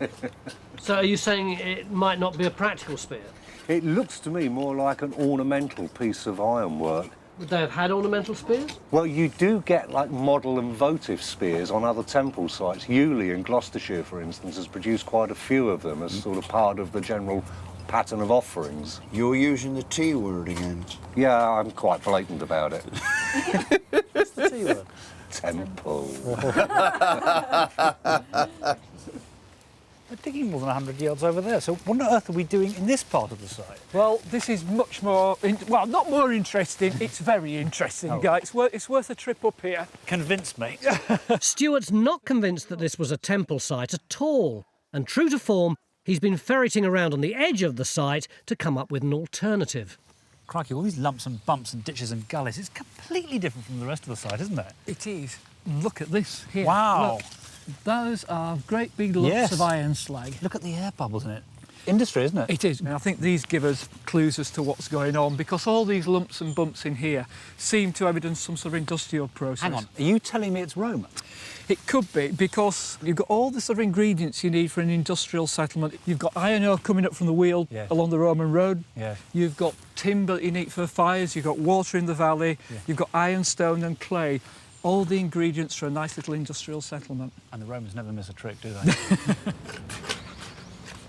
So are you saying it might not be a practical spear? It looks to me more like an ornamental piece of ironwork. Would they have had ornamental spears? Well, you do get like model and votive spears on other temple sites. Ely in Gloucestershire, for instance, has produced quite a few of them as sort of part of the general pattern of offerings. You're using the T word again. Yeah, I'm quite blatant about it. What's the T word? Temple. We're digging more than 100 yards over there, so what on earth are we doing in this part of the site? Well, this is much more, well, not more interesting, it's very interesting, guys. It's worth a trip up here. Convince me. Stuart's not convinced that this was a temple site at all, and true to form, he's been ferreting around on the edge of the site to come up with an alternative. Crikey, all these lumps and bumps and ditches and gullies, it's completely different from the rest of the site, isn't it? It is. Look at this here. Wow. Look, those are great big lumps of iron slag. Look at the air bubbles in it. Industry, isn't it? It is. And I think these give us clues as to what's going on because all these lumps and bumps in here seem to evidence some sort of industrial process. Hang on, are you telling me it's Roman? It could be because you've got all the sort of ingredients you need for an industrial settlement. You've got iron ore coming up from the wheel along the Roman road. Yeah. You've got timber that you need for fires. You've got water in the valley. Yeah. You've got ironstone and clay. All the ingredients for a nice little industrial settlement. And the Romans never miss a trick, do they?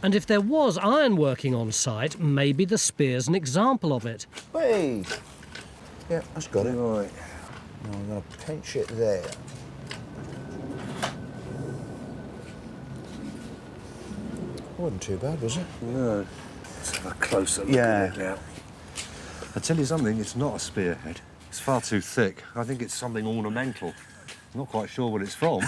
And if there was ironworking on site, maybe the spear's an example of it. Hey! Yeah, that's got it. Right. Now I'm going to pinch it there. Wasn't too bad, was it? No. Let's have a closer look at it now. I tell you something, it's not a spearhead. It's far too thick. I think it's something ornamental. I'm not quite sure what it's from.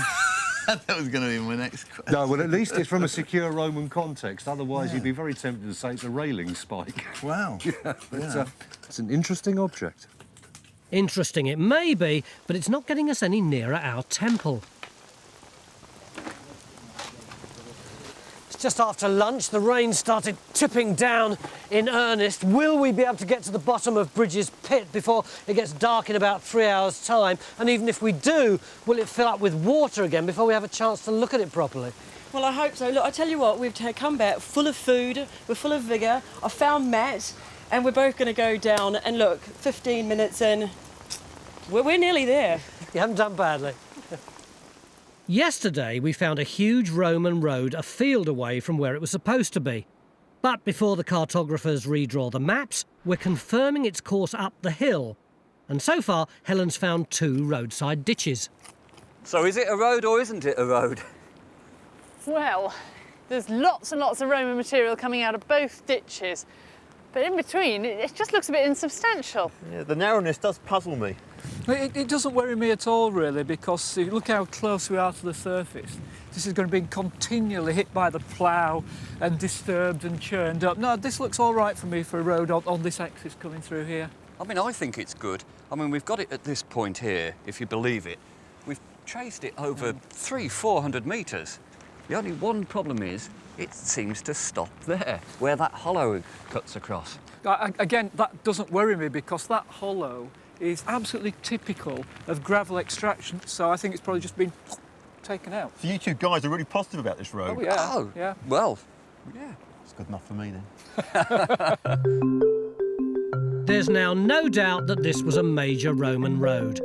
That was going to be my next question. No, well, at least it's from a secure Roman context. Otherwise, you'd be very tempted to say it's a railing spike. Wow. It's an interesting object. Interesting it may be, but it's not getting us any nearer our temple. It's just after lunch. The rain started tipping down in earnest. Will we be able to get to the bottom of Bridges Pit before it gets dark in about 3 hours' time? And even if we do, will it fill up with water again before we have a chance to look at it properly? Well, I hope so. Look, I tell you what, we've come back full of food, we're full of vigour. I found Matt, and we're both going to go down and look, 15 minutes in, we're nearly there. You haven't done badly. Yesterday, we found a huge Roman road a field away from where it was supposed to be. But before the cartographers redraw the maps, we're confirming its course up the hill. And so far, Helen's found 2 roadside ditches. So is it a road or isn't it a road? Well, there's lots and lots of Roman material coming out of both ditches. But in between, it just looks a bit insubstantial. Yeah, the narrowness does puzzle me. It doesn't worry me at all, really, because if you look how close we are to the surface. This is going to be continually hit by the plough and disturbed and churned up. No, this looks all right for me for a road on this axis coming through here. I mean, I think it's good. I mean, we've got it at this point here, if you believe it. We've traced it over 300-400 metres. The only one problem is it seems to stop there, where that hollow cuts across. Again, that doesn't worry me because that hollow is absolutely typical of gravel extraction, so I think it's probably just been taken out. So you two guys are really positive about this road? Oh, yeah. Oh, yeah. Well, yeah. It's good enough for me, then. There's now no doubt that this was a major Roman road.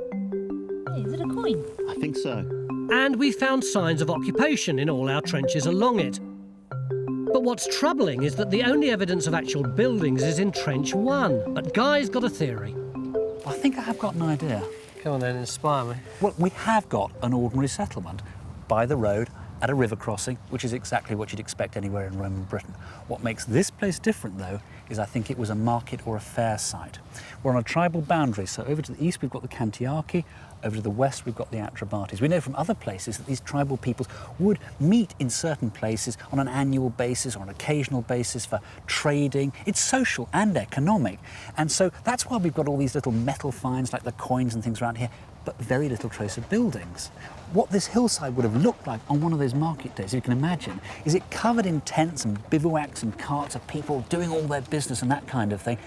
Is it a coin? I think so. And we found signs of occupation in all our trenches along it. But what's troubling is that the only evidence of actual buildings is in Trench 1. But Guy's got a theory. I think I have got an idea. Come on then, inspire me. Well, we have got an ordinary settlement by the road at a river crossing, which is exactly what you'd expect anywhere in Roman Britain. What makes this place different, though, is I think it was a market or a fair site. We're on a tribal boundary, so over to the east we've got the Cantiarchi, over to the west we've got the Atrebates. We know from other places that these tribal peoples would meet in certain places on an annual basis or an occasional basis for trading. It's social and economic. And so that's why we've got all these little metal finds like the coins and things around here, but very little trace of buildings. What this hillside would have looked like on one of those market days, if you can imagine, is it covered in tents and bivouacs and carts of people doing all their business and that kind of thing.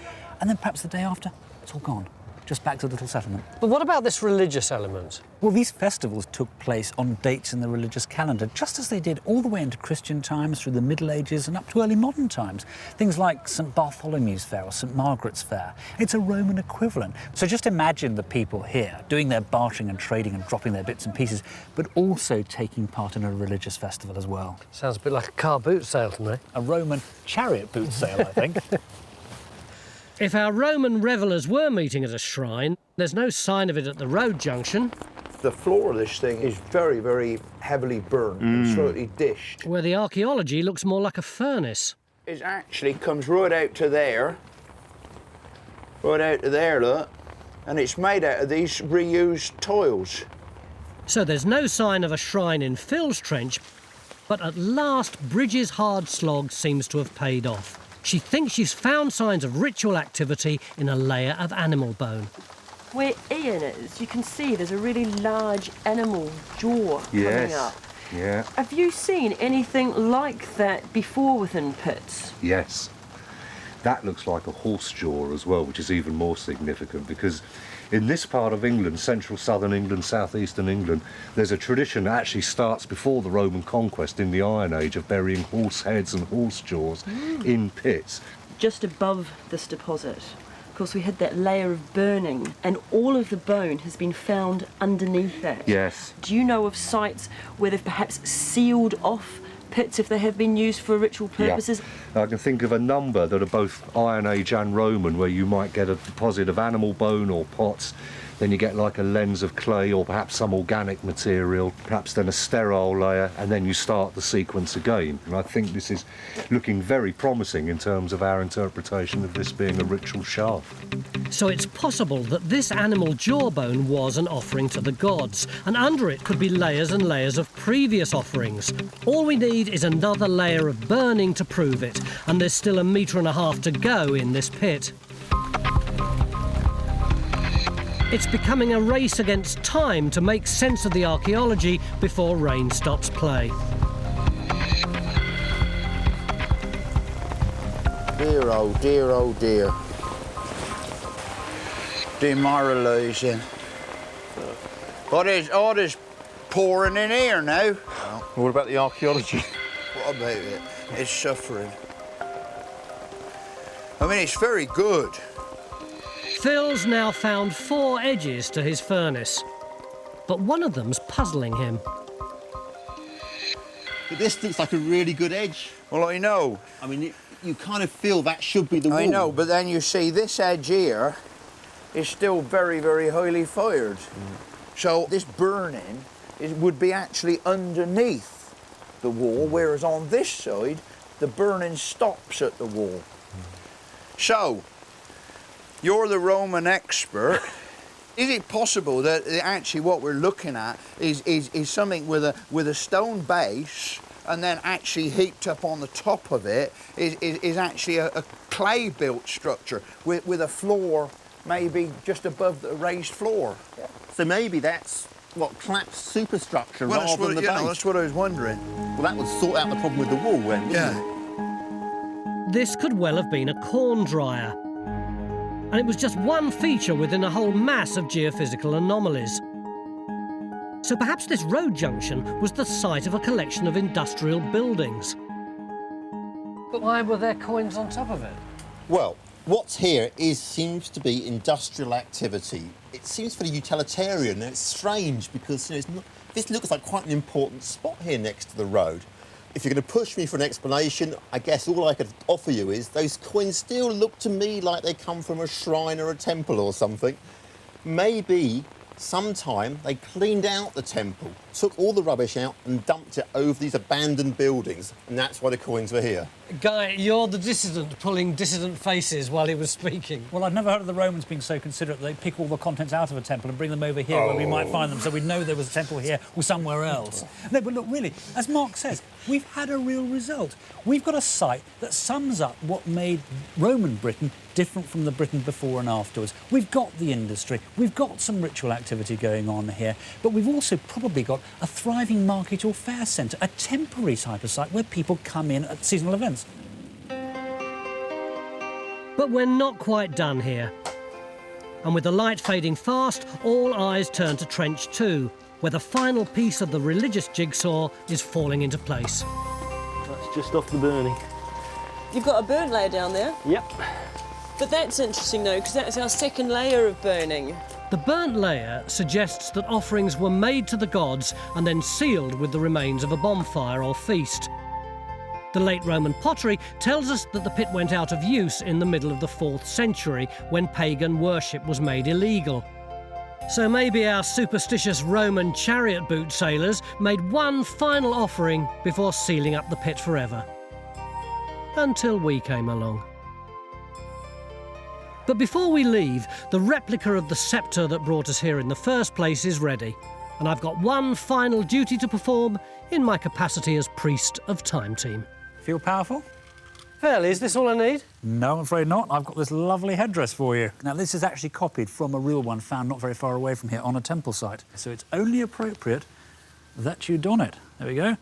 And then perhaps the day after, it's all gone. Just back to the little settlement. But what about this religious element? Well, these festivals took place on dates in the religious calendar, just as they did all the way into Christian times, through the Middle Ages and up to early modern times. Things like St. Bartholomew's Fair or St. Margaret's Fair. It's a Roman equivalent. So just imagine the people here doing their bartering and trading and dropping their bits and pieces, but also taking part in a religious festival as well. Sounds a bit like a car boot sale to me. A Roman chariot boot sale, I think. If our Roman revellers were meeting at a shrine, there's no sign of it at the road junction. The floor of this thing is very, very heavily burned and slightly dished. Where the archaeology looks more like a furnace. It actually comes right out to there. Right out to there, look. And it's made out of these reused tiles. So there's no sign of a shrine in Phil's trench, but at last Bridges' hard slog seems to have paid off. She thinks she's found signs of ritual activity in a layer of animal bone. Where Ian is, you can see there's a really large animal jaw coming up. Yeah. Have you seen anything like that before within pits? Yes. That looks like a horse jaw as well, which is even more significant because in this part of England, central southern England, southeastern England, there's a tradition that actually starts before the Roman conquest in the Iron Age of burying horse heads and horse jaws in pits. Just above this deposit, of course, we had that layer of burning and all of the bone has been found underneath that. Yes. Do you know of sites where they've perhaps sealed off pits if they have been used for ritual purposes? Yeah. I can think of a number that are both Iron Age and Roman where you might get a deposit of animal bone or pots. then you get like a lens of clay or perhaps some organic material, perhaps then a sterile layer, and then you start the sequence again. And I think this is looking very promising in terms of our interpretation of this being a ritual shaft. So it's possible that this animal jawbone was an offering to the gods, and under it could be layers and layers of previous offerings. All we need is another layer of burning to prove it, and there's still 1.5 meters to go in this pit. It's becoming a race against time to make sense of the archaeology before rain stops play. Dear, oh dear, oh dear. Demoralising. What is all this pouring in here now? What about the archaeology? What about it? It's suffering. I mean, it's very good. Phil's now found 4 edges to his furnace, but one of them's puzzling him. But this looks like a really good edge. Well, I know. I mean, you kind of feel that should be the wall. I know, but then you see this edge here is still very, very highly fired. So this burning would be actually underneath the wall, whereas on this side, the burning stops at the wall. So, you're the Roman expert. Is it possible that actually what we're looking at is something with a stone base, and then actually heaped up on the top of it is actually a clay-built structure with a floor maybe just above the raised floor? Yeah. So maybe that's what collapsed superstructure well, rather than the base. That's what I was wondering. Well, that would sort out the problem with the wall then, wouldn't it? This could well have been a corn dryer. And it was just one feature within a whole mass of geophysical anomalies. So perhaps this road junction was the site of a collection of industrial buildings. But why were there coins on top of it? Well, what's here seems to be industrial activity. It seems pretty utilitarian, and it's strange because this looks like quite an important spot here next to the road. If you're going to push me for an explanation, I guess all I could offer you is those coins still look to me like they come from a shrine or a temple or something. Maybe sometime they cleaned out the temple, took all the rubbish out and dumped it over these abandoned buildings, and that's why the coins were here. Guy, you're the dissident pulling dissident faces while he was speaking. Well, I'd never heard of the Romans being so considerate that they pick all the contents out of a temple and bring them over here where we might find them, so we'd know there was a temple here or somewhere else. No, but look, really, as Mark says, we've had a real result. We've got a site that sums up what made Roman Britain different from the Britain before and afterwards. We've got the industry, we've got some ritual activity going on here, but we've also probably got a thriving market or fair centre, a temporary type of site where people come in at seasonal events. But we're not quite done here. And with the light fading fast, all eyes turn to Trench 2, where the final piece of the religious jigsaw is falling into place. That's just off the burning. You've got a burnt layer down there? Yep. But that's interesting though, because that's our second layer of burning. The burnt layer suggests that offerings were made to the gods and then sealed with the remains of a bonfire or feast. The late Roman pottery tells us that the pit went out of use in the middle of the 4th century when pagan worship was made illegal. So maybe our superstitious Roman chariot boot sailors made one final offering before sealing up the pit forever. Until we came along. But before we leave, the replica of the sceptre that brought us here in the first place is ready, and I've got one final duty to perform in my capacity as priest of Time Team. Feel powerful? Fairly, is this all I need? No, I'm afraid not. I've got this lovely headdress for you. Now, this is actually copied from a real one found not very far away from here on a temple site. So it's only appropriate that you don it. There we go.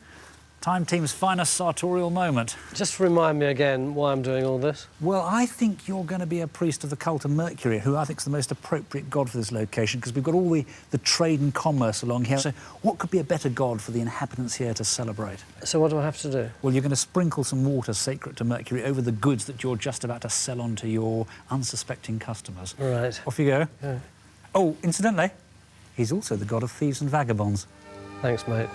Time Team's finest sartorial moment. Just remind me again why I'm doing all this. Well, I think you're going to be a priest of the cult of Mercury, who I think is the most appropriate god for this location, because we've got all the trade and commerce along here. So what could be a better god for the inhabitants here to celebrate? So what do I have to do? Well, you're going to sprinkle some water sacred to Mercury over the goods that you're just about to sell on to your unsuspecting customers. Right. Off you go. Yeah. Oh, incidentally, he's also the god of thieves and vagabonds. Thanks, mate.